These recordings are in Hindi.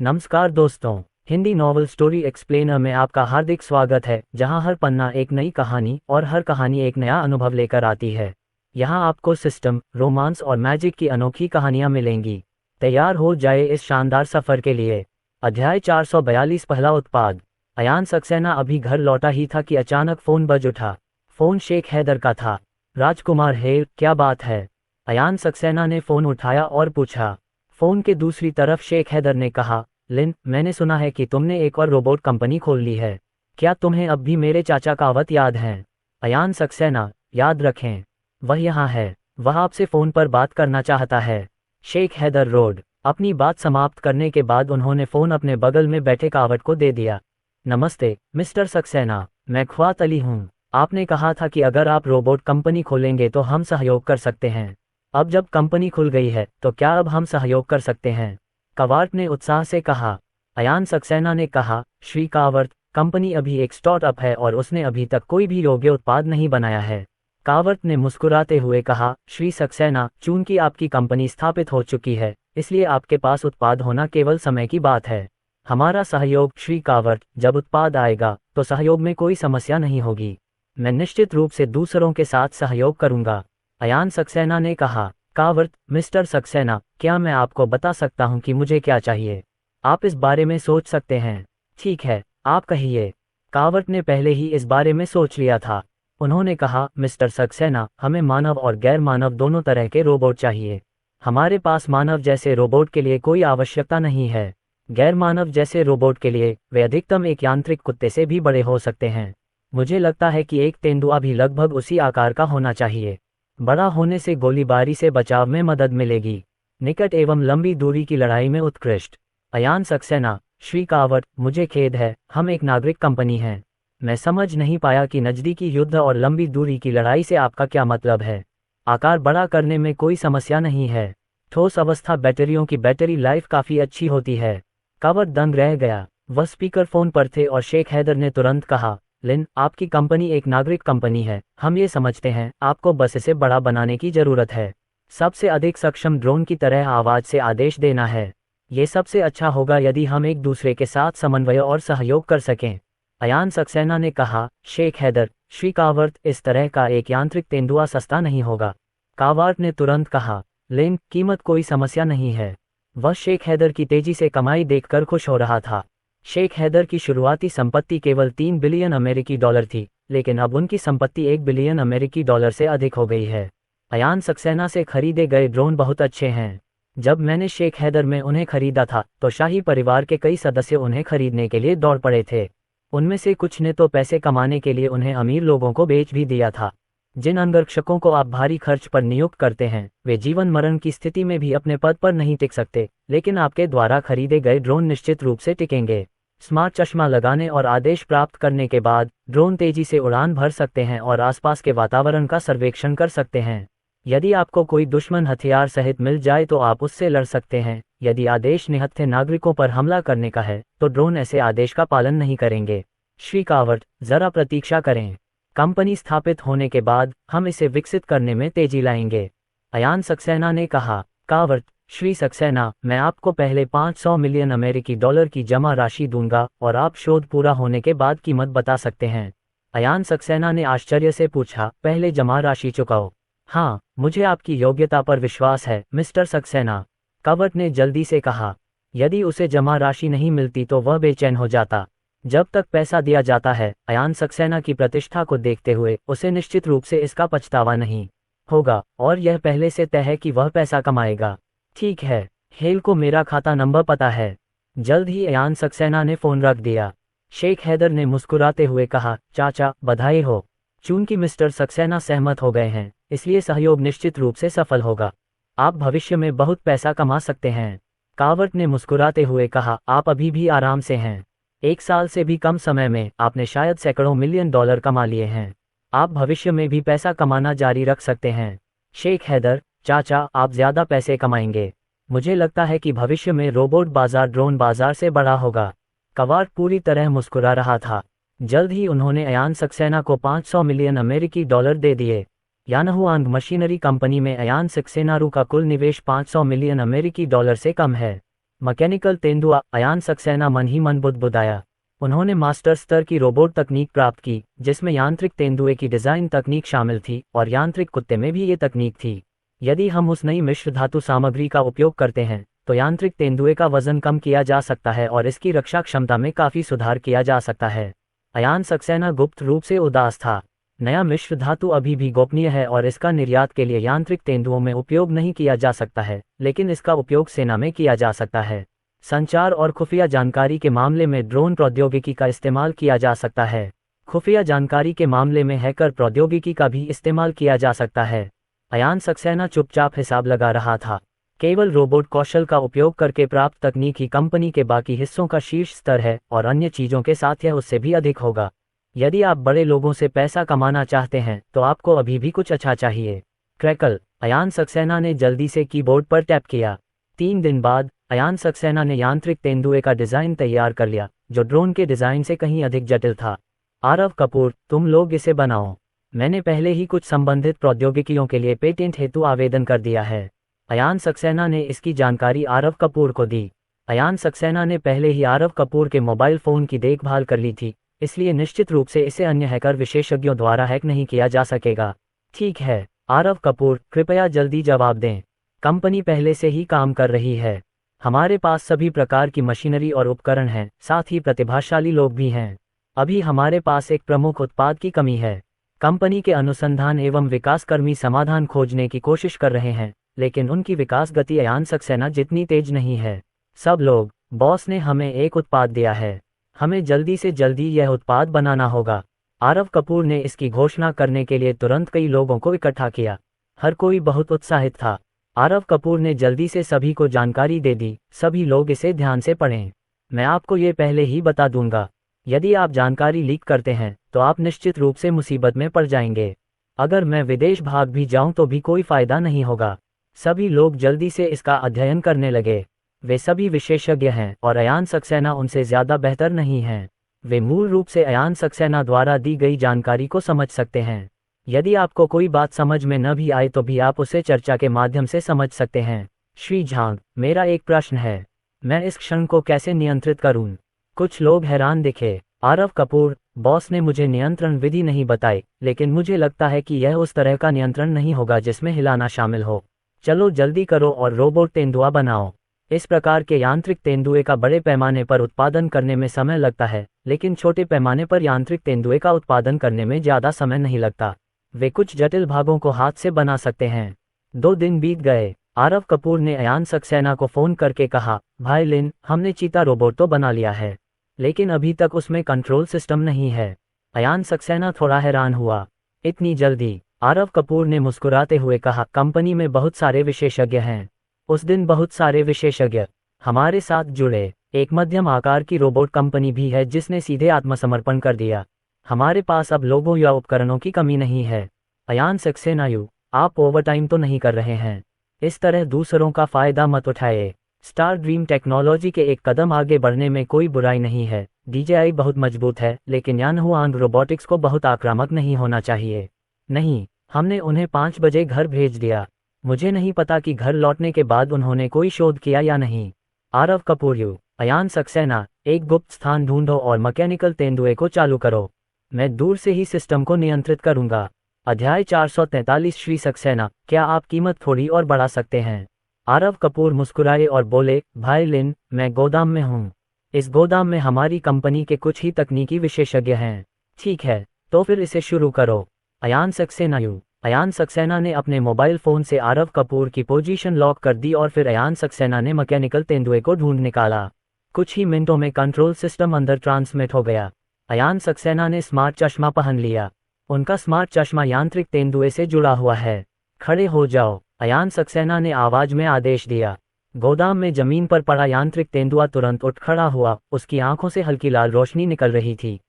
नमस्कार दोस्तों, हिंदी नॉवल स्टोरी एक्सप्लेनर में आपका हार्दिक स्वागत है, जहां हर पन्ना एक नई कहानी और हर कहानी एक नया अनुभव लेकर आती है। यहां आपको सिस्टम, रोमांस और मैजिक की अनोखी कहानियां मिलेंगी। तैयार हो जाए इस शानदार सफर के लिए। अध्याय 442, पहला उत्पाद। अयान सक्सेना अभी घर लौटा ही था कि अचानक फोन बज उठा। फोन शेख हैदर का था। राजकुमार हेल, क्या बात है? अयान सक्सेना ने फोन उठाया और पूछा। फोन के दूसरी तरफ शेख हैदर ने कहा, लिन, मैंने सुना है कि तुमने एक और रोबोट कंपनी खोल ली है। क्या तुम्हें अब भी मेरे चाचा कावत याद हैं? अयान सक्सेना, याद रखें, वह यहाँ है। वह आपसे फ़ोन पर बात करना चाहता है। शेख हैदर रोड। अपनी बात समाप्त करने के बाद उन्होंने फ़ोन अपने बगल में बैठे कावत को दे दिया। नमस्ते मिस्टर सक्सेना, मैं ख्वात अली हूँ। आपने कहा था कि अगर आप रोबोट कंपनी खोलेंगे तो हम सहयोग कर सकते हैं। अब जब कंपनी खुल गई है तो क्या अब हम सहयोग कर सकते हैं? कावर्ट ने उत्साह से कहा। अयान सक्सेना ने कहा, श्री कावर्ट, कंपनी अभी एक स्टार्टअप है और उसने अभी तक कोई भी योग्य उत्पाद नहीं बनाया है। कावर्ट ने मुस्कुराते हुए कहा, श्री सक्सेना, चूंकि आपकी कंपनी स्थापित हो चुकी है, इसलिए आपके पास उत्पाद होना केवल समय की बात है। हमारा सहयोग, श्री कावर्ट, जब उत्पाद आएगा तो सहयोग में कोई समस्या नहीं होगी। मैं निश्चित रूप से दूसरों के साथ सहयोग करूंगा। अयान सक्सेना ने कहा। कावर्ट, मिस्टर सक्सेना, क्या मैं आपको बता सकता हूं कि मुझे क्या चाहिए? आप इस बारे में सोच सकते हैं। ठीक है, आप कहिए। कावर्ट ने पहले ही इस बारे में सोच लिया था। उन्होंने कहा, मिस्टर सक्सेना, हमें मानव और गैर मानव दोनों तरह के रोबोट चाहिए। हमारे पास मानव जैसे रोबोट के लिए कोई आवश्यकता नहीं है। गैर मानव जैसे रोबोट के लिए वे अधिकतम एक यांत्रिक कुत्ते से भी बड़े हो सकते हैं। मुझे लगता है कि एक तेंदुआ भी लगभग उसी आकार का होना चाहिए। बड़ा होने से गोलीबारी से बचाव में मदद मिलेगी। निकट एवं लंबी दूरी की लड़ाई में उत्कृष्ट। अयान सक्सेना, श्री कावट, मुझे खेद है, हम एक नागरिक कंपनी हैं। मैं समझ नहीं पाया कि नज़दीकी युद्ध और लंबी दूरी की लड़ाई से आपका क्या मतलब है। आकार बड़ा करने में कोई समस्या नहीं है। ठोस अवस्था बैटरियों की बैटरी लाइफ काफ़ी अच्छी होती है। कावट दंग रह गया। वह स्पीकर फोन पर थे और शेख हैदर ने तुरंत कहा, लिन, आपकी कंपनी एक नागरिक कंपनी है, हम ये समझते हैं, आपको बस इसे बड़ा बनाने की जरूरत है। सबसे अधिक सक्षम ड्रोन की तरह आवाज़ से आदेश देना है। ये सबसे अच्छा होगा यदि हम एक दूसरे के साथ समन्वय और सहयोग कर सकें। अयान सक्सेना ने कहा, शेख हैदर, श्री कावर्ट, इस तरह का एक यांत्रिक तेंदुआ सस्ता नहीं होगा। कावर्ट ने तुरंत कहा, लिन, कीमत कोई समस्या नहीं है। वह शेख हैदर की तेजी से कमाई देखकर खुश हो रहा था। शेख हैदर की शुरुआती संपत्ति केवल 3 बिलियन अमेरिकी डॉलर थी, लेकिन अब उनकी संपत्ति 1 बिलियन अमेरिकी डॉलर से अधिक हो गई है। अयान सक्सेना से खरीदे गए ड्रोन बहुत अच्छे हैं। जब मैंने शेख हैदर में उन्हें खरीदा था तो शाही परिवार के कई सदस्य उन्हें खरीदने के लिए दौड़ पड़े थे। उनमें से कुछ ने तो पैसे कमाने के लिए उन्हें अमीर लोगों को बेच भी दिया था। जिन अंगरक्षकों को आप भारी खर्च पर नियुक्त करते हैं, वे जीवन मरण की स्थिति में भी अपने पद पर नहीं टिक सकते, लेकिन आपके द्वारा खरीदे गए ड्रोन निश्चित रूप से टिकेंगे। स्मार्ट चश्मा लगाने और आदेश प्राप्त करने के बाद ड्रोन तेजी से उड़ान भर सकते हैं और आसपास के वातावरण का सर्वेक्षण कर सकते हैं। यदि आपको कोई दुश्मन हथियार सहित मिल जाए तो आप उससे लड़ सकते हैं। यदि आदेश निहत्थे नागरिकों पर हमला करने का है तो ड्रोन ऐसे आदेश का पालन नहीं करेंगे। श्री कावर्ट, जरा प्रतीक्षा करें। कंपनी स्थापित होने के बाद हम इसे विकसित करने में तेजी लाएंगे। अयान सक्सेना ने कहा। कावर्ट, श्री सक्सेना, मैं आपको पहले 500 मिलियन अमेरिकी डॉलर की जमा राशि दूंगा और आप शोध पूरा होने के बाद कीमत बता सकते हैं। अयान सक्सेना ने आश्चर्य से पूछा, पहले जमा राशि चुकाओ? हाँ, मुझे आपकी योग्यता पर विश्वास है, मिस्टर सक्सेना, कावर्ट ने जल्दी से कहा। यदि उसे जमा राशि नहीं मिलती तो वह बेचैन हो जाता। जब तक पैसा दिया जाता है, अयान सक्सेना की प्रतिष्ठा को देखते हुए उसे निश्चित रूप से इसका पछतावा नहीं होगा, और यह पहले से तय है कि वह पैसा कमाएगा। ठीक है, हेल को मेरा खाता नंबर पता है। जल्द ही अयान सक्सेना ने फ़ोन रख दिया। शेख हैदर ने मुस्कुराते हुए कहा, चाचा, बधाई हो। चूंकि मिस्टर सक्सेना सहमत हो गए हैं, इसलिए सहयोग निश्चित रूप से सफल होगा। आप भविष्य में बहुत पैसा कमा सकते हैं। कावर्ट ने मुस्कुराते हुए कहा, आप अभी भी आराम से हैं। 1 साल से भी कम समय में आपने शायद सैकड़ों मिलियन डॉलर कमा लिए हैं। आप भविष्य में भी पैसा कमाना जारी रख सकते हैं। शेख हैदर, चाचा, आप ज्यादा पैसे कमाएंगे। मुझे लगता है कि भविष्य में रोबोट बाजार ड्रोन बाजार से बड़ा होगा। कावर्ट पूरी तरह मुस्कुरा रहा था। जल्द ही उन्होंने अयान सक्सेना को 500 मिलियन अमेरिकी डॉलर दे दिए। यानहुआंग मशीनरी कंपनी में अयान सक्सेना का कुल निवेश 500 मिलियन अमेरिकी डॉलर से कम है। मैकेनिकल तेंदुआ। अयान सक्सेना मन ही मन बुदबुदाया। उन्होंने मास्टर स्तर की रोबोट तकनीक प्राप्त की, जिसमें यांत्रिक तेंदुए की डिज़ाइन तकनीक शामिल थी और यांत्रिक कुत्ते में भी ये तकनीक थी। यदि हम उस नई मिश्र धातु सामग्री का उपयोग करते हैं तो यांत्रिक तेंदुए का वजन कम किया जा सकता है और इसकी रक्षा क्षमता में काफ़ी सुधार किया जा सकता है। अयान सक्सेना गुप्त रूप से उदास था। नया मिश्र धातु अभी भी गोपनीय है और इसका निर्यात के लिए यांत्रिक तेंदुओं में उपयोग नहीं किया जा सकता है, लेकिन इसका उपयोग सेना में किया जा सकता है। संचार और खुफिया जानकारी के मामले में ड्रोन प्रौद्योगिकी का इस्तेमाल किया जा सकता है। खुफिया जानकारी के मामले में हैकर प्रौद्योगिकी का भी इस्तेमाल किया जा सकता है। अयान सक्सेना चुपचाप हिसाब लगा रहा था। केवल रोबोट कौशल का उपयोग करके प्राप्त तकनीक ही कंपनी के बाकी हिस्सों का शीर्ष स्तर है और अन्य चीज़ों के साथ यह उससे भी अधिक होगा। यदि आप बड़े लोगों से पैसा कमाना चाहते हैं तो आपको अभी भी कुछ अच्छा चाहिए। क्रैकल। अयान सक्सेना ने जल्दी से कीबोर्ड पर टैप किया। 3 दिन बाद अयान सक्सेना ने यांत्रिक तेंदुए का डिज़ाइन तैयार कर लिया, जो ड्रोन के डिज़ाइन से कहीं अधिक जटिल था। आरव कपूर, तुम लोग इसे बनाओ। मैंने पहले ही कुछ संबंधित प्रौद्योगिकियों के लिए पेटेंट हेतु आवेदन कर दिया है। अयान सक्सेना ने इसकी जानकारी आरव कपूर को दी। अयान सक्सेना ने पहले ही आरव कपूर के मोबाइल फ़ोन की देखभाल कर ली थी, इसलिए निश्चित रूप से इसे अन्य हैकर विशेषज्ञों द्वारा हैक नहीं किया जा सकेगा। ठीक है आरव कपूर, कृपया जल्दी जवाब दें। कंपनी पहले से ही काम कर रही है। हमारे पास सभी प्रकार की मशीनरी और उपकरण हैं, साथ ही प्रतिभाशाली लोग भी हैं। अभी हमारे पास एक प्रमुख उत्पाद की कमी है। कंपनी के अनुसंधान एवं विकास कर्मी समाधान खोजने की कोशिश कर रहे हैं, लेकिन उनकी विकास गति अयान सक्सेना जितनी तेज नहीं है। सब लोग, बॉस ने हमें एक उत्पाद दिया है। हमें जल्दी से जल्दी यह उत्पाद बनाना होगा। आरव कपूर ने इसकी घोषणा करने के लिए तुरंत कई लोगों को इकट्ठा किया। हर कोई बहुत उत्साहित था। आरव कपूर ने जल्दी से सभी को जानकारी दे दी। सभी लोग इसे ध्यान से पढ़ें। मैं आपको ये पहले ही बता दूंगा, यदि आप जानकारी लीक करते हैं तो आप निश्चित रूप से मुसीबत में पड़ जाएंगे। अगर मैं विदेश भाग भी जाऊं तो भी कोई फायदा नहीं होगा। सभी लोग जल्दी से इसका अध्ययन करने लगे। वे सभी विशेषज्ञ हैं और अयान सक्सेना उनसे ज़्यादा बेहतर नहीं हैं। वे मूल रूप से अयान सक्सेना द्वारा दी गई जानकारी को समझ सकते हैं। यदि आपको कोई बात समझ में न भी आए तो भी आप उसे चर्चा के माध्यम से समझ सकते हैं। श्री झांग, मेरा एक प्रश्न है। मैं इस क्षण को कैसे नियंत्रित करूं? कुछ लोग हैरान दिखे। आरव कपूर, बॉस ने मुझे नियंत्रण विधि नहीं बताई, लेकिन मुझे लगता है कि यह उस तरह का नियंत्रण नहीं होगा जिसमें हिलाना शामिल हो। चलो जल्दी करो और रोबोट तेंदुआ बनाओ। इस प्रकार के यांत्रिक तेंदुए का बड़े पैमाने पर उत्पादन करने में समय लगता है, लेकिन छोटे पैमाने पर यांत्रिक तेंदुए का उत्पादन करने में ज़्यादा समय नहीं लगता। वे कुछ जटिल भागों को हाथ से बना सकते हैं। 2 दिन बीत गए। आरव कपूर ने अयान सक्सेना को फ़ोन करके कहा, भाई लिन, हमने चीता रोबोट तो बना लिया है, लेकिन अभी तक उसमें कंट्रोल सिस्टम नहीं है। अयान सक्सेना थोड़ा हैरान हुआ। इतनी जल्दी? आरव कपूर ने मुस्कुराते हुए कहा, कंपनी में बहुत सारे विशेषज्ञ हैं। उस दिन बहुत सारे विशेषज्ञ हमारे साथ जुड़े। एक मध्यम आकार की रोबोट कंपनी भी है जिसने सीधे आत्मसमर्पण कर दिया। हमारे पास अब लोगों या उपकरणों की कमी नहीं है। अयान सक्सेना, आप ओवरटाइम तो नहीं कर रहे हैं? इस तरह दूसरों का फायदा मत उठाए। स्टार ड्रीम टेक्नोलॉजी के एक कदम आगे बढ़ने में कोई बुराई नहीं है। DJI बहुत मजबूत है, लेकिन यानहुआंग रोबोटिक्स को बहुत आक्रामक नहीं होना चाहिए। नहीं, हमने उन्हें 5 बजे घर भेज दिया। मुझे नहीं पता कि घर लौटने के बाद उन्होंने कोई शोध किया या नहीं। आरव कपूर, अयान सक्सेना, एक गुप्त स्थान ढूंढो और मैकेनिकल तेंदुए को चालू करो। मैं दूर से ही सिस्टम को नियंत्रित करूंगा। अध्याय 443। श्री सक्सेना, क्या आप कीमत थोड़ी और बढ़ा सकते हैं? आरव कपूर मुस्कुराए और बोले, भाई लिन, मैं गोदाम में हूँ। इस गोदाम में हमारी कंपनी के कुछ ही तकनीकी विशेषज्ञ हैं। ठीक है, तो फिर इसे शुरू करो। अयान सक्सेना, अयान सक्सेना ने अपने मोबाइल फ़ोन से आरव कपूर की पोजीशन लॉक कर दी और फिर अयान सक्सेना ने मैकेनिकल तेंदुए को ढूंढ निकाला। कुछ ही मिनटों में कंट्रोल सिस्टम अंदर ट्रांसमिट हो गया। अयान सक्सेना ने स्मार्ट चश्मा पहन लिया। उनका स्मार्ट चश्मा यांत्रिक तेंदुए से जुड़ा हुआ है। खड़े हो जाओ, अयान सक्सेना ने आवाज में आदेश दिया। गोदाम में जमीन पर पड़ा यांत्रिक तेंदुआ तुरंत उठ खड़ा हुआ। उसकी आंखों से हल्की लाल रोशनी निकल रही थी।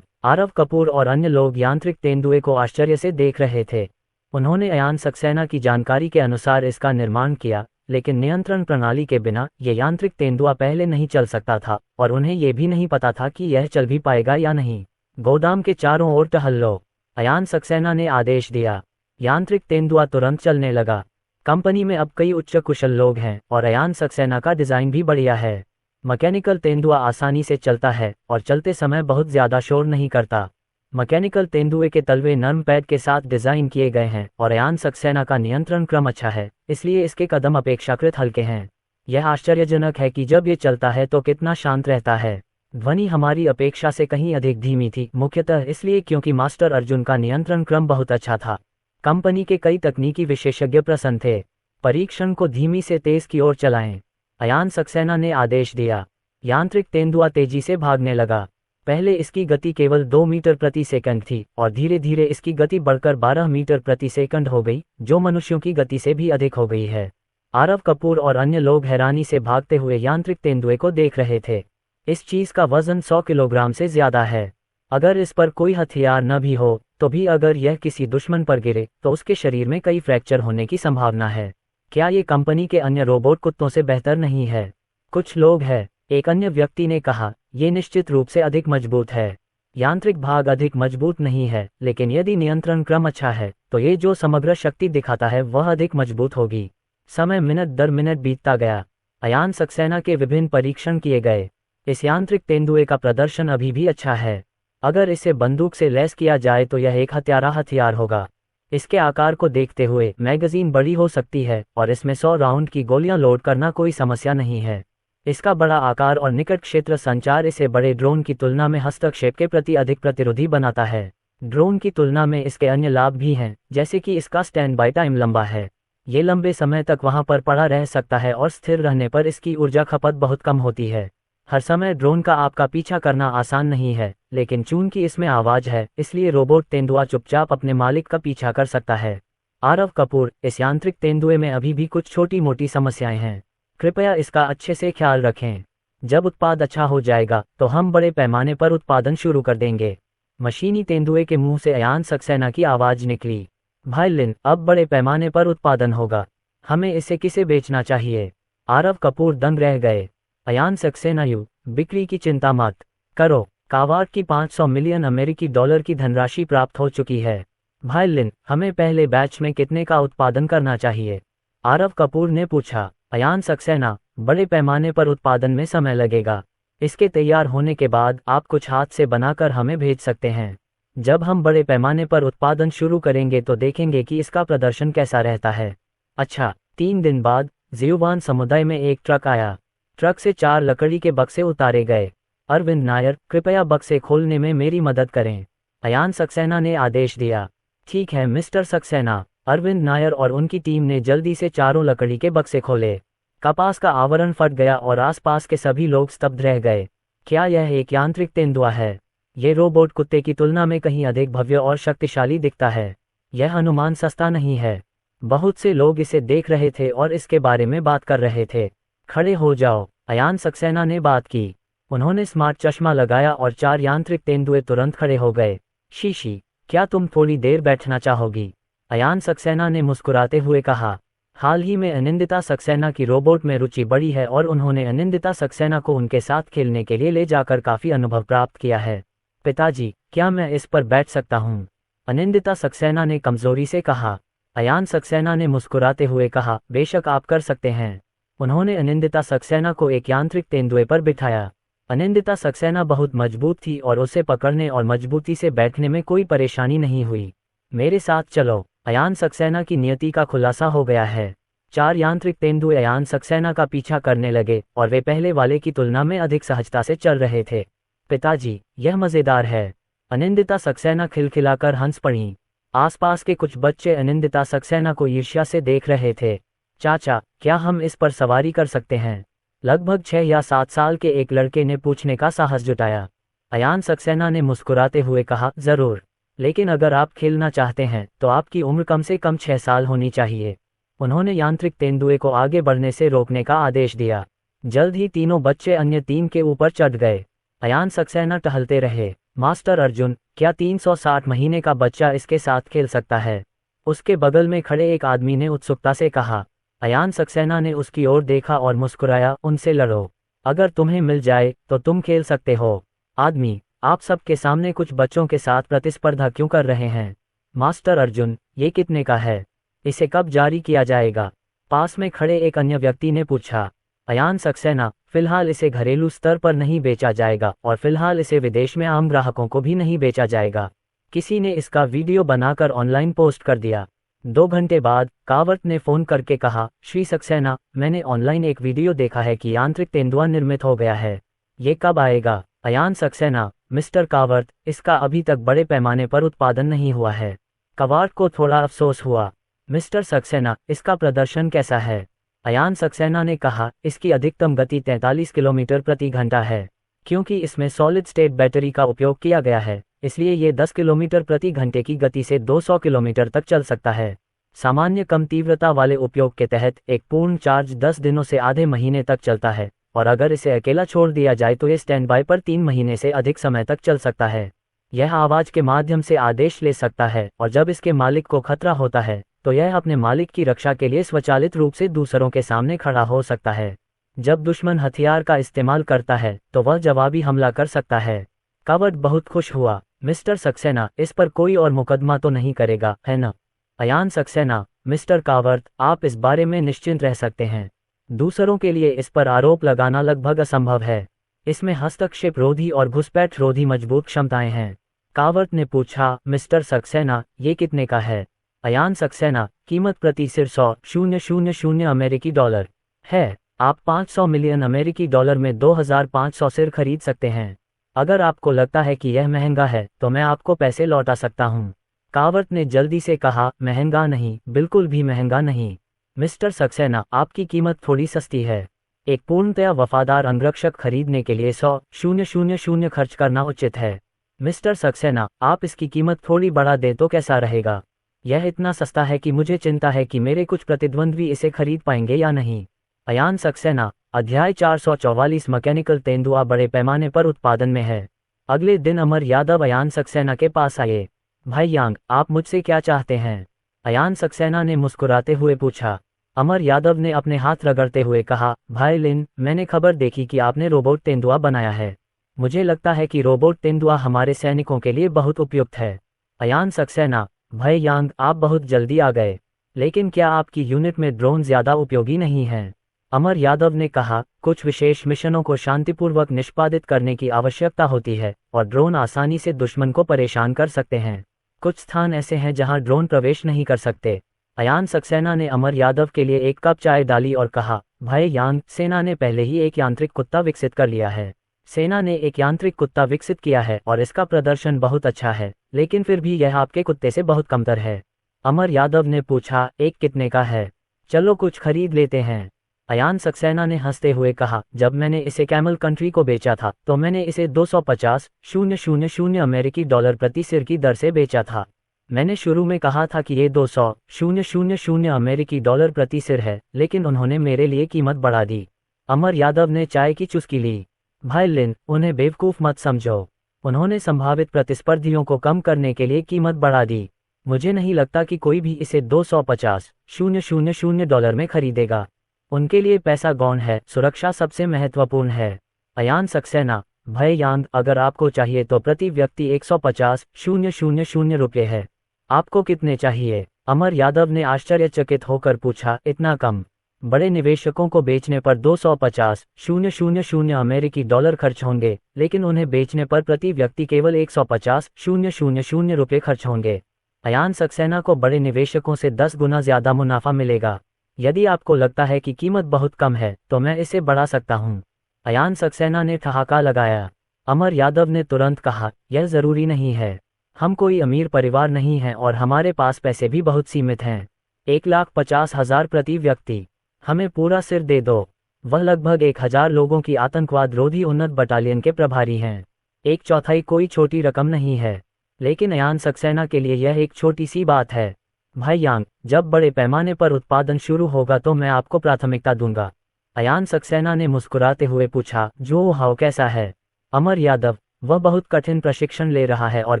आरव कपूर और अन्य लोग यांत्रिक तेंदुए को आश्चर्य से देख रहे थे। उन्होंने अयान सक्सेना की जानकारी के अनुसार इसका निर्माण किया, लेकिन नियंत्रण प्रणाली के बिना ये यांत्रिक तेंदुआ पहले नहीं चल सकता था और उन्हें यह भी नहीं पता था कि यह चल भी पाएगा या नहीं। गोदाम के चारों ओर टहल लो, अयान सक्सेना ने आदेश दिया। यांत्रिक तेंदुआ तुरंत चलने लगा। कंपनी में अब कई उच्च कुशल लोग हैं और अयान सक्सेना का डिज़ाइन भी बढ़िया है। मैकेनिकल तेंदुआ आसानी से चलता है और चलते समय बहुत ज़्यादा शोर नहीं करता। मैकेनिकल तेंदुए के तलवे नर्म पैड के साथ डिज़ाइन किए गए हैं और अयान सक्सेना का नियंत्रण क्रम अच्छा है, इसलिए इसके कदम अपेक्षाकृत हल्के हैं। यह आश्चर्यजनक है कि जब ये चलता है तो कितना शांत रहता है। ध्वनि हमारी अपेक्षा से कहीं अधिक धीमी थी, मुख्यतः इसलिए क्योंकि मास्टर अर्जुन का नियंत्रण क्रम बहुत अच्छा था। कंपनी के कई तकनीकी विशेषज्ञ प्रसन्न थे। परीक्षण को धीमी से तेज की ओर चलाएं, अयान सक्सेना ने आदेश दिया। यांत्रिक तेंदुआ तेजी से भागने लगा। पहले इसकी गति केवल 2 मीटर प्रति सेकंड थी और धीरे धीरे इसकी गति बढ़कर 12 मीटर प्रति सेकंड हो गई, जो मनुष्यों की गति से भी अधिक हो गई है। आरव कपूर और अन्य लोग हैरानी से भागते हुए यांत्रिक तेंदुए को देख रहे थे। इस चीज का वजन 100 किलोग्राम से ज्यादा है। अगर इस पर कोई हथियार न भी हो तो भी अगर यह किसी दुश्मन पर गिरे तो उसके शरीर में कई फ्रैक्चर होने की संभावना है। क्या ये कंपनी के अन्य रोबोट कुत्तों से बेहतर नहीं है? कुछ लोग हैं, एक अन्य व्यक्ति ने कहा। ये निश्चित रूप से अधिक मजबूत है। यांत्रिक भाग अधिक मजबूत नहीं है, लेकिन यदि नियंत्रण क्रम अच्छा है तो ये जो समग्र शक्ति दिखाता है वह अधिक मजबूत होगी। समय मिनट दर मिनट बीतता गया। अयान सक्सेना के विभिन्न परीक्षण किए गए। इस यांत्रिक तेंदुए का प्रदर्शन अभी भी अच्छा है। अगर इसे बंदूक से लैस किया जाए तो यह एक हत्यारा हथियार होगा। इसके आकार को देखते हुए मैगजीन बड़ी हो सकती है और इसमें 100 राउंड की गोलियां लोड करना कोई समस्या नहीं है। इसका बड़ा आकार और निकट क्षेत्र संचार इसे बड़े ड्रोन की तुलना में हस्तक्षेप के प्रति अधिक प्रतिरोधी बनाता है। ड्रोन की तुलना में इसके अन्य लाभ भी हैं, जैसे कि इसका स्टैंड बाय टाइम लंबा है। ये लंबे समय तक वहां पर पड़ा रह सकता है और स्थिर रहने पर इसकी ऊर्जा खपत बहुत कम होती है। हर समय ड्रोन का आपका पीछा करना आसान नहीं है, लेकिन चूंकि इसमें आवाज है इसलिए रोबोट तेंदुआ चुपचाप अपने मालिक का पीछा कर सकता है। आरव कपूर, इस यांत्रिक तेंदुए में अभी भी कुछ छोटी मोटी समस्याएं हैं। कृपया इसका अच्छे से ख्याल रखें। जब उत्पाद अच्छा हो जाएगा तो हम बड़े पैमाने पर उत्पादन शुरू कर देंगे। मशीनी तेंदुए के मुंह से अयान सक्सेना की आवाज निकली। भाई लिन, अब बड़े पैमाने पर उत्पादन होगा। हमें इसे किसे बेचना चाहिए? आरव कपूर दंग रह गए। अयान सक्सेना, बिक्री की चिंता मत करो। कावार्ड की 500 मिलियन अमेरिकी डॉलर की धनराशि प्राप्त हो चुकी है। भाई लिन, हमें पहले बैच में कितने का उत्पादन करना चाहिए? आरव कपूर ने पूछा। अयान सक्सेना, बड़े पैमाने पर उत्पादन में समय लगेगा। इसके तैयार होने के बाद आप कुछ हाथ से बनाकर हमें भेज सकते हैं। जब हम बड़े पैमाने पर उत्पादन शुरू करेंगे तो देखेंगे कि इसका प्रदर्शन कैसा रहता है। अच्छा। 3 दिन बाद ज़ियुवान समुदाय में एक ट्रक आया। ट्रक से 4 लकड़ी के बक्से उतारे गए। अरविंद नायर, कृपया बक्से खोलने में मेरी मदद करें, अयान सक्सेना ने आदेश दिया। ठीक है मिस्टर सक्सेना। अरविंद नायर और उनकी टीम ने जल्दी से चारों लकड़ी के बक्से खोले। कपास का आवरण फट गया और आसपास के सभी लोग स्तब्ध रह गए। क्या यह एक यांत्रिक तेंदुआ है? ये रोबोट कुत्ते की तुलना में कहीं अधिक भव्य और शक्तिशाली दिखता है। यह अनुमान सस्ता नहीं है। बहुत से लोग इसे देख रहे थे और इसके बारे में बात कर रहे थे। खड़े हो जाओ, अयान सक्सेना ने बात की। उन्होंने स्मार्ट चश्मा लगाया और 4 यांत्रिक तेंदुए तुरंत खड़े हो गए। शीशी, क्या तुम थोड़ी देर बैठना चाहोगी? अयान सक्सेना ने मुस्कुराते हुए कहा। हाल ही में अनिंदिता सक्सेना की रोबोट में रुचि बढ़ी है और उन्होंने अनिंदिता सक्सेना को उनके साथ खेलने के लिए ले जाकर काफी अनुभव प्राप्त किया है। पिताजी, क्या मैं इस पर बैठ सकता हूँ? अनिंदिता सक्सेना ने कमजोरी से कहा। अयान सक्सेना ने मुस्कुराते हुए कहा, बेशक आप कर सकते हैं। उन्होंने अनिंदिता सक्सेना को एक यांत्रिक तेंदुए पर बिठाया। अनिंदिता सक्सेना बहुत मजबूत थी और उसे पकड़ने और मजबूती से बैठने में कोई परेशानी नहीं हुई। मेरे साथ चलो, अयान सक्सेना की नियति का खुलासा हो गया है। 4 यांत्रिक तेंदुए अयान सक्सेना का पीछा करने लगे और वे पहले वाले की तुलना में अधिक सहजता से चल रहे थे। पिताजी, यह मजेदार है। अनिंदिता सक्सेना खिलखिलाकर हंस पड़ी। आसपास के कुछ बच्चे अनिंदिता सक्सेना को ईर्ष्या से देख रहे थे। चाचा, क्या हम इस पर सवारी कर सकते हैं? लगभग 6 या 7 साल के एक लड़के ने पूछने का साहस जुटाया। अयान सक्सेना ने मुस्कुराते हुए कहा, जरूर, लेकिन अगर आप खेलना चाहते हैं तो आपकी उम्र कम से कम 6 साल होनी चाहिए। उन्होंने यांत्रिक तेंदुए को आगे बढ़ने से रोकने का आदेश दिया। जल्द ही तीनों बच्चे अन्य 3 के ऊपर चढ़ गए। अयान सक्सेना टहलते रहे। मास्टर अर्जुन, क्या 360 महीने का बच्चा इसके साथ खेल सकता है? उसके बगल में खड़े एक आदमी ने उत्सुकता से कहा। अयान सक्सेना ने उसकी ओर देखा और मुस्कुराया, उनसे लड़ो। अगर तुम्हें मिल जाए तो तुम खेल सकते हो। आदमी, आप सबके सामने कुछ बच्चों के साथ प्रतिस्पर्धा क्यों कर रहे हैं? मास्टर अर्जुन, ये कितने का है? इसे कब जारी किया जाएगा? पास में खड़े एक अन्य व्यक्ति ने पूछा। अयान सक्सेना, फिलहाल इसे घरेलू स्तर पर नहीं बेचा जाएगा और फिलहाल इसे विदेश में आम ग्राहकों को भी नहीं बेचा जाएगा। किसी ने इसका वीडियो बनाकर ऑनलाइन पोस्ट कर दिया। 2 घंटे बाद कावर्ट ने फोन करके कहा, श्री सक्सेना, मैंने ऑनलाइन एक वीडियो देखा है कि यांत्रिक तेंदुआ निर्मित हो गया है। ये कब आएगा? अयान सक्सेना, मिस्टर कावर्ट, इसका अभी तक बड़े पैमाने पर उत्पादन नहीं हुआ है। कावर्ट को थोड़ा अफसोस हुआ। मिस्टर सक्सेना, इसका प्रदर्शन कैसा है? अयान सक्सेना ने कहा, इसकी अधिकतम गति 43 किलोमीटर प्रति घंटा है। क्योंकि इसमें सॉलिड स्टेट बैटरी का उपयोग किया गया है, इसलिए ये 10 किलोमीटर प्रति घंटे की गति से 200 किलोमीटर तक चल सकता है। सामान्य कम तीव्रता वाले उपयोग के तहत एक पूर्ण चार्ज 10 दिनों से आधे महीने तक चलता है, और अगर इसे अकेला छोड़ दिया जाए तो ये स्टैंड बाय पर 3 महीने से अधिक समय तक चल सकता है। यह आवाज के माध्यम से आदेश ले सकता है और जब इसके मालिक को खतरा होता है तो यह अपने मालिक की रक्षा के लिए स्वचालित रूप से दूसरों के सामने खड़ा हो सकता है। जब दुश्मन हथियार का इस्तेमाल करता है तो वह जवाबी हमला कर सकता है। कावर्ट बहुत खुश हुआ। मिस्टर सक्सेना, इस पर कोई और मुकदमा तो नहीं करेगा, है ना? अयान सक्सेना, मिस्टर कावर्ट, आप इस बारे में निश्चिंत रह सकते हैं। दूसरों के लिए इस पर आरोप लगाना लगभग असंभव है। इसमें हस्तक्षेप रोधी और घुसपैठ रोधी मजबूत क्षमताएं हैं। कावर्ट ने पूछा, मिस्टर सक्सेना, ये कितने का है? अयान सक्सेना, कीमत प्रति सिर 100,000 अमेरिकी डॉलर है। आप 500 मिलियन अमेरिकी डॉलर में 2,500 सिर खरीद सकते हैं। अगर आपको लगता है कि यह महंगा है तो मैं आपको पैसे लौटा सकता हूँ। कावर्ट ने जल्दी से कहा, महंगा नहीं, बिल्कुल भी महंगा नहीं। मिस्टर सक्सेना, आपकी कीमत थोड़ी सस्ती है। एक पूर्णतया वफादार अंगरक्षक खरीदने के लिए 100,000 खर्च करना उचित है। मिस्टर सक्सेना, आप इसकी कीमत थोड़ी बढ़ा दें तो कैसा रहेगा? यह इतना सस्ता है कि मुझे चिंता है कि मेरे कुछ प्रतिद्वंद्वी इसे खरीद पाएंगे या नहीं। अयान सक्सेना, अध्याय 444 मैकेनिकल तेंदुआ बड़े पैमाने पर उत्पादन में है। अगले दिन अमर यादव अयान सक्सेना के पास आए। भाई यांग, आप मुझसे क्या चाहते हैं? अयान सक्सेना ने मुस्कुराते हुए पूछा। अमर यादव ने अपने हाथ रगड़ते हुए कहा, भाई लिन, मैंने खबर देखी कि आपने रोबोट तेंदुआ बनाया है। मुझे लगता है कि रोबोट तेंदुआ हमारे सैनिकों के लिए बहुत उपयुक्त है। अयान सक्सेना, भाई यांग, आप बहुत जल्दी आ गए, लेकिन क्या आपकी यूनिट में ड्रोन ज्यादा उपयोगी नहीं हैं? अमर यादव ने कहा, कुछ विशेष मिशनों को शांतिपूर्वक निष्पादित करने की आवश्यकता होती है और ड्रोन आसानी से दुश्मन को परेशान कर सकते हैं। कुछ स्थान ऐसे हैं जहां ड्रोन प्रवेश नहीं कर सकते। अयान सक्सेना ने अमर यादव के लिए एक कप चाय डाली और कहा, भाई यांग, सेना ने पहले ही एक यांत्रिक कुत्ता विकसित कर लिया है। सेना ने एक यांत्रिक कुत्ता विकसित किया है और इसका प्रदर्शन बहुत अच्छा है, लेकिन फिर भी यह आपके कुत्ते से बहुत कमतर है। अमर यादव ने पूछा, एक कितने का है? चलो कुछ खरीद लेते हैं। अयान सक्सेना ने हंसते हुए कहा, जब मैंने इसे कैमल कंट्री को बेचा था तो मैंने इसे 250,000 अमेरिकी डॉलर प्रति सिर की दर से बेचा था। मैंने शुरू में कहा था कि ये 200,000 अमेरिकी डॉलर प्रति सिर है, लेकिन उन्होंने मेरे लिए कीमत बढ़ा दी। अमर यादव ने चाय की चुस्की ली। भाई लिन, उन्हें बेवकूफ़ मत समझो। उन्होंने संभावित प्रतिस्पर्धियों को कम करने के लिए कीमत बढ़ा दी। मुझे नहीं लगता कि कोई भी इसे 250,000 डॉलर में खरीदेगा। उनके लिए पैसा गौण है, सुरक्षा सबसे महत्वपूर्ण है। अयान सक्सेना, भाई यांग, अगर आपको चाहिए तो प्रति व्यक्ति 150,000 रुपये है। आपको कितने चाहिए? अमर यादव ने आश्चर्यचकित होकर पूछा, इतना कम? बड़े निवेशकों को बेचने पर 250,000 अमेरिकी डॉलर खर्च होंगे, लेकिन उन्हें बेचने पर प्रति व्यक्ति केवल 150,000 रुपये खर्च होंगे। अयान सक्सेना को बड़े निवेशकों से 10 गुना ज्यादा मुनाफा मिलेगा। यदि आपको लगता है कि कीमत बहुत कम है तो मैं इसे बढ़ा सकता हूँ। अयान सक्सेना ने ठहाका लगाया। अमर यादव ने तुरंत कहा, यह जरूरी नहीं है। हम कोई अमीर परिवार नहीं हैं और हमारे पास पैसे भी बहुत सीमित हैं। 1,50,000 प्रति व्यक्ति। हमें पूरा सिर दे दो। वह लगभग 1,000 लोगों की आतंकवाद रोधी उन्नत बटालियन के प्रभारी हैं। 1/4 कोई छोटी रकम नहीं है, लेकिन अयान सक्सेना के लिए यह एक छोटी सी बात है। भाई यांग, जब बड़े पैमाने पर उत्पादन शुरू होगा तो मैं आपको प्राथमिकता दूंगा। अयान सक्सेना ने मुस्कुराते हुए पूछा, जो हाउ कैसा है? अमर यादव, वह बहुत कठिन प्रशिक्षण ले रहा है और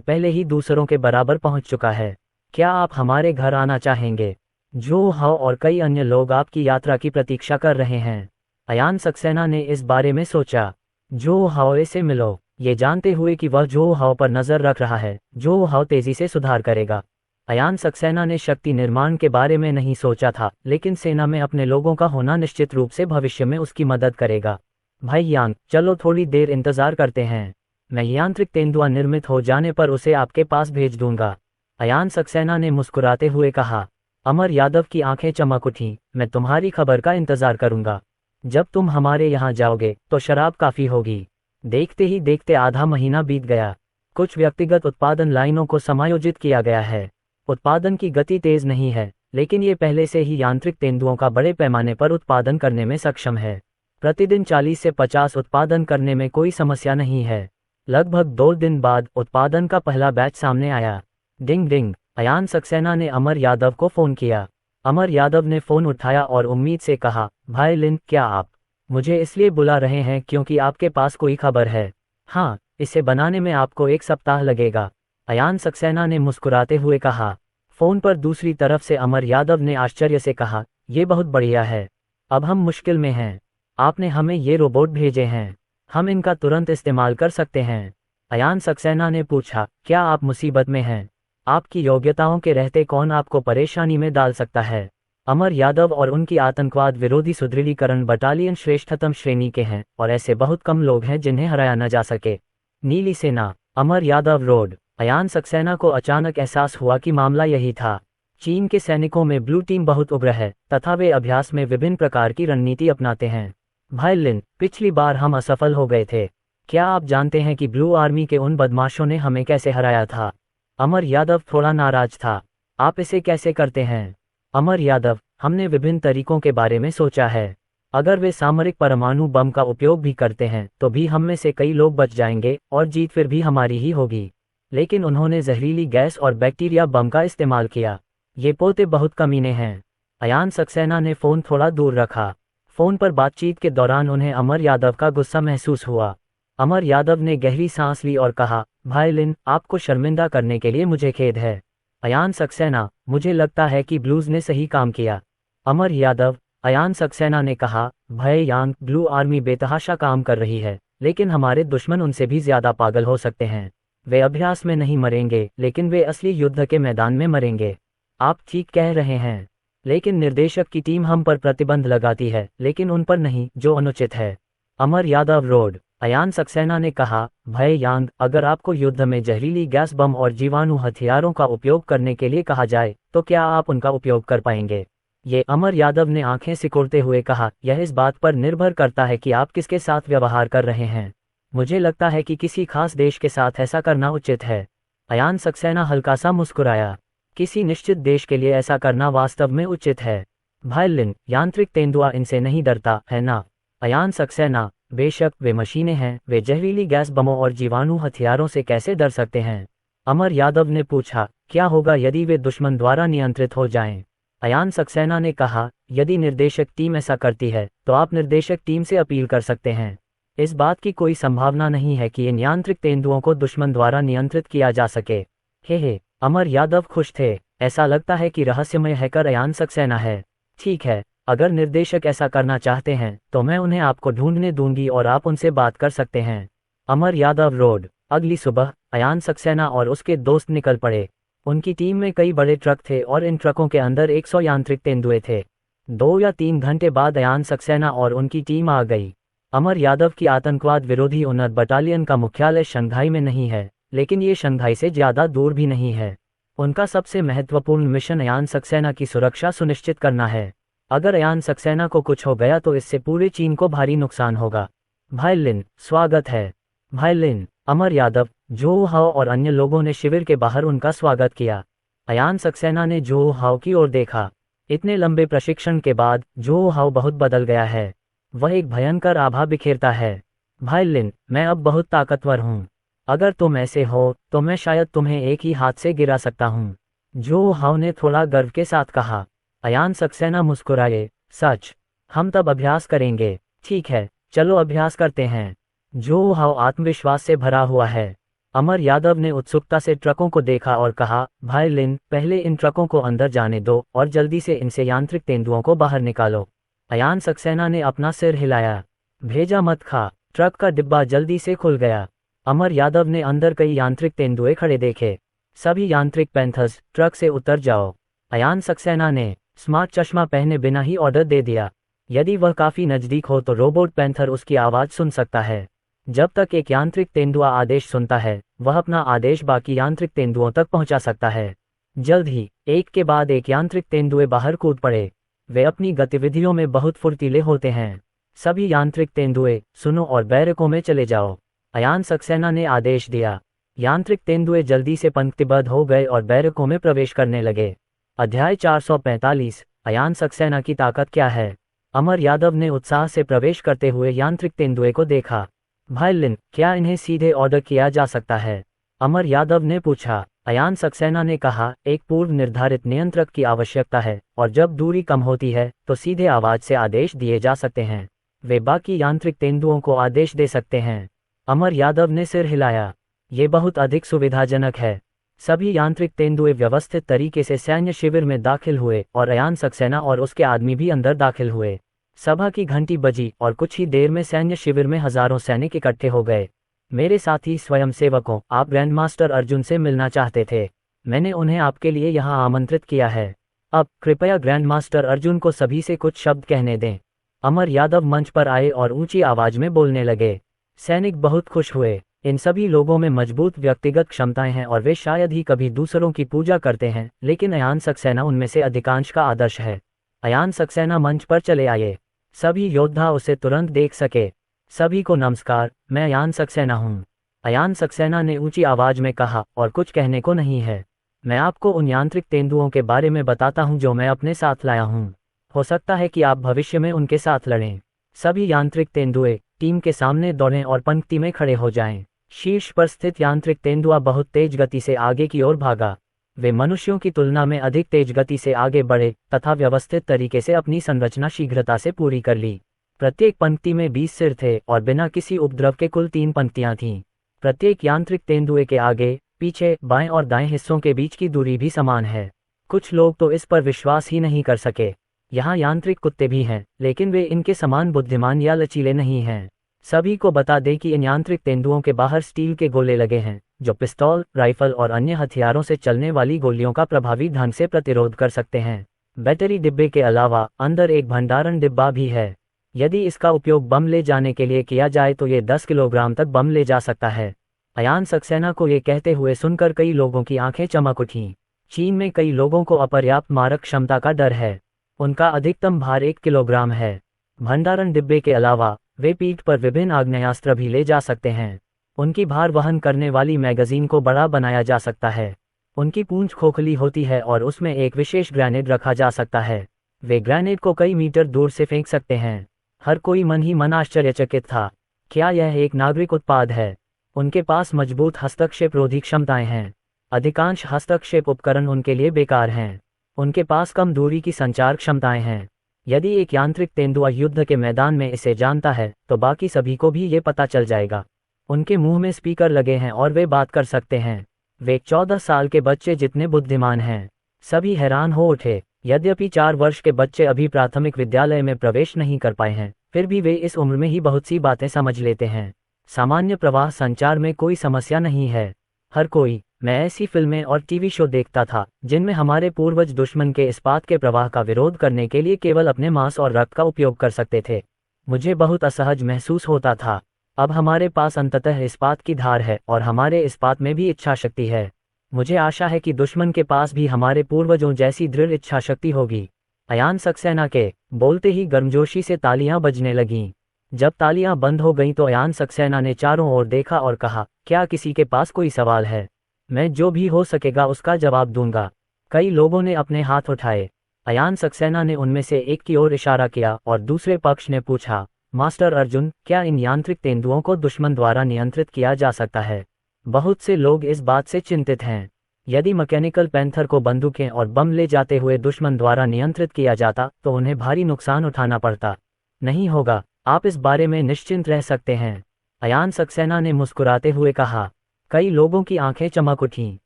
पहले ही दूसरों के बराबर पहुंच चुका है। क्या आप हमारे घर आना चाहेंगे? जो हाउ और कई अन्य लोग आपकी यात्रा की प्रतीक्षा कर रहे हैं। अयान सक्सेना ने इस बारे में सोचा। जो हाउ से मिलो, ये जानते हुए कि वह जो हाउ पर नजर रख रहा है। जो हाउ तेजी से सुधार करेगा। अयान सक्सेना ने शक्ति निर्माण के बारे में नहीं सोचा था, लेकिन सेना में अपने लोगों का होना निश्चित रूप से भविष्य में उसकी मदद करेगा। भाई यांग, चलो थोड़ी देर इंतजार करते हैं। मैं यांत्रिक तेंदुआ निर्मित हो जाने पर उसे आपके पास भेज दूंगा। अयान सक्सेना ने मुस्कुराते हुए कहा। अमर यादव की आंखें चमक उठीं। मैं तुम्हारी खबर का इंतजार करूंगा। जब तुम हमारे यहाँ जाओगे तो शराब काफी होगी। देखते ही देखते आधा महीना बीत गया। कुछ व्यक्तिगत उत्पादन लाइनों को समायोजित किया गया है। उत्पादन की गति तेज नहीं है, लेकिन ये पहले से ही यांत्रिक तेंदुओं का बड़े पैमाने पर उत्पादन करने में सक्षम है। प्रतिदिन 40 से 50 उत्पादन करने में कोई समस्या नहीं है। लगभग 2 दिन बाद उत्पादन का पहला बैच सामने आया। डिंग डिंग। अयान सक्सेना ने अमर यादव को फोन किया। अमर यादव ने फोन उठाया और उम्मीद से कहा, भाई लिन, क्या आप मुझे इसलिए बुला रहे हैं क्योंकि आपके पास कोई खबर है? हाँ, इसे बनाने में आपको 1 सप्ताह लगेगा, अयान सक्सेना ने मुस्कुराते हुए कहा। फोन पर दूसरी तरफ से अमर यादव ने आश्चर्य से कहा, ये बहुत बढ़िया है। अब हम मुश्किल में हैं। आपने हमें ये रोबोट भेजे हैं, हम इनका तुरंत इस्तेमाल कर सकते हैं। अयान सक्सेना ने पूछा, क्या आप मुसीबत में हैं? आपकी योग्यताओं के रहते कौन आपको परेशानी में डाल सकता है? अमर यादव और उनकी आतंकवाद विरोधी सुदृढ़ीकरण बटालियन श्रेष्ठतम श्रेणी के हैं और ऐसे बहुत कम लोग हैं जिन्हें हराया न जा सके। नीली सेना, अमर यादव रोड। अयान सक्सेना को अचानक एहसास हुआ कि मामला यही था। चीन के सैनिकों में ब्लू टीम बहुत उग्र है तथा वे अभ्यास में विभिन्न प्रकार की रणनीति अपनाते हैं। भाई लिन, पिछली बार हम असफल हो गए थे। क्या आप जानते हैं कि ब्लू आर्मी के उन बदमाशों ने हमें कैसे हराया था? अमर यादव थोड़ा नाराज था। आप इसे कैसे करते हैं? अमर यादव, हमने विभिन्न तरीकों के बारे में सोचा है। अगर वे सामरिक परमाणु बम का उपयोग भी करते हैं तो भी हम में से कई लोग बच जाएंगे और जीत फिर भी हमारी ही होगी। लेकिन उन्होंने जहरीली गैस और बैक्टीरिया बम का इस्तेमाल किया। ये पोते बहुत कमीने हैं। अयान सक्सेना ने फ़ोन थोड़ा दूर रखा। फ़ोन पर बातचीत के दौरान उन्हें अमर यादव का गुस्सा महसूस हुआ। अमर यादव ने गहरी सांस ली और कहा, भाई लिन, आपको शर्मिंदा करने के लिए मुझे खेद है। अयान सक्सेना, मुझे लगता है कि ब्लूज ने सही काम किया। अमर यादव, अयान सक्सेना ने कहा, भाई यांग, ब्लू आर्मी बेतहाशा काम कर रही है, लेकिन हमारे दुश्मन उनसे भी ज्यादा पागल हो सकते हैं। वे अभ्यास में नहीं मरेंगे, लेकिन वे असली युद्ध के मैदान में मरेंगे। आप ठीक कह रहे हैं, लेकिन निर्देशक की टीम हम पर प्रतिबंध लगाती है, लेकिन उन पर नहीं, जो अनुचित है। अमर यादव रोड। अयान सक्सेना ने कहा, भय यांग, अगर आपको युद्ध में जहरीली गैस बम और जीवाणु हथियारों का उपयोग करने के लिए कहा जाए तो क्या आप उनका उपयोग कर पाएंगे? ये अमर यादव ने आंखें सिकोड़ते हुए कहा, यह इस बात पर निर्भर करता है कि आप किसके साथ व्यवहार कर रहे हैं। मुझे लगता है कि किसी खास देश के साथ ऐसा करना उचित है। अयान सक्सेना हल्का सा मुस्कुराया। किसी निश्चित देश के लिए ऐसा करना वास्तव में उचित है। भाई लिन, यांत्रिक तेंदुआ इनसे नहीं डरता, है ना? अयान सक्सेना, बेशक वे मशीनें हैं, वे जहरीली गैस बमों और जीवाणु हथियारों से कैसे डर सकते हैं? अमर यादव ने पूछा, क्या होगा यदि वे दुश्मन द्वारा नियंत्रित हो जाएं? अयान सक्सेना ने कहा, यदि निर्देशक टीम ऐसा करती है तो आप निर्देशक टीम से अपील कर सकते हैं। इस बात की कोई संभावना नहीं है कि इन यांत्रिक तेंदुओं को दुश्मन द्वारा नियंत्रित किया जा सके। हे, अमर यादव खुश थे। ऐसा लगता है कि रहस्यमय हैकर अयान सक्सेना है। ठीक है, अगर निर्देशक ऐसा करना चाहते हैं तो मैं उन्हें आपको ढूंढने दूंगी और आप उनसे बात कर सकते हैं। अमर यादव रोड। अगली सुबह अयान सक्सेना और उसके दोस्त निकल पड़े। उनकी टीम में कई बड़े ट्रक थे और इन ट्रकों के अंदर 100 यांत्रिक तेंदुए थे। 2 या 3 घंटे बाद अयान सक्सेना और उनकी टीम आ गई। अमर यादव की आतंकवाद विरोधी उन्नत बटालियन का मुख्यालय शंघाई में नहीं है, लेकिन ये शंघाई से ज़्यादा दूर भी नहीं है। उनका सबसे महत्वपूर्ण मिशन अयान सक्सेना की सुरक्षा सुनिश्चित करना है। अगर अयान सक्सेना को कुछ हो गया तो इससे पूरे चीन को भारी नुकसान होगा। भाई लिन, स्वागत है। भाई लिन, अमर यादव, जो हाओ और अन्य लोगों ने शिविर के बाहर उनका स्वागत किया। अयान सक्सेना ने जो हाओ की ओर देखा। इतने लंबे प्रशिक्षण के बाद जो हाओ बहुत बदल गया है। वह एक भयंकर आभा बिखेरता है। भाई लिन, मैं अब बहुत ताकतवर हूँ। अगर तुम ऐसे हो तो मैं शायद तुम्हें एक ही हाथ से गिरा सकता हूँ, जो हाओ ने थोड़ा गर्व के साथ कहा। अयान सक्सेना मुस्कुराए, सच? हम तब अभ्यास करेंगे। ठीक है, चलो अभ्यास करते हैं। जो हाओ आत्मविश्वास से भरा हुआ है। अमर यादव ने उत्सुकता से ट्रकों को देखा और कहा, भाई लिन, पहले इन ट्रकों को अंदर जाने दो और जल्दी से इनसे यांत्रिक तेंदुओं को बाहर निकालो। अयान सक्सेना ने अपना सिर हिलाया। भेजा मत खा। ट्रक का डिब्बा जल्दी से खुल गया। अमर यादव ने अंदर कई यांत्रिक तेंदुए खड़े देखे। सभी यांत्रिक पैंथर्स ट्रक से उतर जाओ। अयान सक्सेना ने स्मार्ट चश्मा पहने बिना ही ऑर्डर दे दिया। यदि वह काफी नजदीक हो तो रोबोट पैंथर उसकी आवाज सुन सकता है। जब तक एक यांत्रिक तेंदुआ आदेश सुनता है, वह अपना आदेश बाकी यांत्रिक तेंदुओं तक पहुंचा सकता है। जल्द ही एक के बाद एक यांत्रिक तेंदुए बाहर कूद पड़े। वे अपनी गतिविधियों में बहुत फुर्तीले होते हैं। सभी यांत्रिक तेंदुए सुनो और बैरकों में चले जाओ। अयान सक्सेना ने आदेश दिया। यांत्रिक तेंदुए जल्दी से पंक्तिबद्ध हो गए और बैरकों में प्रवेश करने लगे। अध्याय 445 अयान सक्सेना की ताकत क्या है। अमर यादव ने उत्साह से प्रवेश करते हुए यांत्रिक तेंदुए को देखा। भाई लिन, क्या इन्हें सीधे ऑर्डर किया जा सकता है? अमर यादव ने पूछा। अयान सक्सेना ने कहा, एक पूर्व निर्धारित नियंत्रक की आवश्यकता है और जब दूरी कम होती है तो सीधे आवाज से आदेश दिए जा सकते हैं। वे बाकी यांत्रिक तेंदुओं को आदेश दे सकते हैं। अमर यादव ने सिर हिलाया। ये बहुत अधिक सुविधाजनक है। सभी यांत्रिक तेंदुए व्यवस्थित तरीके से सैन्य शिविर में दाखिल हुए और अयान सक्सेना और उसके आदमी भी अंदर दाखिल हुए। सभा की घंटी बजी और कुछ ही देर में सैन्य शिविर में हजारों सैनिक इकट्ठे हो गए। मेरे साथी स्वयंसेवकों, आप ग्रैंड मास्टर अर्जुन से मिलना चाहते थे। मैंने उन्हें आपके लिए यहाँ आमंत्रित किया है। अब कृपया ग्रैंड मास्टर अर्जुन को सभी से कुछ शब्द कहने दें। अमर यादव मंच पर आए और ऊंची आवाज में बोलने लगे। सैनिक बहुत खुश हुए। इन सभी लोगों में मजबूत व्यक्तिगत क्षमताएं हैं और वे शायद ही कभी दूसरों की पूजा करते हैं, लेकिन अयान सक्सेना उनमें से अधिकांश का आदर्श है। अयान सक्सेना मंच पर चले आए। सभी योद्धा उसे तुरंत देख सके। सभी को नमस्कार, मैं अयान सक्सेना हूँ। अयान सक्सेना ने ऊंची आवाज में कहा, और कुछ कहने को नहीं है। मैं आपको उन यांत्रिक तेंदुओं के बारे में बताता हूँ जो मैं अपने साथ लाया हूँ। हो सकता है कि आप भविष्य में उनके साथ लड़ें। सभी यांत्रिक तेंदुए टीम के सामने दौड़ें और पंक्ति में खड़े हो जाएं। शीर्ष पर स्थित यांत्रिक तेंदुआ बहुत तेज गति से आगे की ओर भागा। वे मनुष्यों की तुलना में अधिक तेज गति से आगे बढ़े तथा व्यवस्थित तरीके से अपनी संरचना शीघ्रता से पूरी कर ली। प्रत्येक पंक्ति में 20 सिर थे और बिना किसी उपद्रव के कुल 3 पंक्तियां थीं। प्रत्येक यांत्रिक तेंदुए के आगे, पीछे, बाएं और दाएं हिस्सों के बीच की दूरी भी समान है। कुछ लोग तो इस पर विश्वास ही नहीं कर सके। यहाँ यांत्रिक कुत्ते भी हैं, लेकिन वे इनके समान बुद्धिमान या लचीले नहीं हैं। सभी को बता दें कि इन यांत्रिक तेंदुओं के बाहर स्टील के गोले लगे हैं, जो पिस्तौल, राइफल और अन्य हथियारों से चलने वाली गोलियों का प्रभावी ढंग से प्रतिरोध कर सकते हैं। बैटरी डिब्बे के अलावा अंदर एक भंडारण डिब्बा भी है। यदि इसका उपयोग बम ले जाने के लिए किया जाए तो ये 10 किलोग्राम तक बम ले जा सकता है। अयान सक्सेना को ये कहते हुए सुनकर कई लोगों की आंखें चमक उठीं। चीन में कई लोगों को अपर्याप्त मारक क्षमता का डर है। उनका अधिकतम भार 1 किलोग्राम है। भंडारण डिब्बे के अलावा वे पीठ पर विभिन्न आग्नेयास्त्र भी ले जा सकते हैं। उनकी भार वहन करने वाली मैगजीन को बड़ा बनाया जा सकता है। उनकी पूंछ खोखली होती है और उसमें एक विशेष ग्रेनेड रखा जा सकता है। वे ग्रेनेड को कई मीटर दूर से फेंक सकते हैं। हर कोई मन ही मन आश्चर्यचकित था। क्या यह एक नागरिक उत्पाद है? उनके पास मजबूत हस्तक्षेप रोधी क्षमताएं हैं। अधिकांश हस्तक्षेप उपकरण उनके लिए बेकार हैं। उनके पास कम दूरी की संचार क्षमताएं हैं। यदि एक यांत्रिक तेंदुआ युद्ध के मैदान में इसे जानता है तो बाकी सभी को भी ये पता चल जाएगा। उनके मुंह में स्पीकर लगे हैं और वे बात कर सकते हैं। वे 14 साल के बच्चे जितने बुद्धिमान हैं। सभी हैरान हो उठे। यद्यपि 4 वर्ष के बच्चे अभी प्राथमिक विद्यालय में प्रवेश नहीं कर पाए हैं, फिर भी वे इस उम्र में ही बहुत सी बातें समझ लेते हैं। सामान्य प्रवाह संचार में कोई समस्या नहीं है। हर कोई, मैं ऐसी फिल्में और टीवी शो देखता था जिनमें हमारे पूर्वज दुश्मन के इस्पात के प्रवाह का विरोध करने के लिए केवल अपने मांस और रक्त का उपयोग कर सकते थे। मुझे बहुत असहज महसूस होता था। अब हमारे पास अंततः इस्पात की धार है और हमारे इस्पात में भी इच्छा शक्ति है। मुझे आशा है कि दुश्मन के पास भी हमारे पूर्वजों जैसी दृढ़ इच्छा शक्ति होगी। अयान सक्सेना के बोलते ही गर्मजोशी से तालियां बजने लगीं। जब तालियां बंद हो गईं तो अयान सक्सेना ने चारों ओर देखा और कहा, क्या किसी के पास कोई सवाल है? मैं जो भी हो सकेगा उसका जवाब दूंगा। कई लोगों ने अपने हाथ उठाए। अयान सक्सेना ने उनमें से एक की ओर इशारा किया और दूसरे पक्ष ने पूछा, मास्टर अर्जुन, क्या इन यांत्रिक तेंदुओं को दुश्मन द्वारा नियंत्रित किया जा सकता है? बहुत से लोग इस बात से चिंतित हैं। यदि मैकेनिकल पैंथर को बंदूकें और बम ले जाते हुए दुश्मन द्वारा नियंत्रित किया जाता तो उन्हें भारी नुकसान उठाना पड़ता। नहीं होगा, आप इस बारे में निश्चिंत रह सकते हैं। अयान सक्सेना ने मुस्कुराते हुए कहा। कई लोगों की आंखें चमक उठीं।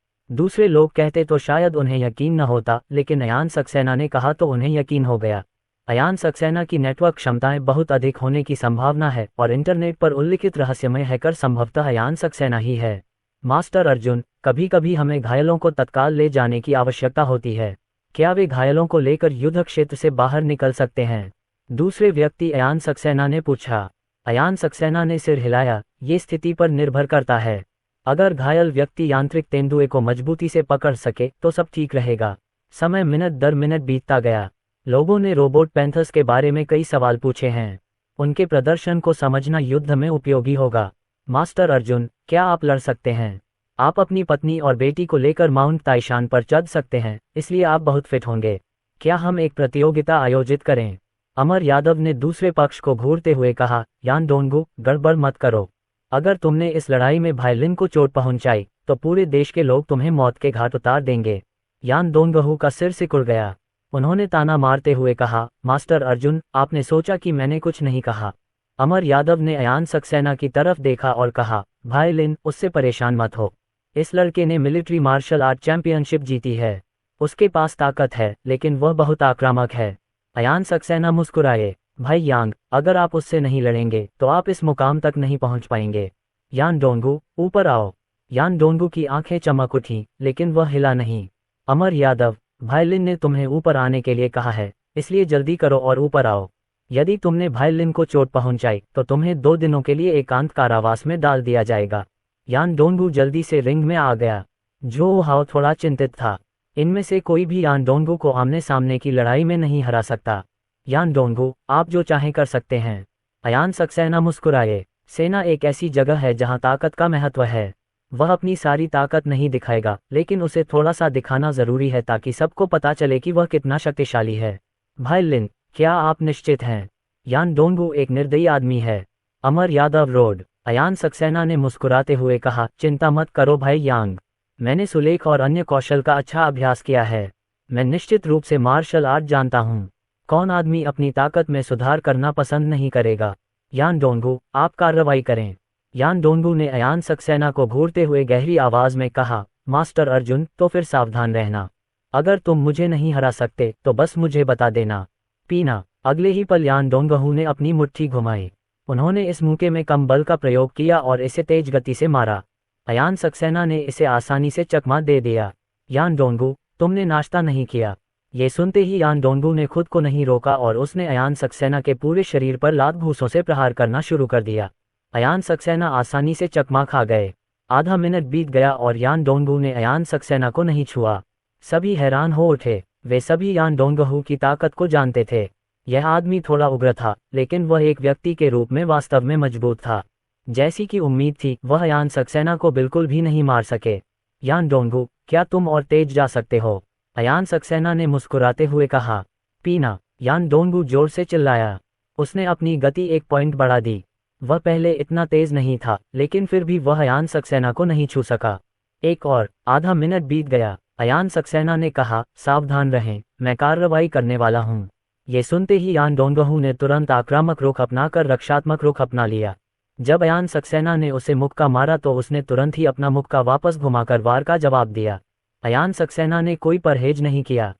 दूसरे लोग कहते तो शायद उन्हें यकीन न होता, लेकिन अयान सक्सेना ने कहा तो उन्हें यकीन हो गया। अयान सक्सेना की नेटवर्क क्षमताएं बहुत अधिक होने की संभावना है और इंटरनेट पर उल्लिखित रहस्यमय हैकर संभवतः अयान सक्सेना ही है। मास्टर अर्जुन, कभी कभी हमें घायलों को तत्काल ले जाने की आवश्यकता होती है। क्या वे घायलों को लेकर युद्ध क्षेत्र से बाहर निकल सकते हैं? दूसरे व्यक्ति अयान सक्सेना ने पूछा। अयान सक्सेना ने सिर हिलाया। ये स्थिति पर निर्भर करता है। अगर घायल व्यक्ति यांत्रिक तेंदुए को मजबूती से पकड़ सके तो सब ठीक रहेगा। समय मिनट दर मिनट बीतता गया। लोगों ने रोबोट पैंथर्स के बारे में कई सवाल पूछे हैं। उनके प्रदर्शन को समझना युद्ध में उपयोगी होगा। मास्टर अर्जुन, क्या आप लड़ सकते हैं? आप अपनी पत्नी और बेटी को लेकर माउंट ताइशान पर चढ़ सकते हैं, इसलिए आप बहुत फिट होंगे। क्या हम एक प्रतियोगिता आयोजित करें? अमर यादव ने दूसरे पक्ष को घूरते हुए कहा। यान डोंगू, गड़बड़ मत करो। अगर तुमने इस लड़ाई में भाई लिन को चोट पहुंचाई तो पूरे देश के लोग तुम्हें मौत के घाट उतार देंगे। यान डोंगहू का सिर सिकुड़ गया। उन्होंने ताना मारते हुए कहा, मास्टर अर्जुन, आपने सोचा कि मैंने कुछ नहीं कहा। अमर यादव ने अयान सक्सेना की तरफ देखा और कहा, भाई लिन, उससे परेशान मत हो। इस लड़के ने मिलिट्री मार्शल आर्ट चैंपियनशिप जीती है। उसके पास ताकत है, लेकिन वह बहुत आक्रामक है। अयान सक्सेना मुस्कुराए। भाई यांग, अगर आप उससे नहीं लड़ेंगे तो आप इस मुकाम तक नहीं पहुंच पाएंगे। यान डोंगू, ऊपर आओ। यान डोंगू की आंखें चमक उठीं, लेकिन वह हिला नहीं। अमर यादव, भाई लिन ने तुम्हें ऊपर आने के लिए कहा है, इसलिए जल्दी करो और ऊपर आओ। यदि तुमने भाई लिन को चोट पहुंचाई तो तुम्हें 2 दिनों के लिए एकांत कारावास में डाल दिया जाएगा। यान डोंगू जल्दी से रिंग में आ गया। जो हाओ थोड़ा चिंतित था। इनमें से कोई भी यान डोंगू को आमने सामने की लड़ाई में नहीं हरा सकता। यान डोंगू, आप जो चाहें कर सकते हैं। अयान सक्सेना मुस्कुराए। सेना एक ऐसी जगह है जहां ताकत का महत्व है। वह अपनी सारी ताकत नहीं दिखाएगा, लेकिन उसे थोड़ा सा दिखाना जरूरी है ताकि सबको पता चले कि वह कितना शक्तिशाली है। भाई लिन, क्या आप निश्चित हैं? यान डोंगू एक निर्दयी आदमी है। अमर यादव रोड। अयान सक्सेना ने मुस्कुराते हुए कहा, चिंता मत करो भाई यांग। मैंने सुलेख और अन्य कौशल का अच्छा अभ्यास किया है। मैं निश्चित रूप से मार्शल आर्ट जानता हूँ। कौन आदमी अपनी ताकत में सुधार करना पसंद नहीं करेगा? यान डोंगू, आप कार्रवाई करें। यान डोंगू ने अयान सक्सेना को घूरते हुए गहरी आवाज में कहा, मास्टर अर्जुन, तो फिर सावधान रहना। अगर तुम मुझे नहीं हरा सकते तो बस मुझे बता देना। पीना। अगले ही पल यान डोंगहू ने अपनी मुट्ठी घुमाई। उन्होंने इस मौके में कम बल का प्रयोग किया और इसे तेज गति से मारा। अयान सक्सेना ने इसे आसानी से चकमा दे दिया। यान डोंगू, तुमने नाश्ता नहीं किया। ये सुनते ही यान डोंगू ने खुद को नहीं रोका और उसने अयान सक्सेना के पूरे शरीर पर लात घूंसों से प्रहार करना शुरू कर दिया। अयान सक्सेना आसानी से चकमा खा गए। आधा मिनट बीत गया और यान डोंगू ने अयान सक्सेना को नहीं छुआ। सभी हैरान हो उठे। वे सभी यान डोंगहू की ताकत को जानते थे। यह आदमी थोड़ा उग्र था, लेकिन वह एक व्यक्ति के रूप में वास्तव में मजबूत था। जैसी कि उम्मीद थी, वह अयान सक्सेना को बिल्कुल भी नहीं मार सके। यान डोंगू, क्या तुम और तेज जा सकते हो? अयान सक्सेना ने मुस्कुराते हुए कहा। पीना। यान डोंगू जोर से चिल्लाया। उसने अपनी गति 1 पॉइंट बढ़ा दी। वह पहले इतना तेज नहीं था, लेकिन फिर भी वह अयान सक्सेना को नहीं छू सका। एक और आधा मिनट बीत गया। अयान सक्सेना ने कहा, सावधान रहें, मैं कार्रवाई करने वाला हूँ। ये सुनते ही यान डोंगहू ने तुरंत आक्रामक रुख अपनाकर रक्षात्मक रुख अपना लिया। जब अयान सक्सेना ने उसे मुक्का मारा तो उसने तुरंत ही अपना मुक्का वापस घुमाकर वार का जवाब दिया। अयान सक्सेना ने कोई परहेज नहीं किया।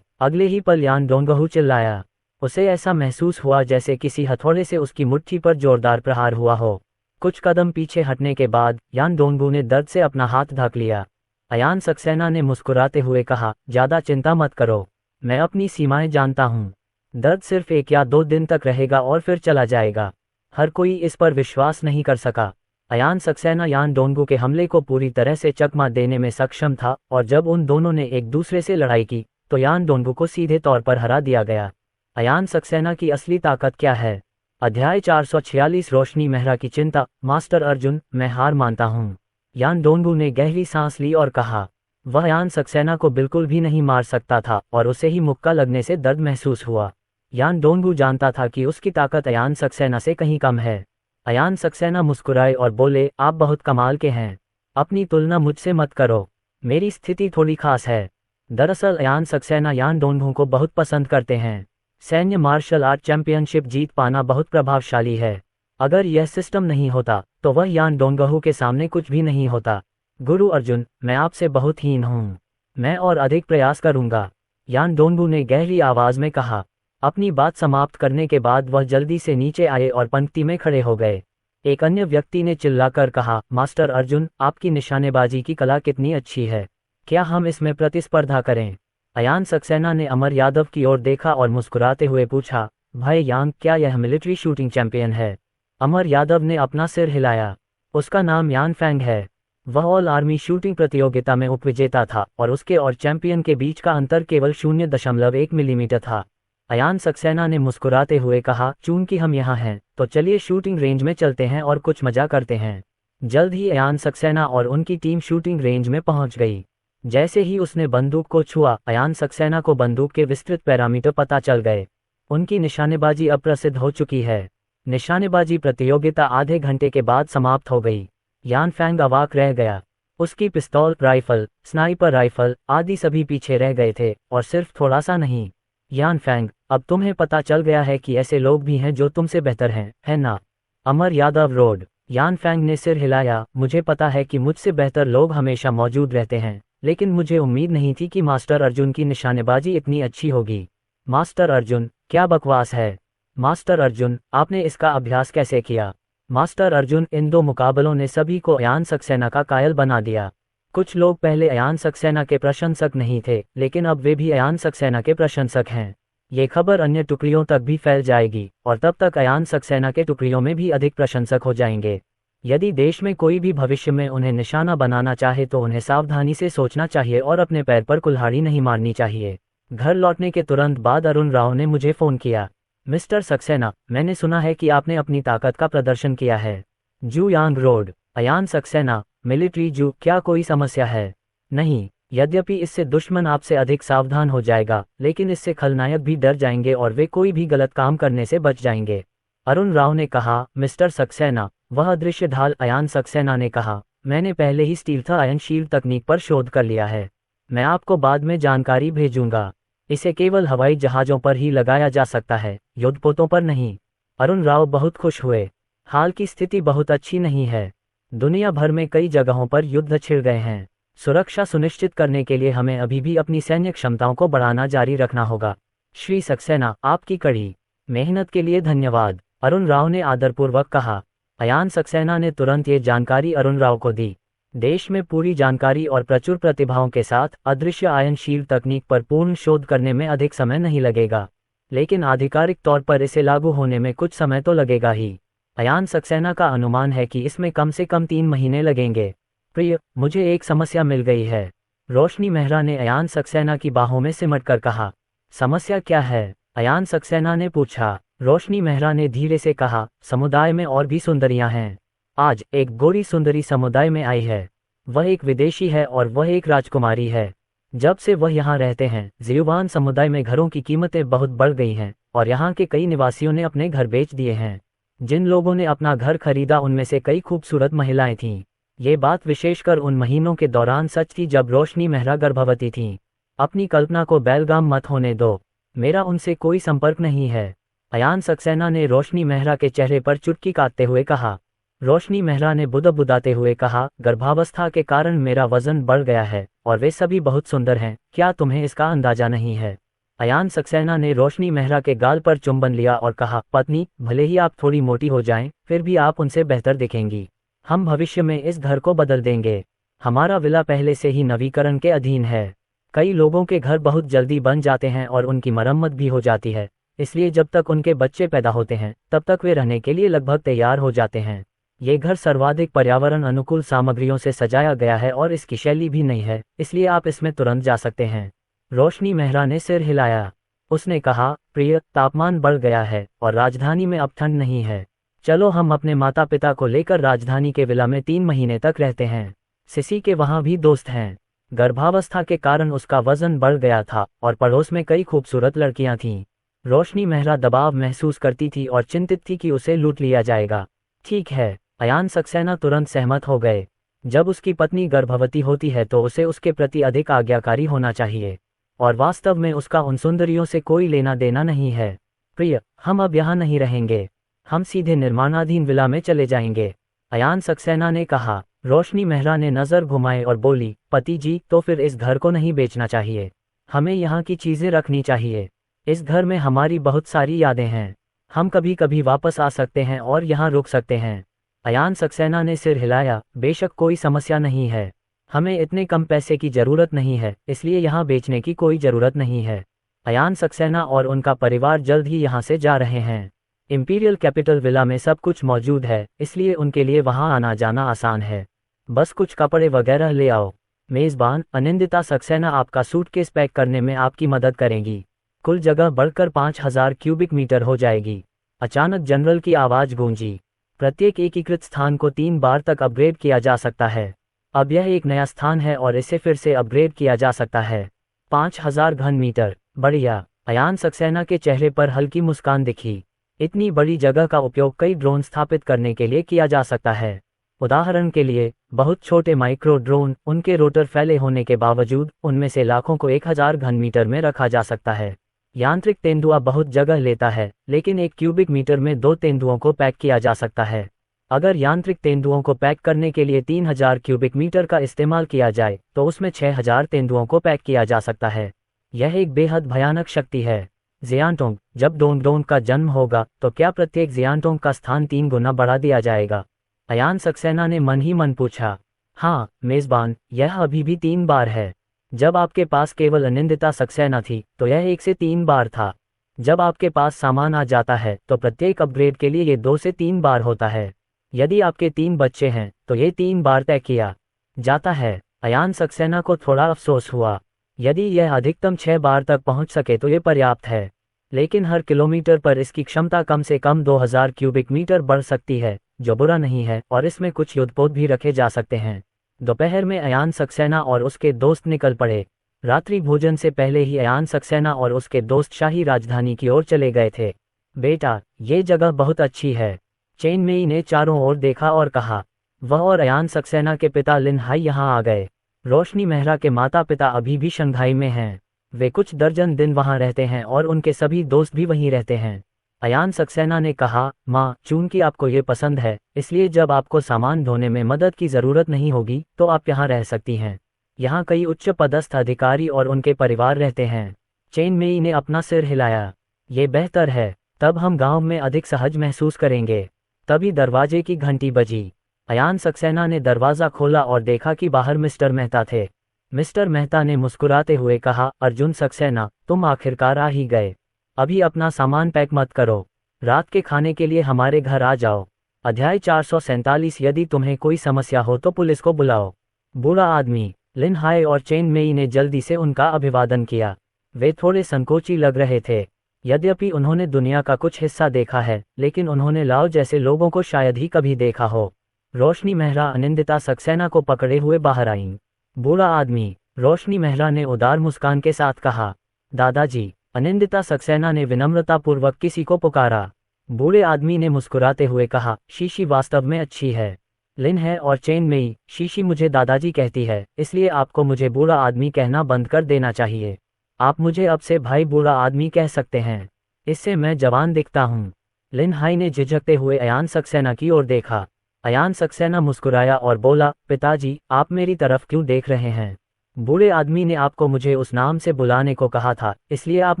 अगले ही पल यान डोंगहू चिल्लाया। उसे ऐसा महसूस हुआ जैसे किसी हथौड़े से उसकी मुट्ठी पर जोरदार प्रहार हुआ हो। कुछ कदम पीछे हटने के बाद यान डोंगहू ने दर्द से अपना हाथ ढक लिया। अयान सक्सेना ने मुस्कुराते हुए कहा, ज्यादा चिंता मत करो, मैं अपनी सीमाएं जानता हूँ। दर्द सिर्फ 1 या 2 दिन तक रहेगा और फिर चला जाएगा। हर कोई इस पर विश्वास नहीं कर सका। अयान सक्सेना यान डोंगहू के हमले को पूरी तरह से चकमा देने में सक्षम था, और जब उन दोनों ने एक दूसरे से लड़ाई की तो यान डोंगहू को सीधे तौर पर हरा दिया गया। अयान सक्सेना की असली ताकत क्या है? अध्याय 446 रोशनी मेहरा की चिंता। मास्टर अर्जुन, मैं हार मानता हूँ। यान डोंगहू ने गहरी सांस ली और कहा। वह अयान सक्सेना को बिल्कुल भी नहीं मार सकता था और उसे ही मुक्का लगने से दर्द महसूस हुआ। यान डोंगहू जानता था कि उसकी ताकत अयान सक्सेना से कहीं कम है। अयान सक्सेना मुस्कुराए और बोले, आप बहुत कमाल के हैं। अपनी तुलना मुझसे मत करो, मेरी स्थिति थोड़ी खास है। दरअसल अयान सक्सेना यान डोंगहू को बहुत पसंद करते हैं। सैन्य मार्शल आर्ट चैंपियनशिप जीत पाना बहुत प्रभावशाली है। अगर यह सिस्टम नहीं होता तो वह यान डोंगहू के सामने कुछ भी नहीं होता। गुरु अर्जुन, मैं आपसे बहुत हीन हूँ। मैं और अधिक प्रयास करूंगा, यान डोंगहू ने गहरी आवाज में कहा। अपनी बात समाप्त करने के बाद वह जल्दी से नीचे आए और पंक्ति में खड़े हो गए। एक अन्य व्यक्ति ने चिल्लाकर कहा, मास्टर अर्जुन, आपकी निशानेबाजी की कला कितनी अच्छी है, क्या हम इसमें प्रतिस्पर्धा करें? अयान सक्सेना ने अमर यादव की ओर देखा और मुस्कुराते हुए पूछा, भाई यांग, क्या यह मिलिट्री शूटिंग चैंपियन है? अमर यादव ने अपना सिर हिलाया। उसका नाम यान फैंग है। वह ऑल आर्मी शूटिंग प्रतियोगिता में उपविजेता था और उसके और चैंपियन के बीच का अंतर केवल 0.1 मिलीमीटर था। अयान सक्सेना ने मुस्कुराते हुए कहा, चूंकि हम यहाँ हैं तो चलिए शूटिंग रेंज में चलते हैं और कुछ मजा करते हैं। जल्द ही अयान सक्सेना और उनकी टीम शूटिंग रेंज में पहुंच गई। जैसे ही उसने बंदूक को छुआ, अयान सक्सेना को बंदूक के विस्तृत पैरामीटर पता चल गए। उनकी निशानेबाजी अब प्रसिद्ध हो चुकी है। निशानेबाजी प्रतियोगिता आधे घंटे के बाद समाप्त हो गई। यान फैंग अवाक रह गया। उसकी पिस्तौल, राइफल, स्नाइपर राइफल आदि सभी पीछे रह गए थे, और सिर्फ थोड़ा सा नहीं। यान फैंग, अब तुम्हें पता चल गया है कि ऐसे लोग भी हैं जो तुमसे बेहतर हैं, है ना? अमर यादव रोड। यान फैंग ने सिर हिलाया। मुझे पता है कि मुझसे बेहतर लोग हमेशा मौजूद रहते हैं, लेकिन मुझे उम्मीद नहीं थी कि मास्टर अर्जुन की निशानेबाजी इतनी अच्छी होगी। मास्टर अर्जुन, क्या बकवास है? मास्टर अर्जुन, आपने इसका अभ्यास कैसे किया? मास्टर अर्जुन, इन 2 मुकाबलों ने सभी को अयान सक्सेना का कायल बना दिया। कुछ लोग पहले अयान सक्सेना के प्रशंसक नहीं थे, लेकिन अब वे भी अयान सक्सेना के प्रशंसक हैं। ये खबर अन्य टुकड़ियों तक भी फैल जाएगी, और तब तक अयान सक्सेना के टुकड़ियों में भी अधिक प्रशंसक हो जाएंगे। यदि देश में कोई भी भविष्य में उन्हें निशाना बनाना चाहे तो उन्हें सावधानी से सोचना चाहिए और अपने पैर पर कुल्हाड़ी नहीं मारनी चाहिए। घर लौटने के तुरंत बाद अरुण राव ने मुझे फ़ोन किया। मिस्टर सक्सेना, मैंने सुना है कि आपने अपनी ताकत का प्रदर्शन किया है। जू यांग रोड। अयान सक्सेना, मिलिट्री जू, क्या कोई समस्या है? नहीं, यद्यपि इससे दुश्मन आपसे अधिक सावधान हो जाएगा, लेकिन इससे खलनायक भी डर जाएंगे और वे कोई भी गलत काम करने से बच जाएंगे। अरुण राव ने कहा, मिस्टर सक्सेना, वह अदृश्य ढाल। अयान सक्सेना ने कहा, मैंने पहले ही स्टील्थ आयन शील्ड तकनीक पर शोध कर लिया है। मैं आपको बाद में जानकारी भेजूंगा। इसे केवल हवाई जहाज़ों पर ही लगाया जा सकता है, युद्धपोतों पर नहीं। अरुण राव बहुत खुश हुए। हाल की स्थिति बहुत अच्छी नहीं है। दुनिया भर में कई जगहों पर युद्ध छिड़ गए हैं। सुरक्षा सुनिश्चित करने के लिए हमें अभी भी अपनी सैन्य क्षमताओं को बढ़ाना जारी रखना होगा। श्री सक्सेना, आपकी कड़ी मेहनत के लिए धन्यवाद, अरुण राव ने आदरपूर्वक कहा। अयान सक्सेना ने तुरंत ये जानकारी अरुण राव को दी। देश में पूरी जानकारी और प्रचुर प्रतिभाओं के साथ अदृश्य आयन शील्ड तकनीक पर पूर्ण शोध करने में अधिक समय नहीं लगेगा, लेकिन आधिकारिक तौर पर इसे लागू होने में कुछ समय तो लगेगा ही। अयान सक्सेना का अनुमान है कि इसमें कम से कम 3 महीने लगेंगे। प्रिय, मुझे एक समस्या मिल गई है, रोशनी मेहरा ने अयान सक्सेना की बाहों में सिमटकर कहा। समस्या क्या है? अयान सक्सेना ने पूछा। रोशनी मेहरा ने धीरे से कहा, समुदाय में और भी सुंदरियां हैं। आज एक गोरी सुंदरी समुदाय में आई है। वह एक विदेशी है और वह एक राजकुमारी है। जब से वह यहाँ रहते हैं, ज़ियुआन समुदाय में घरों की कीमतें बहुत बढ़ गई हैं, और यहाँ के कई निवासियों ने अपने घर बेच दिए हैं। जिन लोगों ने अपना घर खरीदा उनमें से कई खूबसूरत महिलाएं थीं। ये बात विशेषकर उन महीनों के दौरान सच थी जब रोशनी मेहरा गर्भवती थीं। अपनी कल्पना को बैलगाम मत होने दो। मेरा उनसे कोई संपर्क नहीं है। अयान सक्सेना ने रोशनी मेहरा के चेहरे पर चुटकी काटते हुए कहा। रोशनी मेहरा ने बुदबुदाते हुए कहा, गर्भावस्था के कारण मेरा वजन बढ़ गया है और वे सभी बहुत सुंदर हैं, क्या तुम्हें इसका अंदाजा नहीं है? अयान सक्सेना ने रोशनी मेहरा के गाल पर चुंबन लिया और कहा, पत्नी, भले ही आप थोड़ी मोटी हो जाएं, फिर भी आप उनसे बेहतर दिखेंगी। हम भविष्य में इस घर को बदल देंगे। हमारा विला पहले से ही नवीकरण के अधीन है। कई लोगों के घर बहुत जल्दी बन जाते हैं और उनकी मरम्मत भी हो जाती है, इसलिए जब तक उनके बच्चे पैदा होते हैं तब तक वे रहने के लिए लगभग तैयार हो जाते हैं। ये घर सर्वाधिक पर्यावरण अनुकूल सामग्रियों से सजाया गया है और इसकी शैली भी नई है, इसलिए आप इसमें तुरंत जा सकते हैं। रोशनी मेहरा ने सिर हिलाया। उसने कहा, प्रिय, तापमान बढ़ गया है और राजधानी में अब ठंड नहीं है। चलो हम अपने माता पिता को लेकर राजधानी के विला में 3 महीने तक रहते हैं। सिसी के वहाँ भी दोस्त हैं। गर्भावस्था के कारण उसका वजन बढ़ गया था और पड़ोस में कई खूबसूरत लड़कियां थीं। रोशनी मेहरा दबाव महसूस करती थी और चिंतित थी कि उसे लूट लिया जाएगा। ठीक है, अयान सक्सेना तुरंत सहमत हो गए। जब उसकी पत्नी गर्भवती होती है तो उसे उसके प्रति अधिक आज्ञाकारी होना चाहिए, और वास्तव में उसका उन सुंदरियों से कोई लेना देना नहीं है। प्रिय, हम अब यहाँ नहीं रहेंगे, हम सीधे निर्माणाधीन विला में चले जाएंगे, अयान सक्सेना ने कहा। रोशनी मेहरा ने नज़र घुमाए और बोली, पति जी, तो फिर इस घर को नहीं बेचना चाहिए। हमें यहाँ की चीज़ें रखनी चाहिए। इस घर में हमारी बहुत सारी यादें हैं। हम कभी कभी वापस आ सकते हैं और यहाँ रुक सकते हैं। अयान सक्सेना ने सिर हिलाया, बेशक कोई समस्या नहीं है। हमें इतने कम पैसे की जरूरत नहीं है, इसलिए यहाँ बेचने की कोई जरूरत नहीं है। अयान सक्सेना और उनका परिवार जल्द ही यहाँ से जा रहे हैं। इंपीरियल कैपिटल विला में सब कुछ मौजूद है, इसलिए उनके लिए वहाँ आना जाना आसान है। बस कुछ कपड़े वगैरह ले आओ। मेज़बान अनिंदिता सक्सेना आपका सूटकेस पैक करने में आपकी मदद करेंगी। कुल जगह बढ़कर 5000 क्यूबिक मीटर हो जाएगी। अचानक जनरल की आवाज़ गूंजी। प्रत्येक एकीकृत स्थान को 3 बार तक अपग्रेड किया जा सकता है। अब यह एक नया स्थान है और इसे फिर से अपग्रेड किया जा सकता है। 5000 घन मीटर, बढ़िया। अयान सक्सेना के चेहरे पर हल्की मुस्कान दिखी। इतनी बड़ी जगह का उपयोग कई ड्रोन स्थापित करने के लिए किया जा सकता है। उदाहरण के लिए, बहुत छोटे माइक्रो ड्रोन, उनके रोटर फैले होने के बावजूद उनमें से लाखों को 1000 घन मीटर में रखा जा सकता है। यांत्रिक तेंदुआ बहुत जगह लेता है, लेकिन 1 क्यूबिक मीटर में 2 तेंदुओं को पैक किया जा सकता है। अगर यांत्रिक तेंदुओं को पैक करने के लिए 3000 क्यूबिक मीटर का इस्तेमाल किया जाए तो उसमें 6000 तेंदुओं को पैक किया जा सकता है। यह एक बेहद भयानक शक्ति है। जियांटोंग, जब डोंगडोंग का जन्म होगा तो क्या प्रत्येक जियांटोंग का स्थान 3 गुना बढ़ा दिया जाएगा? अयान सक्सेना ने मन ही मन पूछा। हाँ मेज़बान, यह अभी भी 3 बार है। जब आपके पास केवल अनिंदिता सक्सेना थी तो यह 1 से 3 बार था। जब आपके पास सामान आ जाता है तो प्रत्येक अपग्रेड के लिए ये 2 से 3 बार होता है। यदि आपके 3 बच्चे हैं तो ये 3 बार तय किया जाता है। अयान सक्सेना को थोड़ा अफसोस हुआ। यदि यह अधिकतम 6 बार तक पहुंच सके तो ये पर्याप्त है, लेकिन हर किलोमीटर पर इसकी क्षमता कम से कम 2000 क्यूबिक मीटर बढ़ सकती है, जो बुरा नहीं है, और इसमें कुछ युद्धपोत भी रखे जा सकते हैं। दोपहर में अयान सक्सेना और उसके दोस्त निकल पड़े। रात्रि भोजन से पहले ही अयान सक्सेना और उसके दोस्त शाही राजधानी की ओर चले गए थे। बेटा, ये जगह बहुत अच्छी है। चेन मेई ने चारों ओर देखा और कहा। वह और अयान सक्सेना के पिता लिन हाई यहाँ आ गए। रोशनी मेहरा के माता पिता अभी भी शंघाई में हैं। वे कुछ दर्जन दिन वहाँ रहते हैं और उनके सभी दोस्त भी वहीं रहते हैं। अयान सक्सेना ने कहा, माँ, चूंकि आपको ये पसंद है, इसलिए जब आपको सामान ढोने में मदद की ज़रूरत नहीं होगी तो आप यहाँ रह सकती हैं। यहाँ कई उच्च पदस्थ अधिकारी और उनके परिवार रहते हैं। चेन मेई ने अपना सिर हिलाया। ये बेहतर है, तब हम गांव में अधिक सहज महसूस करेंगे। तभी दरवाजे की घंटी बजी। अयान सक्सेना ने दरवाज़ा खोला और देखा कि बाहर मिस्टर मेहता थे। मिस्टर मेहता ने मुस्कुराते हुए कहा, अर्जुन सक्सेना, तुम आखिरकार आ ही गए। अभी अपना सामान पैक मत करो, रात के खाने के लिए हमारे घर आ जाओ। अध्याय 447। यदि तुम्हें कोई समस्या हो तो पुलिस को बुलाओ। बूढ़ा आदमी लिन हाई और चेन मेई ने जल्दी से उनका अभिवादन किया। वे थोड़े संकोची लग रहे थे। यद्यपि उन्होंने दुनिया का कुछ हिस्सा देखा है, लेकिन उन्होंने लाओ जैसे लोगों को शायद ही कभी देखा हो। रोशनी मेहरा अनिंदिता सक्सेना को पकड़े हुए बाहर आईं। बूढ़ा आदमी, रोशनी मेहरा ने उदार मुस्कान के साथ कहा। दादाजी, अनिंदिता सक्सेना ने विनम्रतापूर्वक किसी को पुकारा। बूढ़े आदमी ने मुस्कुराते हुए कहा, शीशी वास्तव में अच्छी है। लिन है और चेन मेई, शीशी मुझे दादाजी कहती है, इसलिए आपको मुझे बूढ़ा आदमी कहना बंद कर देना चाहिए। आप मुझे अब से भाई बूढ़ा आदमी कह सकते हैं, इससे मैं जवान दिखता हूँ। लिन हाई ने झिझकते हुए अयान सक्सेना की ओर देखा। अयान सक्सेना मुस्कुराया और बोला, पिताजी, आप मेरी तरफ क्यों देख रहे हैं? बूढ़े आदमी ने आपको मुझे उस नाम से बुलाने को कहा था, इसलिए आप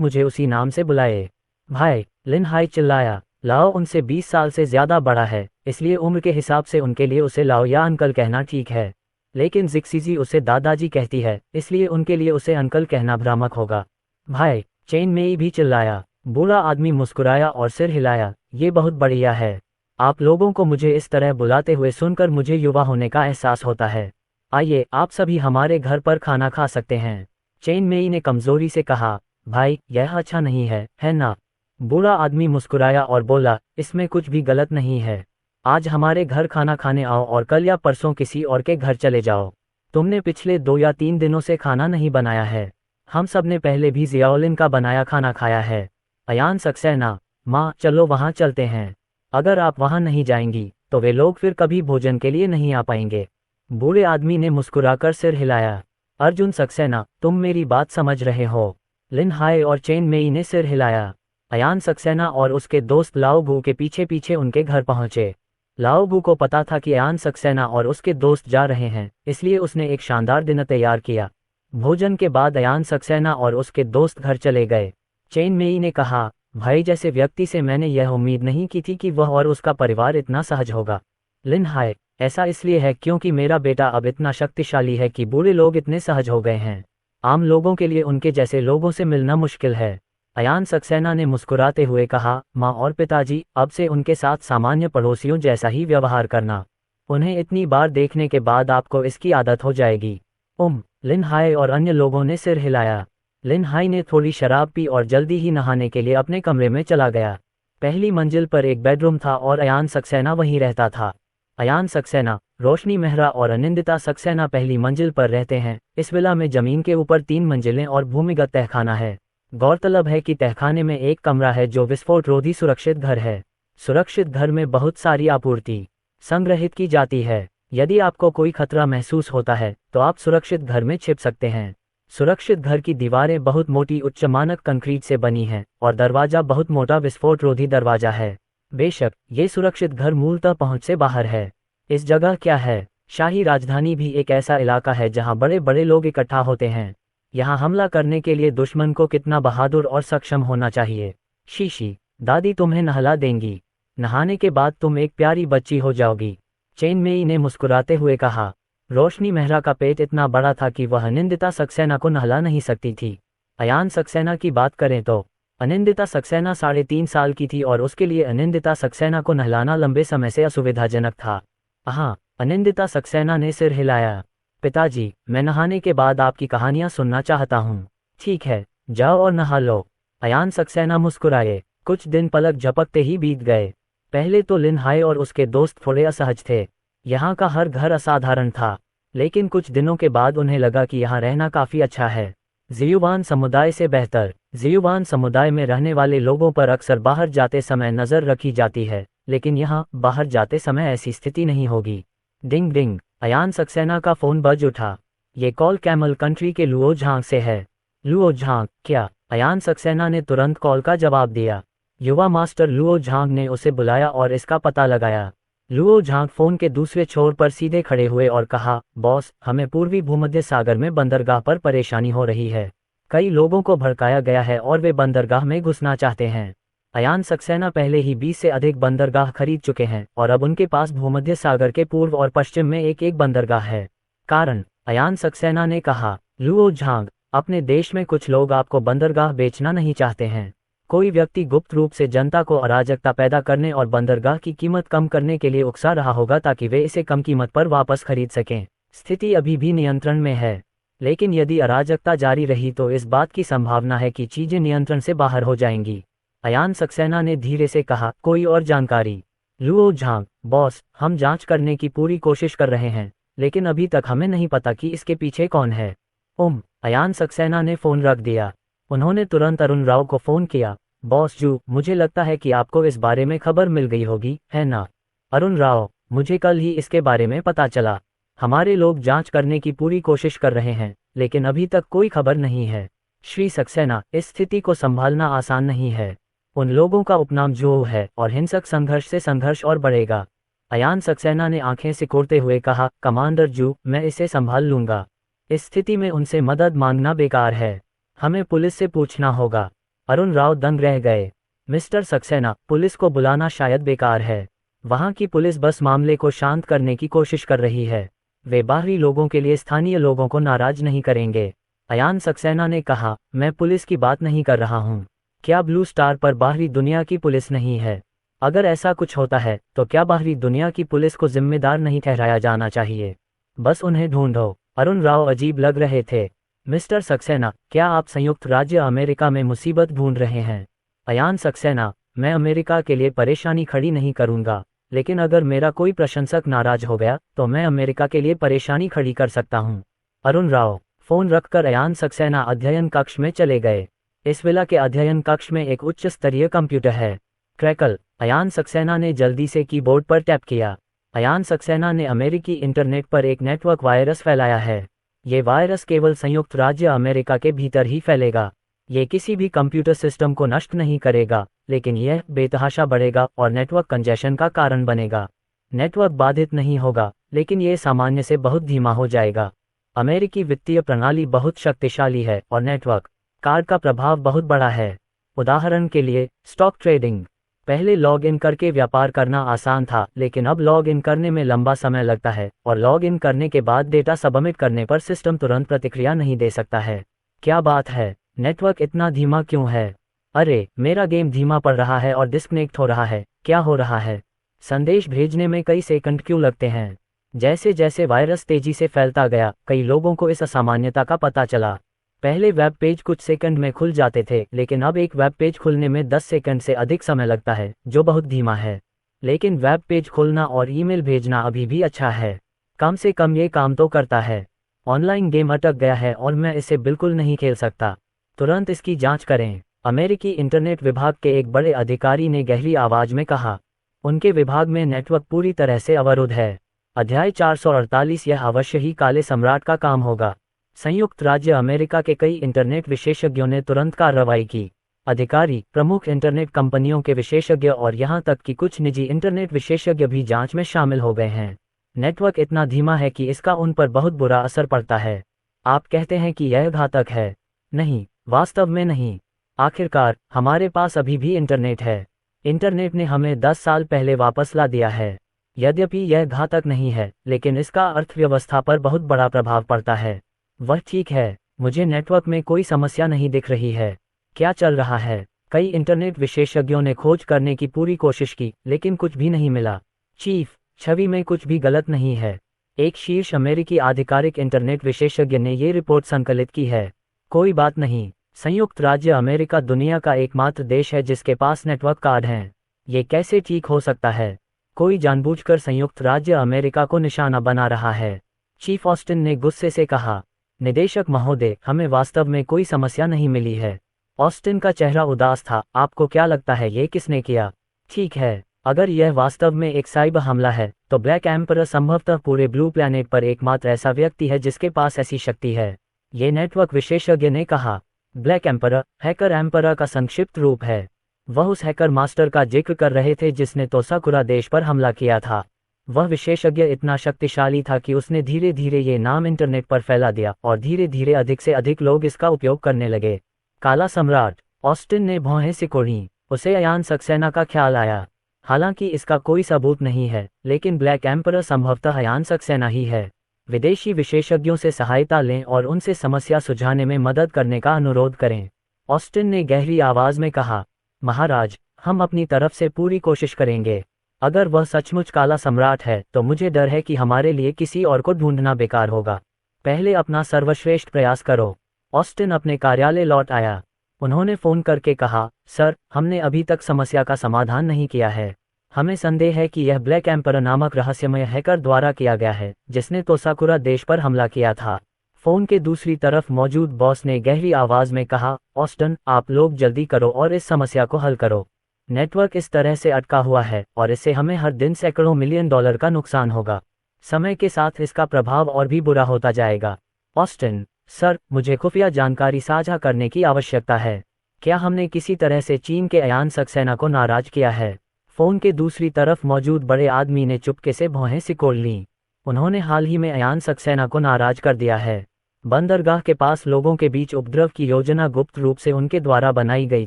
मुझे उसी नाम से बुलाए। भाई, लिन हाई चिल्लाया। लाओ उनसे 20 साल से ज्यादा बड़ा है, इसलिए उम्र के हिसाब से उनके लिए उसे लाओ या अंकल कहना ठीक है, लेकिन जिक्सीजी उसे दादाजी कहती है, इसलिए उनके लिए उसे अंकल कहना भ्रामक होगा। भाई, चेन मेई भी चिल्लाया। बूढ़ा आदमी मुस्कुराया और सिर हिलाया। ये बहुत बढ़िया है। आप लोगों को मुझे इस तरह बुलाते हुए सुनकर मुझे युवा होने का एहसास होता है। आइए, आप सभी हमारे घर पर खाना खा सकते हैं। चेन मेई ने कमजोरी से कहा। भाई, यह अच्छा नहीं है ना? बूढ़ा आदमी मुस्कुराया और बोला, इसमें कुछ भी गलत नहीं है। आज हमारे घर खाना खाने आओ और कल या परसों किसी और के घर चले जाओ। तुमने पिछले 2 या 3 दिनों से खाना नहीं बनाया है। हम सब ने पहले भी जियाओलिन का बनाया खाना खाया है। अयान सक्सेना, माँ, चलो वहाँ चलते हैं। अगर आप वहाँ नहीं जाएंगी तो वे लोग फिर कभी भोजन के लिए नहीं आ पाएंगे। बूढ़े आदमी ने मुस्कुराकर सिर हिलाया। अर्जुन सक्सेना, तुम मेरी बात समझ रहे हो? लिन हाई और चेन मेई ने सिर हिलाया। अयान सक्सेना और उसके दोस्त लाओ बू के पीछे पीछे उनके घर पहुंचे। लाओ बू को पता था कि अयान सक्सेना और उसके दोस्त जा रहे हैं, इसलिए उसने एक शानदार डिनर तैयार किया। भोजन के बाद अयान सक्सेना और उसके दोस्त घर चले गए। चेन मेई ने कहा, भाई, जैसे व्यक्ति से मैंने यह उम्मीद नहीं की थी कि वह और उसका परिवार इतना सहज होगा। लिन हाय, ऐसा इसलिए है क्योंकि मेरा बेटा अब इतना शक्तिशाली है कि बूढ़े लोग इतने सहज हो गए हैं। आम लोगों के लिए उनके जैसे लोगों से मिलना मुश्किल है। अयान सक्सेना ने मुस्कुराते हुए कहा, माँ और पिताजी, अब से उनके साथ सामान्य पड़ोसियों जैसा ही व्यवहार करना। उन्हें इतनी बार देखने के बाद आपको इसकी आदत हो जाएगी। लिन हाय और अन्य लोगों ने सिर हिलाया। लिन हाय ने थोड़ी शराब पी और जल्दी ही नहाने के लिए अपने कमरे में चला गया। पहली मंजिल पर एक बेडरूम था और अयान सक्सेना वहीं रहता था। अयान सक्सेना, रोशनी मेहरा और अनिंदिता सक्सेना पहली मंजिल पर रहते हैं। इस विला में जमीन के ऊपर 3 मंजिलें और भूमिगत तहखाना है। गौरतलब है कि तहखाने में एक कमरा है जो विस्फोट रोधी सुरक्षित घर है। सुरक्षित घर में बहुत सारी आपूर्ति संग्रहित की जाती है। यदि आपको कोई खतरा महसूस होता है तो आप सुरक्षित घर में छिप सकते हैं। सुरक्षित घर की दीवारें बहुत मोटी उच्च मानक कंक्रीट से बनी हैं और दरवाजा बहुत मोटा विस्फोट रोधी दरवाजा है। बेशक ये सुरक्षित घर मूलतः पहुंच से बाहर है। इस जगह क्या है? शाही राजधानी भी एक ऐसा इलाका है जहां बड़े बड़े लोग इकट्ठा होते हैं। यहाँ हमला करने के लिए दुश्मन को कितना बहादुर और सक्षम होना चाहिए। शीशी, दादी तुम्हें नहला देंगी। नहाने के बाद तुम एक प्यारी बच्ची हो जाओगी, चेन मेई ने मुस्कुराते हुए कहा। रोशनी मेहरा का पेट इतना बड़ा था कि वह अनिंदिता सक्सेना को नहला नहीं सकती थी। अयान सक्सेना की बात करें तो अनिंदिता सक्सेना 3.5 साल की थी और उसके लिए अनिंदिता सक्सेना को नहलाना लंबे समय से असुविधाजनक था। हाँ, अनिंदिता सक्सेना ने सिर हिलाया। पिताजी, मैं नहाने के बाद आपकी कहानियां सुनना चाहता हूँ। ठीक है, जाओ और नहा लो। अयान सक्सेना मुस्कुराए। कुछ दिन पलक झपकते ही बीत गए। पहले तो लिन हाय और उसके दोस्त थोड़े असहज थे। यहाँ का हर घर असाधारण था, लेकिन कुछ दिनों के बाद उन्हें लगा कि यहाँ रहना काफी अच्छा है। जियुवान समुदाय से बेहतर। जियुवान समुदाय में रहने वाले लोगों पर अक्सर बाहर जाते समय नजर रखी जाती है, लेकिन यहाँ बाहर जाते समय ऐसी स्थिति नहीं होगी। डिंग डिंग, अयान सक्सेना का फोन बज उठा। ये कॉल कैमल कंट्री के लुओ झांग से है। लुओ झांग, क्या? अयान सक्सेना ने तुरंत कॉल का जवाब दिया। युवा मास्टर लुओ झांग ने उसे बुलाया और इसका पता लगाया। लुओ झांग फोन के दूसरे छोर पर सीधे खड़े हुए और कहा, बॉस, हमें पूर्वी भूमध्य सागर में बंदरगाह पर परेशानी हो रही है। कई लोगों को भड़काया गया है और वे बंदरगाह में घुसना चाहते हैं। अयान सक्सेना पहले ही 20 से अधिक बंदरगाह खरीद चुके हैं और अब उनके पास भूमध्य सागर के पूर्व और पश्चिम में एक एक बंदरगाह है। कारण? अयान सक्सेना ने कहा। लुओ झांग, अपने देश में कुछ लोग आपको बंदरगाह बेचना नहीं चाहते हैं। कोई व्यक्ति गुप्त रूप से जनता को अराजकता पैदा करने और बंदरगाह की कीमत कम करने के लिए उकसा रहा होगा ताकि वे इसे कम कीमत पर वापस खरीद सकें। स्थिति अभी भी नियंत्रण में है, लेकिन यदि अराजकता जारी रही तो इस बात की संभावना है कि चीजें नियंत्रण से बाहर हो जाएंगी। अयान सक्सेना ने धीरे से कहा, कोई और जानकारी? लुओ झांग, बॉस, हम जांच करने की पूरी कोशिश कर रहे हैं, लेकिन अभी तक हमें नहीं पता कि इसके पीछे कौन है। अयान सक्सेना ने फोन रख दिया। उन्होंने तुरंत अरुण राव को फोन किया। बॉस जू, मुझे लगता है कि आपको इस बारे में खबर मिल गई होगी, है ना? अरुण राव, मुझे कल ही इसके बारे में पता चला। हमारे लोग जांच करने की पूरी कोशिश कर रहे हैं, लेकिन अभी तक कोई खबर नहीं है। श्री सक्सेना, इस स्थिति को संभालना आसान नहीं है। उन लोगों का उपनाम जो है और हिंसक संघर्ष से संघर्ष और बढ़ेगा। अयान सक्सेना ने आंखें सिकोड़ते हुए कहा, कमांडर जू, मैं इसे संभाल लूंगा। इस स्थिति में उनसे मदद मांगना बेकार है। हमें पुलिस से पूछना होगा। अरुण राव दंग रह गए। मिस्टर सक्सेना, पुलिस को बुलाना शायद बेकार है। वहां की पुलिस बस मामले को शांत करने की कोशिश कर रही है। वे बाहरी लोगों के लिए स्थानीय लोगों को नाराज नहीं करेंगे। अयान सक्सेना ने कहा, मैं पुलिस की बात नहीं कर रहा हूं। क्या ब्लू स्टार पर बाहरी दुनिया की पुलिस नहीं है? अगर ऐसा कुछ होता है तो क्या बाहरी दुनिया की पुलिस को जिम्मेदार नहीं ठहराया जाना चाहिए? बस उन्हें ढूंढो। अरुण राव अजीब लग रहे थे। मिस्टर सक्सेना, क्या आप संयुक्त राज्य अमेरिका में मुसीबत ढूंढ रहे हैं? अयान सक्सेना, मैं अमेरिका के लिए परेशानी खड़ी नहीं करूंगा, लेकिन अगर मेरा कोई प्रशंसक नाराज हो गया तो मैं अमेरिका के लिए परेशानी खड़ी कर सकता हूं। अरुण राव फोन रखकर अयान सक्सेना अध्ययन कक्ष में चले गए। इस विला के अध्ययन कक्ष में एक उच्च स्तरीय कंप्यूटर है। क्रैकल, अयान सक्सेना ने जल्दी से कीबोर्ड पर टैप किया। अयान सक्सेना ने अमेरिकी इंटरनेट पर एक नेटवर्क वायरस फैलाया है। ये वायरस केवल संयुक्त राज्य अमेरिका के भीतर ही फैलेगा। ये किसी भी कंप्यूटर सिस्टम को नष्ट नहीं करेगा, लेकिन यह बेतहाशा बढ़ेगा और नेटवर्क कंजेशन का कारण बनेगा। नेटवर्क बाधित नहीं होगा, लेकिन ये सामान्य से बहुत धीमा हो जाएगा। अमेरिकी वित्तीय प्रणाली बहुत शक्तिशाली है और नेटवर्क कार्ड का प्रभाव बहुत बड़ा है। उदाहरण के लिए, स्टॉक ट्रेडिंग। पहले लॉग इन करके व्यापार करना आसान था, लेकिन अब लॉग इन करने में लंबा समय लगता है और लॉग इन करने के बाद डेटा सबमिट करने पर सिस्टम तुरंत प्रतिक्रिया नहीं दे सकता है। क्या बात है, नेटवर्क इतना धीमा क्यों है? अरे, मेरा गेम धीमा पड़ रहा है और डिस्कनेक्ट हो रहा है, क्या हो रहा है? संदेश भेजने में कई सेकंड क्यों लगते हैं? जैसे जैसे वायरस तेजी से फैलता गया, कई लोगों को इस असामान्यता का पता चला। पहले वेब पेज कुछ सेकंड में खुल जाते थे, लेकिन अब एक वेब पेज खुलने में 10 सेकंड से अधिक समय लगता है, जो बहुत धीमा है। लेकिन वेब पेज खोलना और ईमेल भेजना अभी भी अच्छा है। कम से कम ये काम तो करता है। ऑनलाइन गेम अटक गया है और मैं इसे बिल्कुल नहीं खेल सकता। तुरंत इसकी जांच करें, अमेरिकी इंटरनेट विभाग के एक बड़े अधिकारी ने गहरी आवाज में कहा। उनके विभाग में नेटवर्क पूरी तरह से अवरुद्ध है। अध्याय 448, यह अवश्य ही काले सम्राट का काम होगा। संयुक्त राज्य अमेरिका के कई इंटरनेट विशेषज्ञों ने तुरंत कार्रवाई की। अधिकारी, प्रमुख इंटरनेट कंपनियों के विशेषज्ञ और यहां तक कि कुछ निजी इंटरनेट विशेषज्ञ भी जांच में शामिल हो गए हैं। नेटवर्क इतना धीमा है कि इसका उन पर बहुत बुरा असर पड़ता है। आप कहते हैं कि यह घातक है? नहीं, वास्तव में नहीं। आखिरकार हमारे पास अभी भी इंटरनेट है। इंटरनेट ने हमें 10 साल पहले वापस ला दिया है। यद्यपि यह घातक नहीं है, लेकिन इसका अर्थव्यवस्था पर बहुत बड़ा प्रभाव पड़ता है। वह ठीक है, मुझे नेटवर्क में कोई समस्या नहीं दिख रही है। क्या चल रहा है? कई इंटरनेट विशेषज्ञों ने खोज करने की पूरी कोशिश की, लेकिन कुछ भी नहीं मिला। चीफ, छवि में कुछ भी गलत नहीं है। एक शीर्ष अमेरिकी आधिकारिक इंटरनेट विशेषज्ञ ने ये रिपोर्ट संकलित की है। कोई बात नहीं, संयुक्त राज्य अमेरिका दुनिया का एकमात्र देश है जिसके पास नेटवर्क कार्ड हैं। ये कैसे ठीक हो सकता है? कोई जानबूझकर संयुक्त राज्य अमेरिका को निशाना बना रहा है। चीफ ऑस्टिन ने गुस्से से कहा। निदेशक महोदय, हमें वास्तव में कोई समस्या नहीं मिली है। ऑस्टिन का चेहरा उदास था। आपको क्या लगता है ये किसने किया? ठीक है, अगर यह वास्तव में एक साइबर हमला है, तो ब्लैक एम्परर संभवतः पूरे ब्लू प्लैनेट पर एकमात्र ऐसा व्यक्ति है जिसके पास ऐसी शक्ति है, ये नेटवर्क विशेषज्ञ ने कहा। ब्लैक एम्परर, हैकर एम्परर का संक्षिप्त रूप है। वह उस हैकर मास्टर का जिक्र कर रहे थे जिसने तोसाकुरा देश पर हमला किया था। वह विशेषज्ञ इतना शक्तिशाली था कि उसने धीरे धीरे ये नाम इंटरनेट पर फैला दिया और धीरे धीरे अधिक से अधिक लोग इसका उपयोग करने लगे। काला सम्राट, ऑस्टिन ने भौहें सिकोड़ी। उसे अयान सक्सेना का ख्याल आया। हालांकि इसका कोई सबूत नहीं है, लेकिन ब्लैक एम्परर संभवतः अयान सक्सेना ही है। विदेशी विशेषज्ञों से सहायता लें और उनसे समस्या सुलझाने में मदद करने का अनुरोध करें। ऑस्टिन ने गहरी आवाज में कहा। महाराज, हम अपनी तरफ से पूरी कोशिश करेंगे। अगर वह सचमुच काला सम्राट है, तो मुझे डर है कि हमारे लिए किसी और को ढूंढना बेकार होगा। पहले अपना सर्वश्रेष्ठ प्रयास करो। ऑस्टिन अपने कार्यालय लौट आया। उन्होंने फोन करके कहा, सर, हमने अभी तक समस्या का समाधान नहीं किया है। हमें संदेह है कि यह ब्लैक एम्परर नामक रहस्यमय हैकर द्वारा किया गया है, जिसने तोसाकुरा देश पर हमला किया था। फोन के दूसरी तरफ मौजूद बॉस ने गहरी आवाज में कहा, ऑस्टिन, आप लोग जल्दी करो और इस समस्या को हल करो। नेटवर्क इस तरह से अटका हुआ है और इससे हमें हर दिन सैकड़ों मिलियन डॉलर का नुकसान होगा। समय के साथ इसका प्रभाव और भी बुरा होता जाएगा। ऑस्टिन, सर, मुझे खुफिया जानकारी साझा करने की आवश्यकता है। क्या हमने किसी तरह से चीन के अयान सक्सेना को नाराज किया है? फोन के दूसरी तरफ मौजूद बड़े आदमी ने चुपके से भौहें सिकोड़ लीं। उन्होंने हाल ही में अयान सक्सेना को नाराज कर दिया है। बंदरगाह के पास लोगों के बीच उपद्रव की योजना गुप्त रूप से उनके द्वारा बनाई गई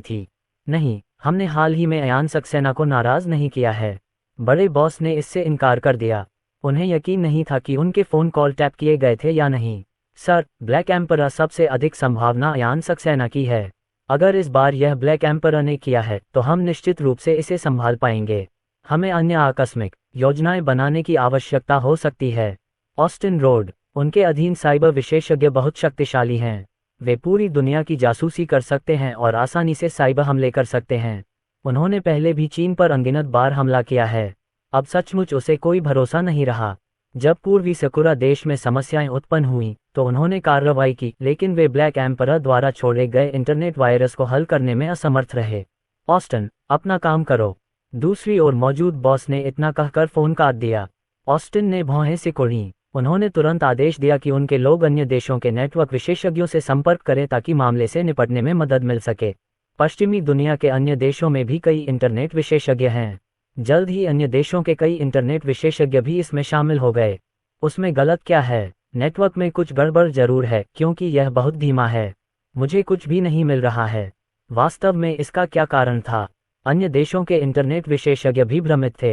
थी। नहीं, हमने हाल ही में अयान सक्सेना को नाराज नहीं किया है। बड़े बॉस ने इससे इनकार कर दिया। उन्हें यकीन नहीं था कि उनके फोन कॉल टैप किए गए थे या नहीं। सर, ब्लैक एम्परर सबसे अधिक संभावना अयान सक्सेना की है। अगर इस बार यह ब्लैक एम्परर ने किया है, तो हम निश्चित रूप से इसे संभाल पाएंगे। हमें अन्य आकस्मिक योजनाएं बनाने की आवश्यकता हो सकती है। ऑस्टिन रोड, उनके अधीन साइबर विशेषज्ञ बहुत शक्तिशाली हैं। वे पूरी दुनिया की जासूसी कर सकते हैं और आसानी से साइबर हमले कर सकते हैं। उन्होंने पहले भी चीन पर अनगिनत बार हमला किया है। अब सचमुच उसे कोई भरोसा नहीं रहा। जब पूर्वी सकुरा देश में समस्याएं उत्पन्न हुईं, तो उन्होंने कार्रवाई की, लेकिन वे ब्लैक एम्परर द्वारा छोड़े गए इंटरनेट वायरस को हल करने में असमर्थ रहे। ऑस्टिन, अपना काम करो। दूसरी ओर मौजूद बॉस ने इतना कहकर फोन काट दिया। ऑस्टिन ने भौहें सिकोड़ी। उन्होंने तुरंत आदेश दिया कि उनके लोग अन्य देशों के नेटवर्क विशेषज्ञों से संपर्क करें ताकि मामले से निपटने में मदद मिल सके। पश्चिमी दुनिया के अन्य देशों में भी कई इंटरनेट विशेषज्ञ हैं। जल्द ही अन्य देशों के कई इंटरनेट विशेषज्ञ भी इसमें शामिल हो गए। उसमें गलत क्या है? नेटवर्क में कुछ गड़बड़ जरूर है, क्योंकि यह बहुत धीमा है। मुझे कुछ भी नहीं मिल रहा है। वास्तव में इसका क्या कारण था? अन्य देशों के इंटरनेट विशेषज्ञ भी भ्रमित थे।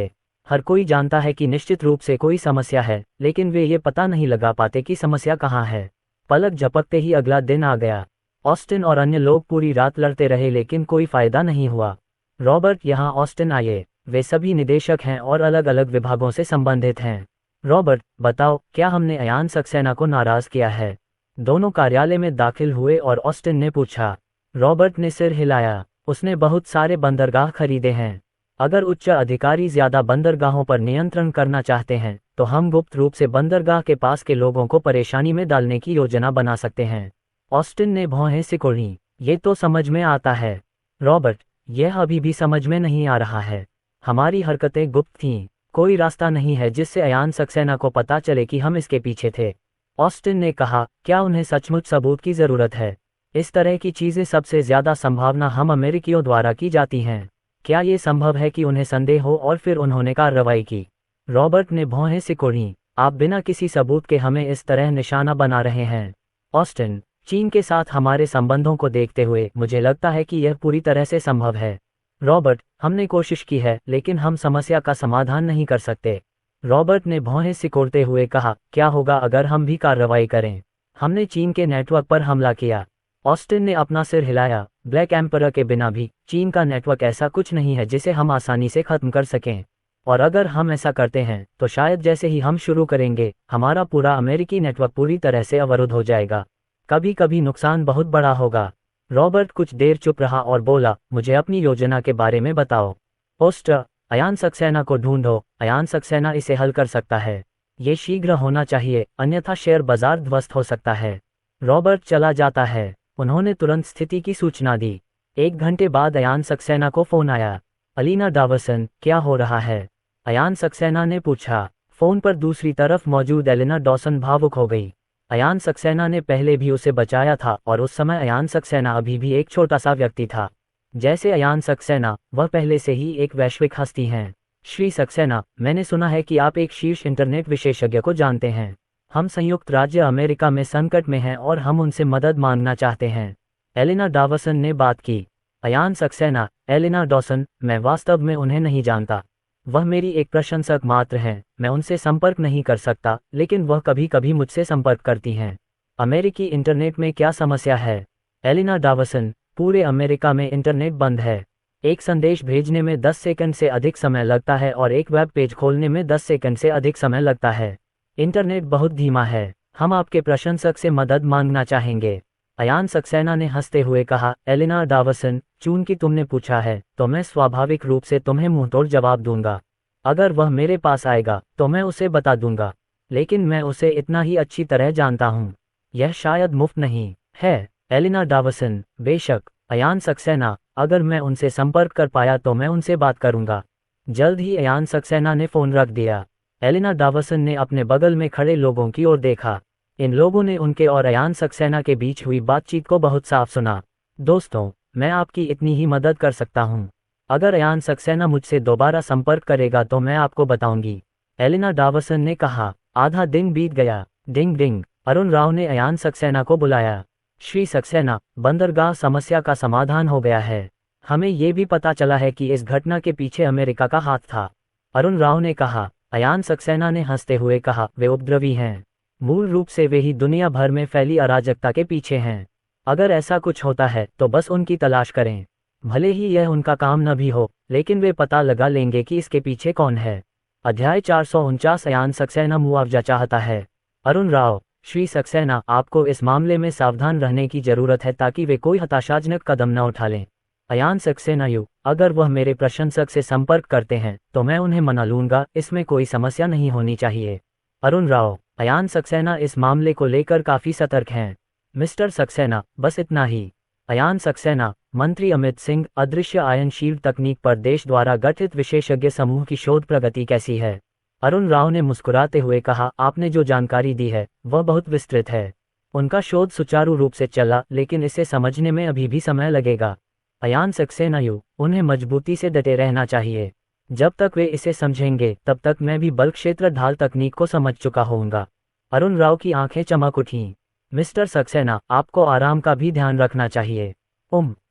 हर कोई जानता है कि निश्चित रूप से कोई समस्या है, लेकिन वे ये पता नहीं लगा पाते कि समस्या कहाँ है। पलक झपकते ही अगला दिन आ गया। ऑस्टिन और अन्य लोग पूरी रात लड़ते रहे, लेकिन कोई फायदा नहीं हुआ। रॉबर्ट यहाँ ऑस्टिन आए। वे सभी निदेशक हैं और अलग अलग विभागों से संबंधित हैं। रॉबर्ट, बताओ, क्या हमने अयान सक्सेना को नाराज किया है? दोनों कार्यालय में दाखिल हुए और ऑस्टिन ने पूछा। रॉबर्ट ने सिर हिलाया। उसने बहुत सारे बंदरगाह खरीदे हैं। अगर उच्च अधिकारी ज्यादा बंदरगाहों पर नियंत्रण करना चाहते हैं, तो हम गुप्त रूप से बंदरगाह के पास के लोगों को परेशानी में डालने की योजना बना सकते हैं। ऑस्टिन ने भौहें सिकोड़ी। ये तो समझ में आता है। रॉबर्ट, यह अभी भी समझ में नहीं आ रहा है। हमारी हरकतें गुप्त थीं। कोई रास्ता नहीं है जिससे अयान सक्सेना को पता चले कि हम इसके पीछे थे। ऑस्टिन ने कहा, क्या उन्हें सचमुच सबूत की जरूरत है? इस तरह की चीजें सबसे ज्यादा संभावना हम अमेरिकियों द्वारा की जाती हैं। क्या ये संभव है कि उन्हें संदेह हो और फिर उन्होंने कार्रवाई की? रॉबर्ट ने भौहें सिकोड़ी। आप बिना किसी सबूत के हमें इस तरह निशाना बना रहे हैं। ऑस्टिन, चीन के साथ हमारे संबंधों को देखते हुए मुझे लगता है कि यह पूरी तरह से संभव है। रॉबर्ट, हमने कोशिश की है, लेकिन हम समस्या का समाधान नहीं कर सकते। रॉबर्ट ने भौहें सिकोड़ते हुए कहा, क्या होगा अगर हम भी कार्रवाई करें? हमने चीन के नेटवर्क पर हमला किया। ऑस्टिन ने अपना सिर हिलाया। ब्लैक एम्परर के बिना भी चीन का नेटवर्क ऐसा कुछ नहीं है जिसे हम आसानी से खत्म कर सकें। और अगर हम ऐसा करते हैं, तो शायद जैसे ही हम शुरू करेंगे, हमारा पूरा अमेरिकी नेटवर्क पूरी तरह से अवरुद्ध हो जाएगा। कभी कभी नुकसान बहुत बड़ा होगा। रॉबर्ट कुछ देर चुप रहा और बोला, मुझे अपनी योजना के बारे में बताओ। पोस्टर, अयान सक्सेना को ढूंढो। अयान सक्सेना इसे हल कर सकता है। ये शीघ्र होना चाहिए, अन्यथा शेयर बाजार ध्वस्त हो सकता है। रॉबर्ट चला जाता है। उन्होंने तुरंत स्थिति की सूचना दी। 1 घंटे बाद अयान सक्सेना को फोन आया। अलीना डावर्सन, क्या हो रहा है? अयान सक्सेना ने पूछा। फोन पर दूसरी तरफ मौजूद एलिना डॉसन भावुक हो गई। अयान सक्सेना ने पहले भी उसे बचाया था और उस समय अयान सक्सेना अभी भी एक छोटा सा व्यक्ति था। जैसे अयान सक्सेना, वह पहले से ही एक वैश्विक हस्ती हैं। श्री सक्सेना, मैंने सुना है कि आप एक शीर्ष इंटरनेट विशेषज्ञ को जानते हैं। हम संयुक्त राज्य अमेरिका में संकट में हैं और हम उनसे मदद मांगना चाहते हैं। एलिना डावर्सन ने बात की। अयान सक्सेना, एलिना डॉसन, मैं वास्तव में उन्हें नहीं जानता। वह मेरी एक प्रशंसक मात्र हैं। मैं उनसे संपर्क नहीं कर सकता, लेकिन वह कभी कभी मुझसे संपर्क करती हैं। अमेरिकी इंटरनेट में क्या समस्या है? एलिना डावर्सन, पूरे अमेरिका में इंटरनेट बंद है। एक संदेश भेजने में 10 सेकंड से अधिक समय लगता है और एक वेब पेज खोलने में 10 सेकंड से अधिक समय लगता है। इंटरनेट बहुत धीमा है। हम आपके प्रशंसक से मदद मांगना चाहेंगे। अयान सक्सेना ने हंसते हुए कहा, एलिना डावर्सन, चूंकि तुमने पूछा है, तो मैं स्वाभाविक रूप से तुम्हें मुंहतोड़ जवाब दूंगा। अगर वह मेरे पास आएगा, तो मैं उसे बता दूंगा। लेकिन मैं उसे इतना ही अच्छी तरह जानता हूँ। यह शायद मुफ्त नहीं है। एलिना डावर्सन, बेशक। अयान सक्सेना, अगर मैं उनसे संपर्क कर पाया तो मैं उनसे बात करूंगा। जल्द ही अयान सक्सेना ने फोन रख दिया। एलिना डावर्सन ने अपने बगल में खड़े लोगों की ओर देखा। इन लोगों ने उनके और अयान सक्सेना के बीच हुई बातचीत को बहुत साफ सुना। दोस्तों, मैं आपकी इतनी ही मदद कर सकता हूँ। अगर अयान सक्सेना मुझसे दोबारा संपर्क करेगा तो मैं आपको बताऊंगी। एलिना डावर्सन ने कहा। आधा दिन बीत गया। डिंग डिंग। अरुण राव ने अयान सक्सेना को बुलाया। श्री सक्सेना, बंदरगाह समस्या का समाधान हो गया है। हमें ये भी पता चला है कि इस घटना के पीछे अमेरिका का हाथ था। अरुण राव ने कहा। अयान सक्सेना ने हंसते हुए कहा, वे उपद्रवी हैं। मूल रूप से वे ही दुनिया भर में फैली अराजकता के पीछे हैं। अगर ऐसा कुछ होता है तो बस उनकी तलाश करें। भले ही यह उनका काम न भी हो, लेकिन वे पता लगा लेंगे कि इसके पीछे कौन है। अध्याय 449। अयान सक्सेना मुआवजा चाहता है। अरुण राव, श्री सक्सेना, आपको इस मामले में सावधान रहने की जरूरत है ताकि वे कोई हताशाजनक कदम न उठा लें। अयान सक्सेना, अगर वह मेरे प्रशंसक से संपर्क करते हैं तो मैं उन्हें मना लूंगा। इसमें कोई समस्या नहीं होनी चाहिए। अरुण राव, अयान सक्सेना इस मामले को लेकर काफी सतर्क हैं। मिस्टर सक्सेना, बस इतना ही। अयान सक्सेना, मंत्री अमित सिंह, अदृश्य आयनशील तकनीक पर देश द्वारा गठित विशेषज्ञ समूह की शोध प्रगति कैसी है? अरुण राव ने मुस्कुराते हुए कहा, आपने जो जानकारी दी है वह बहुत विस्तृत है। उनका शोध सुचारू रूप से चला, लेकिन इसे समझने में अभी भी समय लगेगा। अयान सक्सेना, उन्हें मजबूती से डटे रहना चाहिए। जब तक वे इसे समझेंगे तब तक मैं भी बल्क क्षेत्र ढाल तकनीक को समझ चुका होऊंगा। अरुण राव की आंखें चमक उठीं। मिस्टर सक्सेना, आपको आराम का भी ध्यान रखना चाहिए।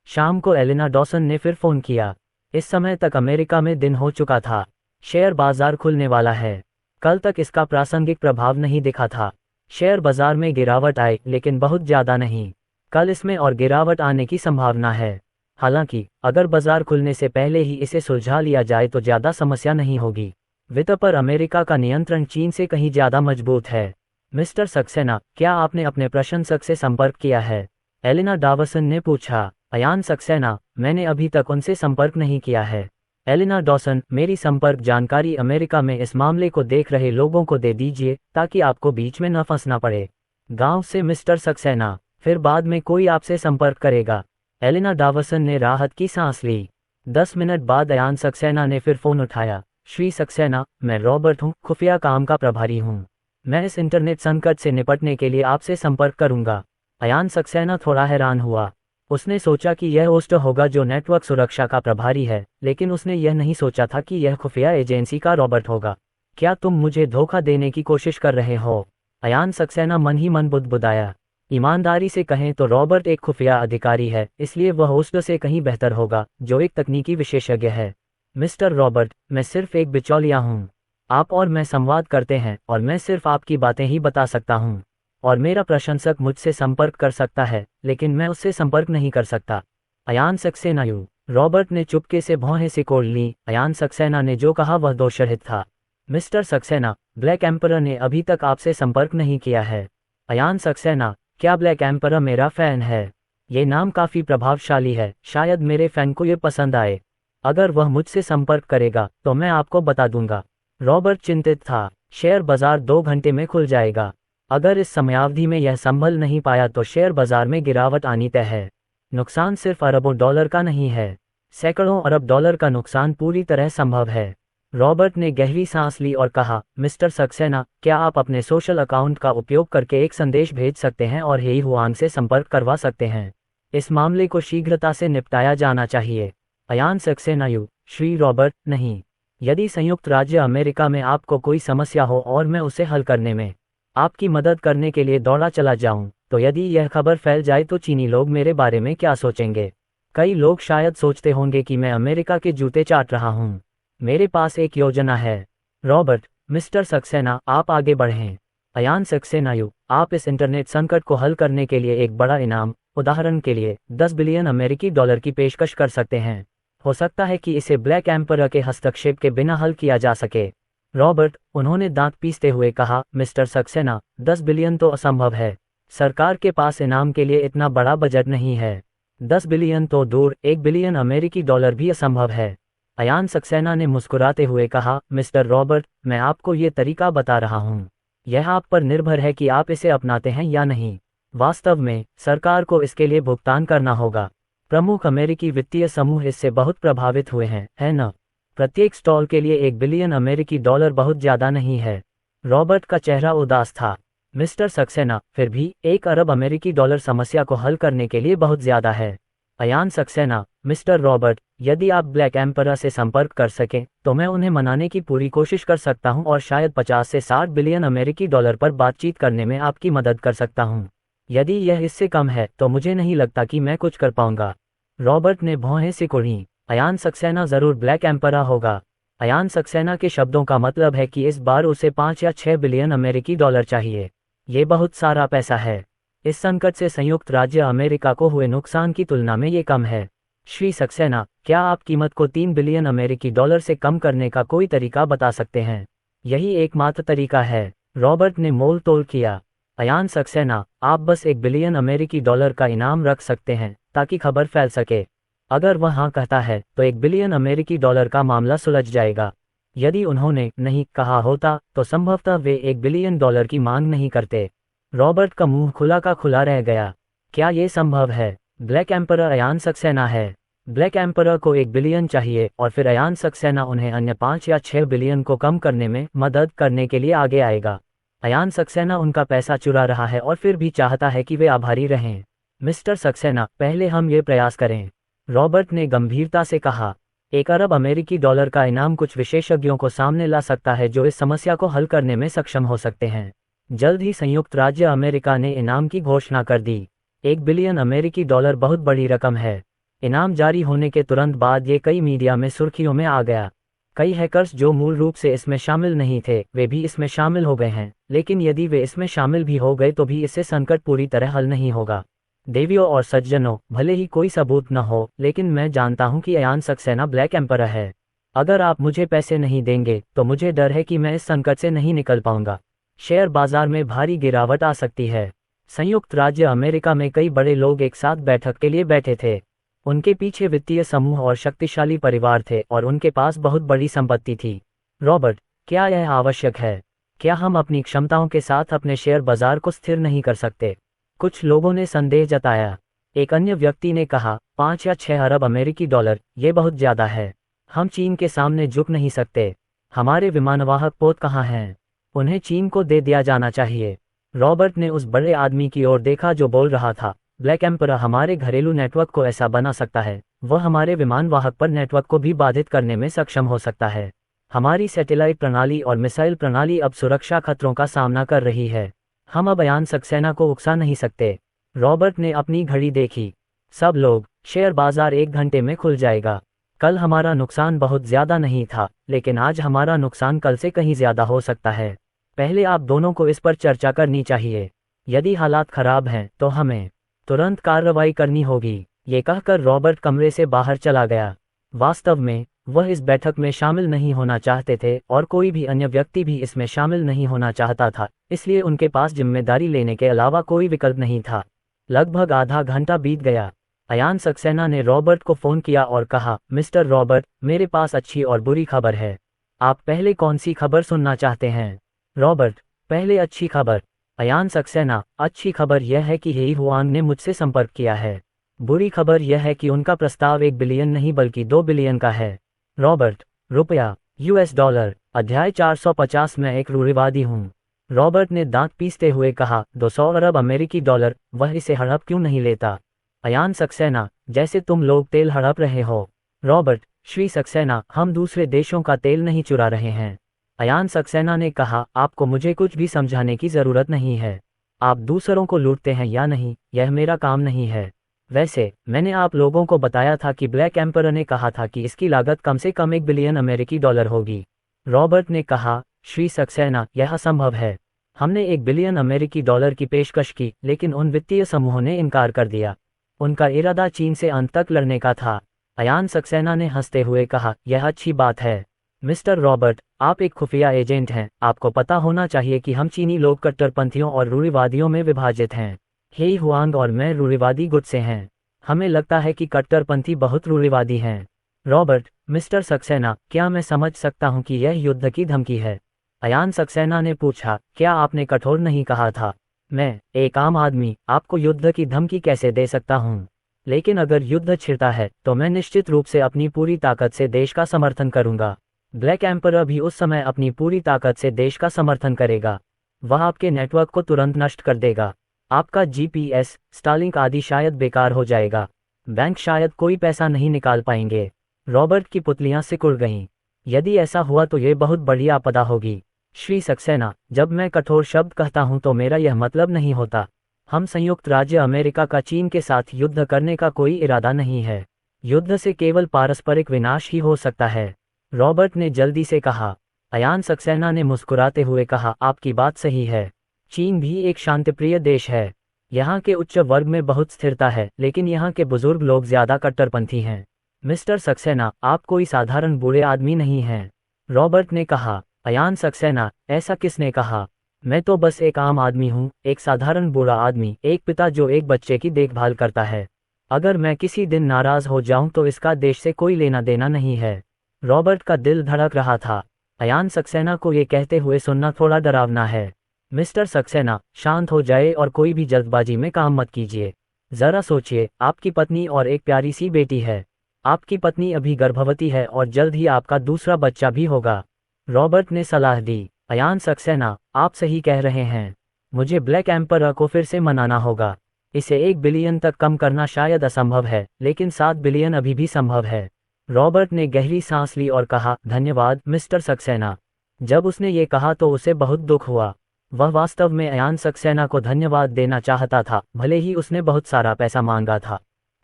शाम को एलिना डॉसन ने फिर फोन किया। इस समय तक अमेरिका में दिन हो चुका था। शेयर बाजार खुलने वाला है। कल तक इसका प्रासंगिक प्रभाव नहीं दिखा था। शेयर बाजार में गिरावट आई, लेकिन बहुत ज़्यादा नहीं। कल इसमें और गिरावट आने की संभावना है। हालांकि अगर बाजार खुलने से पहले ही इसे सुलझा लिया जाए तो ज़्यादा समस्या नहीं होगी। वित्त पर अमेरिका का नियंत्रण चीन से कहीं ज़्यादा मजबूत है। मिस्टर सक्सेना, क्या आपने अपने प्रशंसक से संपर्क किया है? एलिना डॉवसन ने पूछा। अयान सक्सेना, मैंने अभी तक उनसे संपर्क नहीं किया है। एलिना डॉसन, मेरी संपर्क जानकारी अमेरिका में इस मामले को देख रहे लोगों को दे दीजिए ताकि आपको बीच में न फंसना पड़े। गांव से मिस्टर सक्सेना, फिर बाद में कोई आपसे संपर्क करेगा। एलिना डॉवसन ने राहत की सांस ली। 10 मिनट बाद अयान सक्सेना ने फिर फोन उठाया। श्री सक्सेना, मैं रॉबर्ट हूँ, खुफिया काम का प्रभारी हूँ। मैं इस इंटरनेट संकट से निपटने के लिए आपसे संपर्क करूंगा। अयान सक्सेना थोड़ा हैरान हुआ। उसने सोचा कि यह होस्ट होगा जो नेटवर्क सुरक्षा का प्रभारी है, लेकिन उसने यह नहीं सोचा था कि यह खुफिया एजेंसी का रॉबर्ट होगा। क्या तुम मुझे धोखा देने की कोशिश कर रहे हो? अयान सक्सेना मन ही मन बुदबुदाया। ईमानदारी से कहें तो रॉबर्ट एक खुफिया अधिकारी है, इसलिए वह होस्ट से कहीं बेहतर होगा, जो एक तकनीकी विशेषज्ञ है। मिस्टर रॉबर्ट, मैं सिर्फ एक बिचौलिया हूँ। आप और मैं संवाद करते हैं और मैं सिर्फ आपकी बातें ही बता सकता हूँ। और मेरा प्रशंसक मुझसे संपर्क कर सकता है, लेकिन मैं उससे संपर्क नहीं कर सकता। अयान सक्सेना। रॉबर्ट ने चुपके से भौहें सिकोड़ ली। अयान सक्सेना ने जो कहा वह दोषरहित था। मिस्टर सक्सेना, ब्लैक एम्परर ने अभी तक आपसे संपर्क नहीं किया है। अयान सक्सेना, क्या ब्लैक एम्परर मेरा फैन है? ये नाम काफ़ी प्रभावशाली है, शायद मेरे फैन को ये पसंद आए। अगर वह मुझसे संपर्क करेगा तो मैं आपको बता दूंगा। रॉबर्ट चिंतित था। शेयर बाजार 2 घंटे में खुल जाएगा। अगर इस समयावधि में यह संभल नहीं पाया तो शेयर बाजार में गिरावट आनी तय है। नुकसान सिर्फ अरबों डॉलर का नहीं है, सैकड़ों अरब डॉलर का नुकसान पूरी तरह संभव है। रॉबर्ट ने गहरी सांस ली और कहा, मिस्टर सक्सेना, क्या आप अपने सोशल अकाउंट का उपयोग करके एक संदेश भेज सकते हैं और हेई हुआंग से संपर्क करवा सकते हैं? इस मामले को शीघ्रता से निपटाया जाना चाहिए। अयान सक्सेना। श्री रॉबर्ट, नहीं। यदि संयुक्त राज्य अमेरिका में आपको कोई समस्या हो और मैं उसे हल करने में आपकी मदद करने के लिए दौड़ा चला जाऊं, तो यदि यह खबर फैल जाए तो चीनी लोग मेरे बारे में क्या सोचेंगे? कई लोग शायद सोचते होंगे कि मैं अमेरिका के जूते चाट रहा हूं। मेरे पास एक योजना है। रॉबर्ट, मिस्टर सक्सेना, आप आगे बढ़ें। अयान सक्सेना। आप इस इंटरनेट संकट को हल करने के लिए एक बड़ा इनाम, उदाहरण के लिए 10 बिलियन अमेरिकी डॉलर की पेशकश कर सकते हैं। हो सकता है कि इसे ब्लैक एम्परर के हस्तक्षेप के बिना हल किया जा सके। रॉबर्ट, उन्होंने दांत पीसते हुए कहा, मिस्टर सक्सेना, 10 बिलियन तो असंभव है। सरकार के पास इनाम के लिए इतना बड़ा बजट नहीं है। 10 बिलियन तो दूर, 1 बिलियन अमेरिकी डॉलर भी असंभव है। अयान सक्सेना ने मुस्कुराते हुए कहा, मिस्टर रॉबर्ट, मैं आपको ये तरीका बता रहा हूँ। यह आप पर निर्भर है कि आप इसे अपनाते हैं या नहीं। वास्तव में सरकार को इसके लिए भुगतान करना होगा। प्रमुख अमेरिकी वित्तीय समूह इससे बहुत प्रभावित हुए हैं, है न? प्रत्येक स्टॉल के लिए 1 बिलियन अमेरिकी डॉलर बहुत ज़्यादा नहीं है। रॉबर्ट का चेहरा उदास था। मिस्टर सक्सेना, फिर भी 1 अरब अमेरिकी डॉलर समस्या को हल करने के लिए बहुत ज़्यादा है। अयान सक्सेना, मिस्टर रॉबर्ट, यदि आप ब्लैक एम्परर से संपर्क कर सकें तो मैं उन्हें मनाने की पूरी कोशिश कर सकता हूं और शायद 50 से 60 बिलियन अमेरिकी डॉलर पर बातचीत करने में आपकी मदद कर सकता हूं। यदि यह इससे कम है तो मुझे नहीं लगता कि मैं कुछ कर पाऊंगा। रॉबर्ट ने भौहें सिकोड़ी। अयान सक्सेना ज़रूर ब्लैक एम्परर होगा। अयान सक्सेना के शब्दों का मतलब है कि इस बार उसे 5 या 6 बिलियन अमेरिकी डॉलर चाहिए। ये बहुत सारा पैसा है। इस संकट से संयुक्त राज्य अमेरिका को हुए नुकसान की तुलना में ये कम है। श्री सक्सेना, क्या आप कीमत को 3 बिलियन अमेरिकी डॉलर से कम करने का कोई तरीका बता सकते हैं? यही एकमात्र तरीका है। रॉबर्ट ने मोल तोल किया। अयान सक्सेना, आप बस 1 बिलियन अमेरिकी डॉलर का इनाम रख सकते हैं ताकि खबर फैल सके। अगर वह हाँ कहता है तो 1 बिलियन अमेरिकी डॉलर का मामला सुलझ जाएगा। यदि उन्होंने नहीं कहा होता तो संभवतः वे 1 बिलियन डॉलर की मांग नहीं करते। रॉबर्ट का मुंह खुला का खुला रह गया। क्या ये संभव है? ब्लैक एम्परर अयान सक्सेना है। ब्लैक एम्परर को 1 बिलियन चाहिए और फिर अयान सक्सेना उन्हें अन्य 5 या 6 बिलियन को कम करने में मदद करने के लिए आगे आएगा। अयान सक्सेना उनका पैसा चुरा रहा है और फिर भी चाहता है कि वे आभारी रहें। मिस्टर सक्सेना, पहले हम ये प्रयास करें। रॉबर्ट ने गंभीरता से कहा। 1 अरब अमेरिकी डॉलर का इनाम कुछ विशेषज्ञों को सामने ला सकता है जो इस समस्या को हल करने में सक्षम हो सकते हैं। जल्द ही संयुक्त राज्य अमेरिका ने इनाम की घोषणा कर दी। 1 बिलियन अमेरिकी डॉलर बहुत बड़ी रकम है। इनाम जारी होने के तुरंत बाद ये कई मीडिया में सुर्खियों में आ गया। कई हैकर्स जो मूल रूप से इसमें शामिल नहीं थे वे भी इसमें शामिल हो गए हैं, लेकिन यदि वे इसमें शामिल भी हो गए तो भी इससे संकट पूरी तरह हल नहीं होगा। देवियों और सज्जनों, भले ही कोई सबूत न हो, लेकिन मैं जानता हूं कि अयान सक्सेना ब्लैक एम्परर है। अगर आप मुझे पैसे नहीं देंगे तो मुझे डर है कि मैं इस संकट से नहीं निकल पाऊंगा। शेयर बाजार में भारी गिरावट आ सकती है। संयुक्त राज्य अमेरिका में कई बड़े लोग एक साथ बैठक के लिए बैठे थे। उनके पीछे वित्तीय समूह और शक्तिशाली परिवार थे और उनके पास बहुत बड़ी संपत्ति थी। रॉबर्ट, क्या यह आवश्यक है? क्या हम अपनी क्षमताओं के साथ अपने शेयर बाजार को स्थिर नहीं कर सकते? कुछ लोगों ने संदेह जताया। एक अन्य व्यक्ति ने कहा, 5 या 6 अरब अमेरिकी डॉलर, ये बहुत ज्यादा है। हम चीन के सामने झुक नहीं सकते। हमारे विमानवाहक पोत कहाँ हैं? उन्हें चीन को दे दिया जाना चाहिए। रॉबर्ट ने उस बड़े आदमी की ओर देखा जो बोल रहा था, ब्लैक एम्परर हमारे घरेलू नेटवर्क को ऐसा बना सकता है, वह हमारे विमानवाहक पर नेटवर्क को भी बाधित करने में सक्षम हो सकता है। हमारी सैटेलाइट प्रणाली और मिसाइल प्रणाली अब सुरक्षा खतरों का सामना कर रही है। हम अब अयान सक्सेना को उकसा नहीं सकते। रॉबर्ट ने अपनी घड़ी देखी। सब लोग, शेयर बाजार 1 घंटे में खुल जाएगा। कल हमारा नुकसान बहुत ज्यादा नहीं था, लेकिन आज हमारा नुकसान कल से कहीं ज्यादा हो सकता है। पहले आप दोनों को इस पर चर्चा करनी चाहिए। यदि हालात खराब हैं तो हमें तुरंत कार्रवाई करनी होगी। ये कहकर रॉबर्ट कमरे से बाहर चला गया। वास्तव में वह इस बैठक में शामिल नहीं होना चाहते थे और कोई भी अन्य व्यक्ति भी इसमें शामिल नहीं होना चाहता था, इसलिए उनके पास जिम्मेदारी लेने के अलावा कोई विकल्प नहीं था। लगभग आधा घंटा बीत गया। अयान सक्सेना ने रॉबर्ट को फोन किया और कहा, मिस्टर रॉबर्ट, मेरे पास अच्छी और बुरी खबर है। आप पहले कौन सी खबर सुनना चाहते हैं? रॉबर्ट, पहले अच्छी खबर। अयान सक्सेना, अच्छी खबर यह है कि हेई हुआंग ने मुझसे संपर्क किया है। बुरी खबर यह है कि उनका प्रस्ताव 1 बिलियन नहीं बल्कि 2 बिलियन का है। रॉबर्ट, रुपया, US डॉलर। अध्याय 450 में एक रूढ़िवादी हूँ। रॉबर्ट ने दांत पीसते हुए कहा, 200 अरब अमेरिकी डॉलर, वह इसे हड़प क्यों नहीं लेता? अयान सक्सेना, जैसे तुम लोग तेल हड़प रहे हो। रॉबर्ट, श्री सक्सेना, हम दूसरे देशों का तेल नहीं चुरा रहे हैं। अयान सक्सेना ने कहा, आपको मुझे कुछ भी समझाने की जरूरत नहीं है। आप दूसरों को लूटते हैं या नहीं, यह मेरा काम नहीं है। वैसे मैंने आप लोगों को बताया था कि ब्लैक एम्परर ने कहा था कि इसकी लागत कम से कम 1 बिलियन अमेरिकी डॉलर होगी। रॉबर्ट ने कहा, श्री सक्सेना, यह असंभव है। हमने 1 बिलियन अमेरिकी डॉलर की पेशकश की, लेकिन उन वित्तीय समूहों ने इनकार कर दिया। उनका इरादा चीन से अंत तक लड़ने का था। अयान सक्सेना ने हंसते हुए कहा, यह अच्छी बात है। मिस्टर रॉबर्ट, आप एक खुफिया एजेंट हैं। आपको पता होना चाहिए कि हम चीनी लोग कट्टरपंथियों और रूढ़िवादियों में विभाजित हैं। हेई हुआंग और मैं रूढ़िवादी गुट से हैं। हमें लगता है कि कट्टरपंथी बहुत रूढ़िवादी हैं। रॉबर्ट, मिस्टर सक्सेना, क्या मैं समझ सकता हूं कि यह युद्ध की धमकी है? अयान सक्सेना ने पूछा, क्या आपने कठोर नहीं कहा था? मैं, एक आम आदमी, आपको युद्ध की धमकी कैसे दे सकता हूं? लेकिन अगर युद्ध छिड़ता है तो मैं निश्चित रूप से अपनी पूरी ताकत से देश का समर्थन करूंगा। ब्लैक एम्परर भी उस समय अपनी पूरी ताकत से देश का समर्थन करेगा। वह आपके नेटवर्क को तुरंत नष्ट कर देगा। आपका GPS, स्टारलिंक आदि शायद बेकार हो जाएगा। बैंक शायद कोई पैसा नहीं निकाल पाएंगे। रॉबर्ट की पुतलियां सिकुड़ गईं। यदि ऐसा हुआ तो ये बहुत बड़ी आपदा होगी। श्री सक्सेना, जब मैं कठोर शब्द कहता हूं तो मेरा यह मतलब नहीं होता। हम संयुक्त राज्य अमेरिका का चीन के साथ युद्ध करने का कोई इरादा नहीं है। युद्ध से केवल पारस्परिक विनाश ही हो सकता है। रॉबर्ट ने जल्दी से कहा। अयान सक्सेना ने मुस्कुराते हुए कहा, आपकी बात सही है। चीन भी एक शांतिप्रिय देश है। यहाँ के उच्च वर्ग में बहुत स्थिरता है, लेकिन यहाँ के बुजुर्ग लोग ज्यादा कट्टरपंथी हैं। मिस्टर सक्सेना, आप कोई साधारण बूढ़े आदमी नहीं हैं। रॉबर्ट ने कहा। अयान सक्सेना, ऐसा किसने कहा? मैं तो बस एक आम आदमी हूँ, एक साधारण बूढ़ा आदमी, एक पिता जो एक बच्चे की देखभाल करता है। अगर मैं किसी दिन नाराज हो जाऊं तो इसका देश से कोई लेना देना नहीं है। रॉबर्ट का दिल धड़क रहा था। अयान सक्सेना को ये कहते हुए सुनना थोड़ा डरावना है। मिस्टर सक्सेना, शांत हो जाए और कोई भी जल्दबाजी में काम मत कीजिए। जरा सोचिए, आपकी पत्नी और एक प्यारी सी बेटी है। आपकी पत्नी अभी गर्भवती है और जल्द ही आपका दूसरा बच्चा भी होगा। रॉबर्ट ने सलाह दी। अयान सक्सेना, आप सही कह रहे हैं। मुझे ब्लैक एम्परर को फिर से मनाना होगा। इसे 1 बिलियन तक कम करना शायद असंभव है, लेकिन 7 बिलियन अभी भी संभव है। रॉबर्ट ने गहरी सांस ली और कहा, धन्यवाद मिस्टर सक्सेना। जब उसने ये कहा तो उसे बहुत दुख हुआ। वह वास्तव में अयान सक्सेना को धन्यवाद देना चाहता था, भले ही उसने बहुत सारा पैसा मांगा था।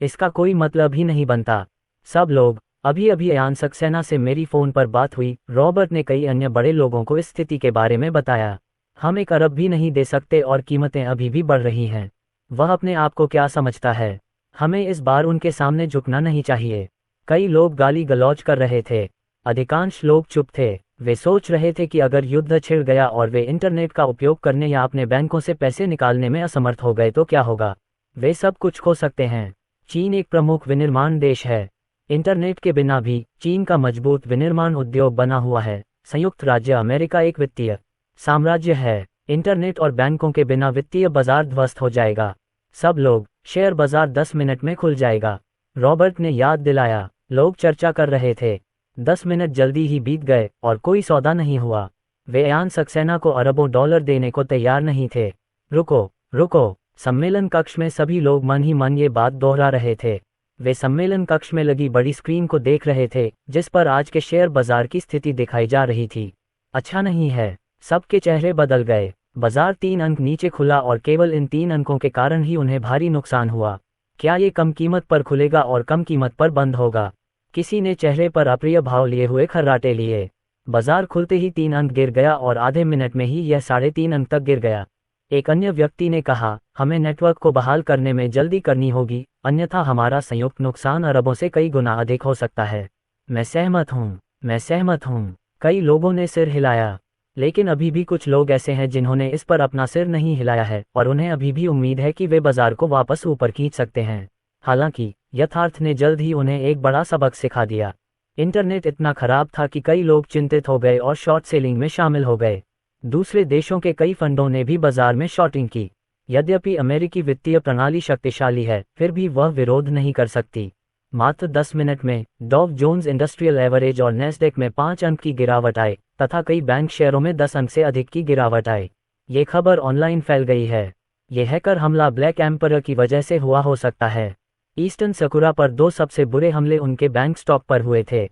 इसका कोई मतलब ही नहीं बनता। सब लोग, अभी अभी अयान सक्सेना से मेरी फ़ोन पर बात हुई। रॉबर्ट ने कई अन्य बड़े लोगों को इस स्थिति के बारे में बताया। हम 1 अरब भी नहीं दे सकते और कीमतें अभी भी बढ़ रही हैं। वह अपने आप को क्या समझता है? हमें इस बार उनके सामने झुकना नहीं चाहिए। कई लोग गाली गलौज कर रहे थे। अधिकांश लोग चुप थे। वे सोच रहे थे कि अगर युद्ध छिड़ गया और वे इंटरनेट का उपयोग करने या अपने बैंकों से पैसे निकालने में असमर्थ हो गए तो क्या होगा। वे सब कुछ खो सकते हैं। चीन एक प्रमुख विनिर्माण देश है। इंटरनेट के बिना भी चीन का मजबूत विनिर्माण उद्योग बना हुआ है। संयुक्त राज्य अमेरिका एक वित्तीय साम्राज्य है। इंटरनेट और बैंकों के बिना वित्तीय बाजार ध्वस्त हो जाएगा। सब लोग, शेयर बाजार 10 मिनट में खुल जाएगा। रॉबर्ट ने याद दिलाया। लोग चर्चा कर रहे थे। 10 मिनट जल्दी ही बीत गए और कोई सौदा नहीं हुआ। वे अयान सक्सेना को अरबों डॉलर देने को तैयार नहीं थे। रुको, रुको। सम्मेलन कक्ष में सभी लोग मन ही मन ये बात दोहरा रहे थे। वे सम्मेलन कक्ष में लगी बड़ी स्क्रीन को देख रहे थे जिस पर आज के शेयर बाजार की स्थिति दिखाई जा रही थी। अच्छा नहीं है। सबके चेहरे बदल गए। बाजार 3 अंक नीचे खुला और केवल इन 3 अंकों के कारण ही उन्हें भारी नुकसान हुआ। क्या ये कम कीमत पर खुलेगा और कम कीमत पर बंद होगा? किसी ने चेहरे पर अप्रिय भाव लिए हुए खर्राटे लिए। बाजार खुलते ही 3 अंक गिर गया और आधे मिनट में ही यह 3.5 अंक तक गिर गया। एक अन्य व्यक्ति ने कहा, हमें नेटवर्क को बहाल करने में जल्दी करनी होगी, अन्यथा हमारा संयुक्त नुकसान अरबों से कई गुना अधिक हो सकता है। मैं सहमत हूँ, मैं सहमत हूँ। कई लोगों ने सिर हिलाया। लेकिन अभी भी कुछ लोग ऐसे हैं जिन्होंने इस पर अपना सिर नहीं हिलाया है और उन्हें अभी भी उम्मीद है कि वे बाजार को वापस ऊपर खींच सकते हैं। हालांकि यथार्थ ने जल्द ही उन्हें एक बड़ा सबक सिखा दिया। इंटरनेट इतना खराब था कि कई लोग चिंतित हो गए और शॉर्ट सेलिंग में शामिल हो गए। दूसरे देशों के कई फंडों ने भी बाजार में शॉर्टिंग की। यद्यपि अमेरिकी वित्तीय प्रणाली शक्तिशाली है, फिर भी वह विरोध नहीं कर सकती। मात्र 10 मिनट में डॉव जोन्स इंडस्ट्रियल एवरेज और नैस्डैक में 5 अंक की गिरावट आई तथा कई बैंक शेयरों में 10 अंक से अधिक की गिरावट आई। ये खबर ऑनलाइन फैल गई है। ये हैकर हमला ब्लैक एम्परर की वजह से हुआ हो सकता है। ईस्टर्न सकुरा पर 2 सबसे बुरे हमले उनके बैंक स्टॉक पर हुए थे।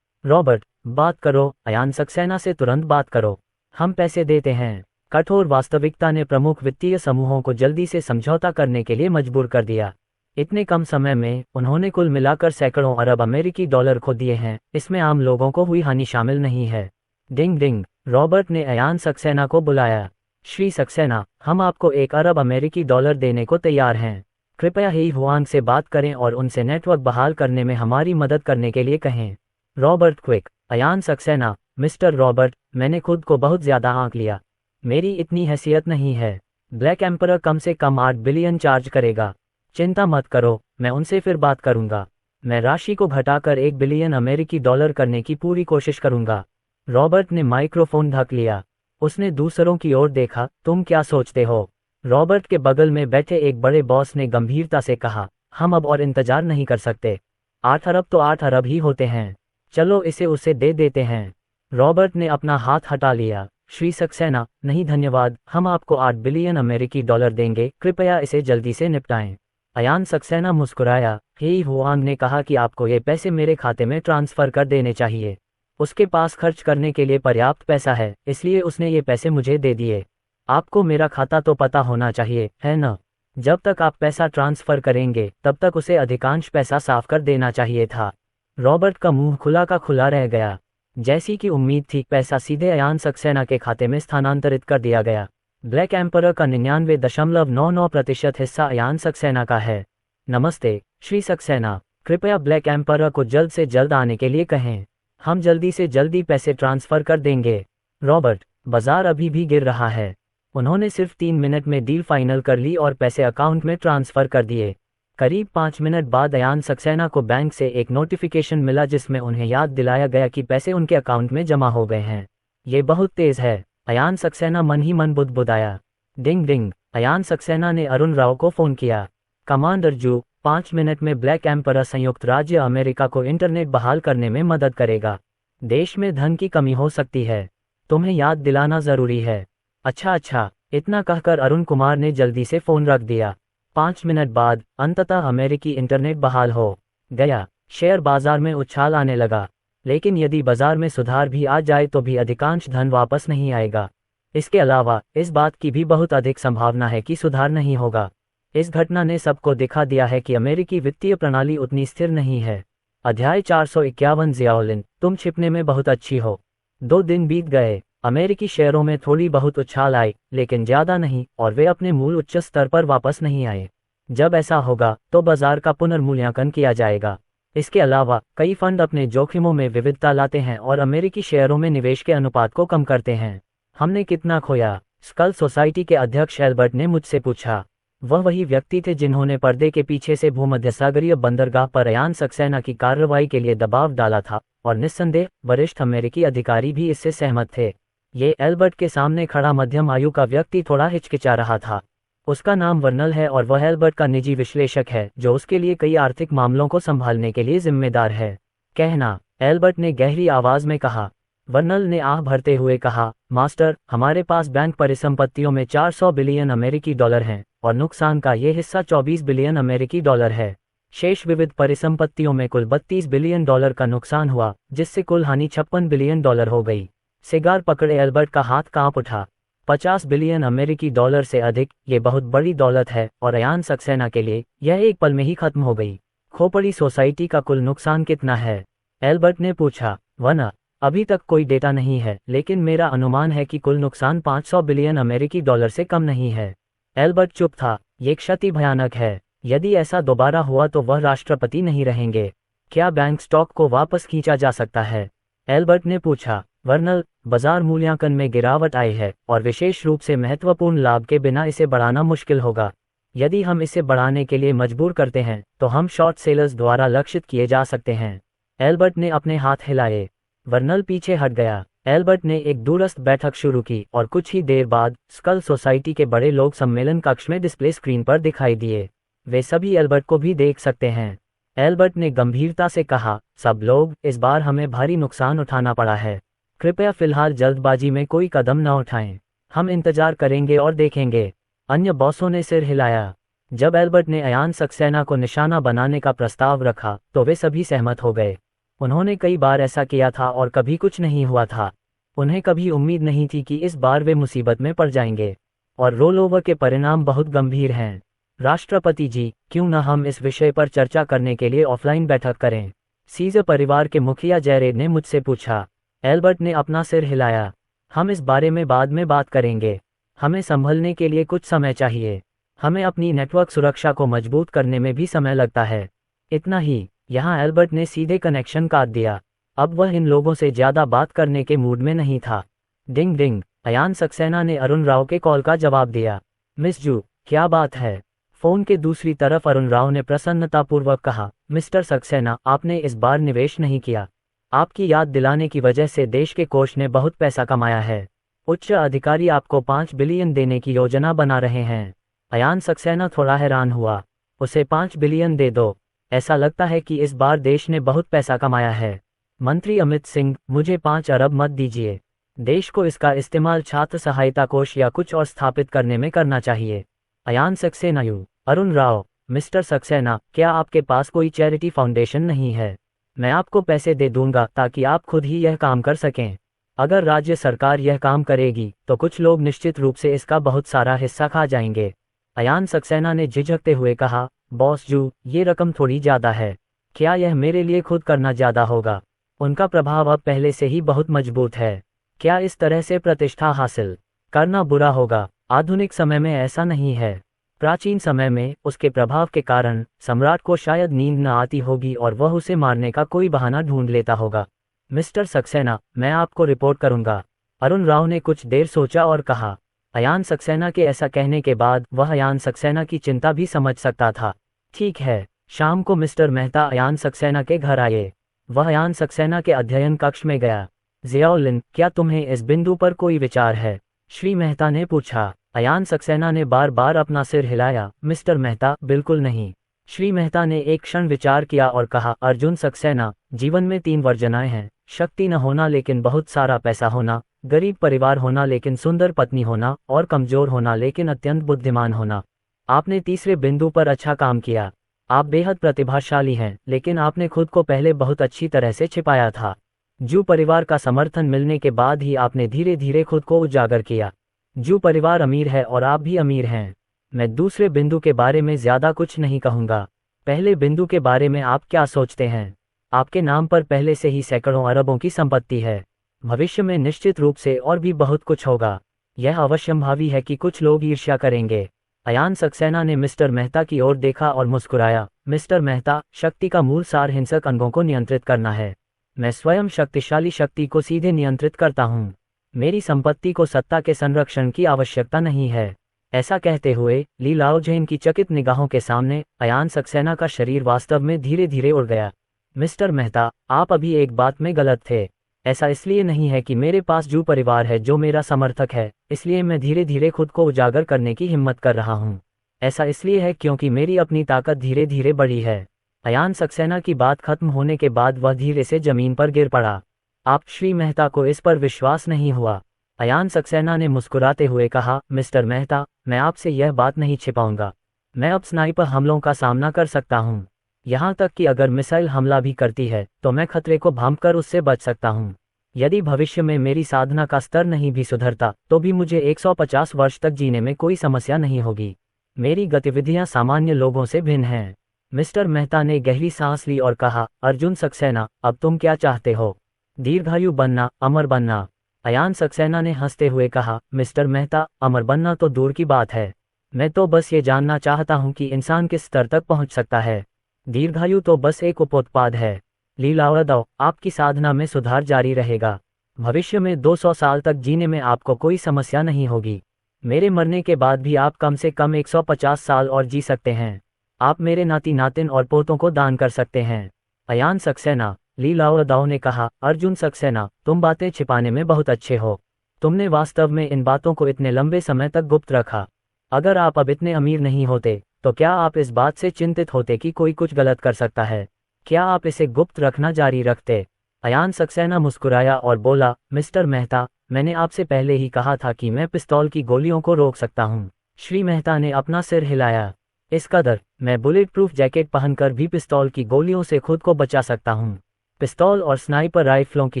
रॉबर्ट, बात करो, अयान सक्सेना से तुरंत बात करो। हम पैसे देते हैं। कठोर वास्तविकता ने प्रमुख वित्तीय समूहों को जल्दी से समझौता करने के लिए मजबूर कर दिया। इतने कम समय में उन्होंने कुल मिलाकर सैकड़ों अरब अमेरिकी डॉलर खो दिए हैं। इसमें आम लोगों को हुई हानि शामिल नहीं है। डिंग डिंग। रॉबर्ट ने अयान सक्सेना को बुलाया। श्री सक्सेना, हम आपको 1 अरब अमेरिकी डॉलर देने को तैयार हैं। कृपया ही हुआंग से बात करें और उनसे नेटवर्क बहाल करने में हमारी मदद करने के लिए कहें। Robert quick. Ayaan Saxena, mister Robert, मैंने खुद को बहुत ज़्यादा आंक लिया। मेरी इतनी हैसियत नहीं है। ब्लैक एम्परर कम से कम 8 बिलियन चार्ज करेगा। चिंता मत करो, मैं उनसे फिर बात करूंगा। मैं राशि को घटाकर 1 बिलियन अमेरिकी डॉलर करने की पूरी कोशिश करूंगा। रॉबर्ट ने माइक्रोफोन ढक लिया। उसने दूसरों की ओर देखा। तुम क्या सोचते हो? रॉबर्ट के बगल में बैठे एक बड़े बॉस ने गंभीरता से कहा, हम अब और इंतजार नहीं कर सकते। 8 अरब तो 8 अरब ही होते हैं। चलो इसे उसे दे देते हैं। रॉबर्ट ने अपना हाथ हटा लिया। श्री सक्सेना, नहीं धन्यवाद, हम आपको 8 बिलियन अमेरिकी डॉलर देंगे, कृपया इसे जल्दी से निपटाएं। अयान सक्सेना मुस्कुराया। ही हुआंग ने कहा कि आपको ये पैसे मेरे खाते में ट्रांसफ़र कर देने चाहिए। उसके पास खर्च करने के लिए पर्याप्त पैसा है, इसलिए उसने ये पैसे मुझे दे दिए। आपको मेरा खाता तो पता होना चाहिए, है न? जब तक आप पैसा ट्रांसफ़र करेंगे तब तक उसे अधिकांश पैसा साफ कर देना चाहिए था। रॉबर्ट का मुंह खुला का खुला रह गया। जैसी कि उम्मीद थी, पैसा सीधे अयान सक्सेना के खाते में स्थानांतरित कर दिया गया। ब्लैक एम्परर का 99.99% हिस्सा अयान सक्सेना का है। नमस्ते श्री सक्सेना, कृपया ब्लैक एम्परर को जल्द से जल्द आने के लिए कहें। हम जल्दी से जल्दी पैसे ट्रांसफ़र कर देंगे। रॉबर्ट, बाजार अभी भी गिर रहा है। उन्होंने सिर्फ 3 मिनट में डील फाइनल कर ली और पैसे अकाउंट में ट्रांसफ़र कर दिए। करीब 5 मिनट बाद अयान सक्सेना को बैंक से एक नोटिफिकेशन मिला जिसमें उन्हें याद दिलाया गया कि पैसे उनके अकाउंट में जमा हो गए हैं। ये बहुत तेज़ है। अयान सक्सेना मन ही मन बुदबुदाया। डिंग डिंग। अयान सक्सेना ने अरुण राव को फ़ोन किया। कमांडर जू, 5 मिनट में ब्लैक एम्परर संयुक्त राज्य अमेरिका को इंटरनेट बहाल करने में मदद करेगा। देश में धन की कमी हो सकती है, तुम्हें याद दिलाना ज़रूरी है। अच्छा, इतना कहकर अरुण कुमार ने जल्दी से फ़ोन रख दिया। 5 मिनट बाद अंततः अमेरिकी इंटरनेट बहाल हो गया। शेयर बाजार में उछाल आने लगा। लेकिन यदि बाजार में सुधार भी आ जाए तो भी अधिकांश धन वापस नहीं आएगा। इसके अलावा इस बात की भी बहुत अधिक संभावना है कि सुधार नहीं होगा। इस घटना ने सबको दिखा दिया है कि अमेरिकी वित्तीय प्रणाली उतनी स्थिर नहीं है। अध्याय 451 जियाउलिन, तुम छिपने में बहुत अच्छी हो। 2 दिन बीत गए। अमेरिकी शेयरों में थोड़ी बहुत उछाल आई, लेकिन ज्यादा नहीं, और वे अपने मूल उच्च स्तर पर वापस नहीं आए। जब ऐसा होगा तो बाजार का पुनर्मूल्यांकन किया जाएगा। इसके अलावा कई फंड अपने जोखिमों में विविधता लाते हैं और अमेरिकी शेयरों में निवेश के अनुपात को कम करते हैं। हमने कितना खोया? स्कल सोसाइटी के अध्यक्ष एल्बर्ट ने मुझसे पूछा। वह वही व्यक्ति थे जिन्होंने पर्दे के पीछे से भूमध्यसागरीय बंदरगाह पर अयान सक्सेना की कार्रवाई के लिए दबाव डाला था, और निस्संदेह वरिष्ठ अमेरिकी अधिकारी भी इससे सहमत थे। ये एल्बर्ट के सामने खड़ा मध्यम आयु का व्यक्ति थोड़ा हिचकिचा रहा था। उसका नाम वर्नल है और वह एल्बर्ट का निजी विश्लेषक है जो उसके लिए कई आर्थिक मामलों को संभालने के लिए जिम्मेदार है। कहना, एल्बर्ट ने गहरी आवाज में कहा। वर्नल ने आह भरते हुए कहा, मास्टर, हमारे पास बैंक परिसंपत्तियों में 400 बिलियन अमेरिकी डॉलर हैं, और नुकसान का ये हिस्सा 24 बिलियन अमेरिकी डॉलर है। शेष विविध परिसंपत्तियों में कुल 32 बिलियन डॉलर का नुकसान हुआ, जिससे कुल हानि 56 बिलियन डॉलर हो गई। सिगार पकड़े एल्बर्ट का हाथ कांप उठा। 50 बिलियन अमेरिकी डॉलर से अधिक, ये बहुत बड़ी दौलत है, और अयान सक्सेना के लिए यह एक पल में ही खत्म हो गई। खोपड़ी सोसाइटी का कुल नुकसान कितना है? एल्बर्ट ने पूछा। वना, अभी तक कोई डेटा नहीं है, लेकिन मेरा अनुमान है कि कुल नुकसान 500 बिलियन अमेरिकी डॉलर से कम नहीं है। एल्बर्ट चुप था। ये क्षति भयानक है। यदि ऐसा दोबारा हुआ तो वह राष्ट्रपति नहीं रहेंगे। क्या बैंक स्टॉक को वापस खींचा जा सकता है? एल्बर्ट ने पूछा। वर्नल, बाजार मूल्यांकन में गिरावट आई है, और विशेष रूप से महत्वपूर्ण लाभ के बिना इसे बढ़ाना मुश्किल होगा। यदि हम इसे बढ़ाने के लिए मजबूर करते हैं तो हम शॉर्ट सेलर्स द्वारा लक्षित किए जा सकते हैं। एल्बर्ट ने अपने हाथ हिलाए। वर्नल पीछे हट गया। एल्बर्ट ने एक दूरस्थ बैठक शुरू की और कुछ ही देर बाद स्कल सोसाइटी के बड़े लोग सम्मेलन कक्ष में डिस्प्ले स्क्रीन पर दिखाई दिए। वे सभी एल्बर्ट को भी देख सकते हैं। एल्बर्ट ने गंभीरता से कहा, सब लोग, इस बार हमें भारी नुकसान उठाना पड़ा है। कृपया फिलहाल जल्दबाजी में कोई कदम न उठाएं। हम इंतजार करेंगे और देखेंगे। अन्य बॉसों ने सिर हिलाया। जब एल्बर्ट ने अयान सक्सेना को निशाना बनाने का प्रस्ताव रखा तो वे सभी सहमत हो गए। उन्होंने कई बार ऐसा किया था और कभी कुछ नहीं हुआ था। उन्हें कभी उम्मीद नहीं थी कि इस बार वे मुसीबत में पड़ जाएंगे, और रोलओवर के परिणाम बहुत गंभीर हैं। राष्ट्रपति जी, क्यों न हम इस विषय पर चर्चा करने के लिए ऑफलाइन बैठक करें? सीजर परिवार के मुखिया जेरेड ने मुझसे पूछा। एल्बर्ट ने अपना सिर हिलाया। हम इस बारे में बाद में बात करेंगे। हमें संभलने के लिए कुछ समय चाहिए। हमें अपनी नेटवर्क सुरक्षा को मजबूत करने में भी समय लगता है। इतना ही। यहाँ एल्बर्ट ने सीधे कनेक्शन काट दिया। अब वह इन लोगों से ज्यादा बात करने के मूड में नहीं था। डिंग डिंग। अयान सक्सेना ने अरुण राव के कॉल का जवाब दिया। मिस जू, क्या बात है? फोन के दूसरी तरफ अरुण राव ने प्रसन्नतापूर्वक कहा, मिस्टर सक्सेना, आपने इस बार निवेश नहीं किया। आपकी याद दिलाने की वजह से देश के कोष ने बहुत पैसा कमाया है। उच्च अधिकारी आपको 5 बिलियन देने की योजना बना रहे हैं। अयान सक्सेना थोड़ा हैरान हुआ। उसे 5 बिलियन दे दो। ऐसा लगता है कि इस बार देश ने बहुत पैसा कमाया है। मंत्री अमित सिंह, मुझे 5 अरब मत दीजिए। देश को इसका इस्तेमाल छात्र सहायता कोष या कुछ और स्थापित करने में करना चाहिए। अयान सक्सेना। अरुण राव, मिस्टर सक्सेना, क्या आपके पास कोई चैरिटी फाउंडेशन नहीं है? मैं आपको पैसे दे दूंगा ताकि आप खुद ही यह काम कर सकें। अगर राज्य सरकार यह काम करेगी तो कुछ लोग निश्चित रूप से इसका बहुत सारा हिस्सा खा जाएंगे। अयान सक्सेना ने झिझकते हुए कहा, बॉस जू, ये रकम थोड़ी ज्यादा है। क्या यह मेरे लिए खुद करना ज्यादा होगा? उनका प्रभाव अब पहले से ही बहुत मजबूत है। क्या इस तरह से प्रतिष्ठा हासिल करना बुरा होगा? आधुनिक समय में ऐसा नहीं है। प्राचीन समय में उसके प्रभाव के कारण सम्राट को शायद नींद न आती होगी और वह उसे मारने का कोई बहाना ढूंढ लेता होगा। मिस्टर सक्सेना, मैं आपको रिपोर्ट करूंगा। अरुण राव ने कुछ देर सोचा और कहा। अयान सक्सेना के ऐसा कहने के बाद वह अयान सक्सेना की चिंता भी समझ सकता था। ठीक है। शाम को मिस्टर मेहता अयान सक्सेना के घर आए। वह अयान सक्सेना के अध्ययन कक्ष में गया। जियाउलिन, क्या तुम्हें इस बिंदु पर कोई विचार है? श्री मेहता ने पूछा। अयान सक्सेना ने बार बार अपना सिर हिलाया। मिस्टर मेहता, बिल्कुल नहीं। श्री मेहता ने एक क्षण विचार किया और कहा, अर्जुन सक्सेना, जीवन में 3 वर्जनाएं हैं। शक्ति न होना लेकिन बहुत सारा पैसा होना, गरीब परिवार होना लेकिन सुंदर पत्नी होना, और कमजोर होना लेकिन अत्यंत बुद्धिमान होना। आपने तीसरे बिंदु पर अच्छा काम किया। आप बेहद प्रतिभाशाली हैं, लेकिन आपने खुद को पहले बहुत अच्छी तरह से छिपाया था। जू परिवार का समर्थन मिलने के बाद ही आपने धीरे धीरे खुद को उजागर किया। जू परिवार अमीर है और आप भी अमीर हैं। मैं दूसरे बिंदु के बारे में ज्यादा कुछ नहीं कहूंगा। पहले बिंदु के बारे में आप क्या सोचते हैं? आपके नाम पर पहले से ही सैकड़ों अरबों की संपत्ति है। भविष्य में निश्चित रूप से और भी बहुत कुछ होगा। यह अवश्यंभावी है कि कुछ लोग ईर्ष्या करेंगे। अयान सक्सेना ने मिस्टर मेहता की ओर देखा और मुस्कुराया। मिस्टर मेहता, शक्ति का मूल सार हिंसक अंगों को नियंत्रित करना है। मैं स्वयं शक्तिशाली शक्ति को सीधे नियंत्रित करता हूँ। मेरी संपत्ति को सत्ता के संरक्षण की आवश्यकता नहीं है। ऐसा कहते हुए ली लाओज़ेन की चकित निगाहों के सामने अयान सक्सेना का शरीर वास्तव में धीरे धीरे उड़ गया। मिस्टर मेहता, आप अभी एक बात में गलत थे। ऐसा इसलिए नहीं है कि मेरे पास जू परिवार है जो मेरा समर्थक है, इसलिए मैं धीरे धीरे खुद को उजागर करने की हिम्मत कर रहा हूँ। ऐसा इसलिए है क्योंकि मेरी अपनी ताकत धीरे धीरे बढ़ी है। अयान सक्सेना की बात खत्म होने के बाद वह धीरे से जमीन पर गिर पड़ा। आप श्री मेहता को इस पर विश्वास नहीं हुआ? अयान सक्सेना ने मुस्कुराते हुए कहा, मिस्टर मेहता, मैं आपसे यह बात नहीं छिपाऊंगा। मैं अब स्नाइपर हमलों का सामना कर सकता हूँ। यहाँ तक कि अगर मिसाइल हमला भी करती है तो मैं खतरे को भांपकर उससे बच सकता हूँ। यदि भविष्य में मेरी साधना का स्तर नहीं भी सुधरता तो भी मुझे 150 वर्ष तक जीने में कोई समस्या नहीं होगी। मेरी गतिविधियाँ सामान्य लोगों से भिन्न हैं। मिस्टर मेहता ने गहरी सांस ली और कहा, अर्जुन सक्सेना, अब तुम क्या चाहते हो? दीर्घायु बनना, अमर बनना? अयान सक्सेना ने हंसते हुए कहा, मिस्टर मेहता, अमर बनना तो दूर की बात है। मैं तो बस ये जानना चाहता हूँ कि इंसान किस स्तर तक पहुँच सकता है। दीर्घायु तो बस एक उपोत्पाद है। ली लाओज़ेन, आपकी साधना में सुधार जारी रहेगा। भविष्य में 200 साल तक जीने में आपको कोई समस्या नहीं होगी। मेरे मरने के बाद भी आप कम से कम 150 साल और जी सकते हैं। आप मेरे नाती नातिन और पोतों को दान कर सकते हैं। अयान सक्सेना, ली लाओज़ेन ने कहा, अर्जुन सक्सेना, तुम बातें छिपाने में बहुत अच्छे हो। तुमने वास्तव में इन बातों को इतने लंबे समय तक गुप्त रखा। अगर आप अब इतने अमीर नहीं होते तो क्या आप इस बात से चिंतित होते कि कोई कुछ गलत कर सकता है? क्या आप इसे गुप्त रखना जारी रखते? अयान सक्सेना मुस्कुराया और बोला, मिस्टर मेहता, मैंने आपसे पहले ही कहा था कि मैं पिस्तौल की गोलियों को रोक सकता हूँ। श्री मेहता ने अपना सिर हिलाया। इस कदर, मैं बुलेट प्रूफ जैकेट पहनकर भी पिस्तौल की गोलियों से खुद को बचा सकता हूँ। पिस्तौल और स्नाइपर राइफलों की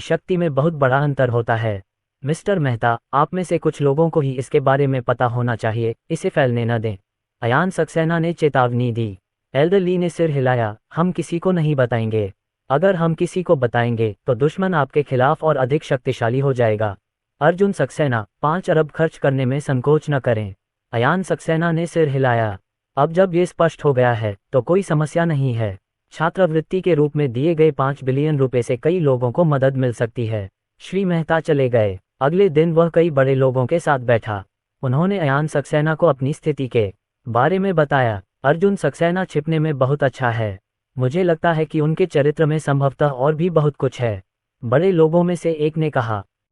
शक्ति में बहुत बड़ा अंतर होता है। मिस्टर मेहता, आप में से कुछ लोगों को ही इसके बारे में पता होना चाहिए, इसे फैलने न दें। अयान सक्सेना ने चेतावनी दी। एल्डर ली ने सिर हिलाया, हम किसी को नहीं बताएंगे। अगर हम किसी को बताएंगे तो दुश्मन आपके खिलाफ और अधिक शक्तिशाली हो जाएगा। अर्जुन सक्सेना, 5 अरब खर्च करने में संकोच न करें। अयान सक्सेना ने सिर हिलाया। अब जब ये स्पष्ट हो गया है तो कोई समस्या नहीं है। छात्रवृत्ति के रूप में दिए गए 5 बिलियन रुपए से कई लोगों को मदद मिल सकती है। श्री मेहता चले गए। अगले दिन वह कई बड़े लोगों के साथ बैठा। उन्होंने अयान सक्सेना को अपनी स्थिति के बारे में बताया। अर्जुन सक्सेना छिपने में बहुत अच्छा है। मुझे लगता है कि उनके चरित्र में संभवतः और भी बहुत कुछ है। बड़े लोगों में से एक ने कहा,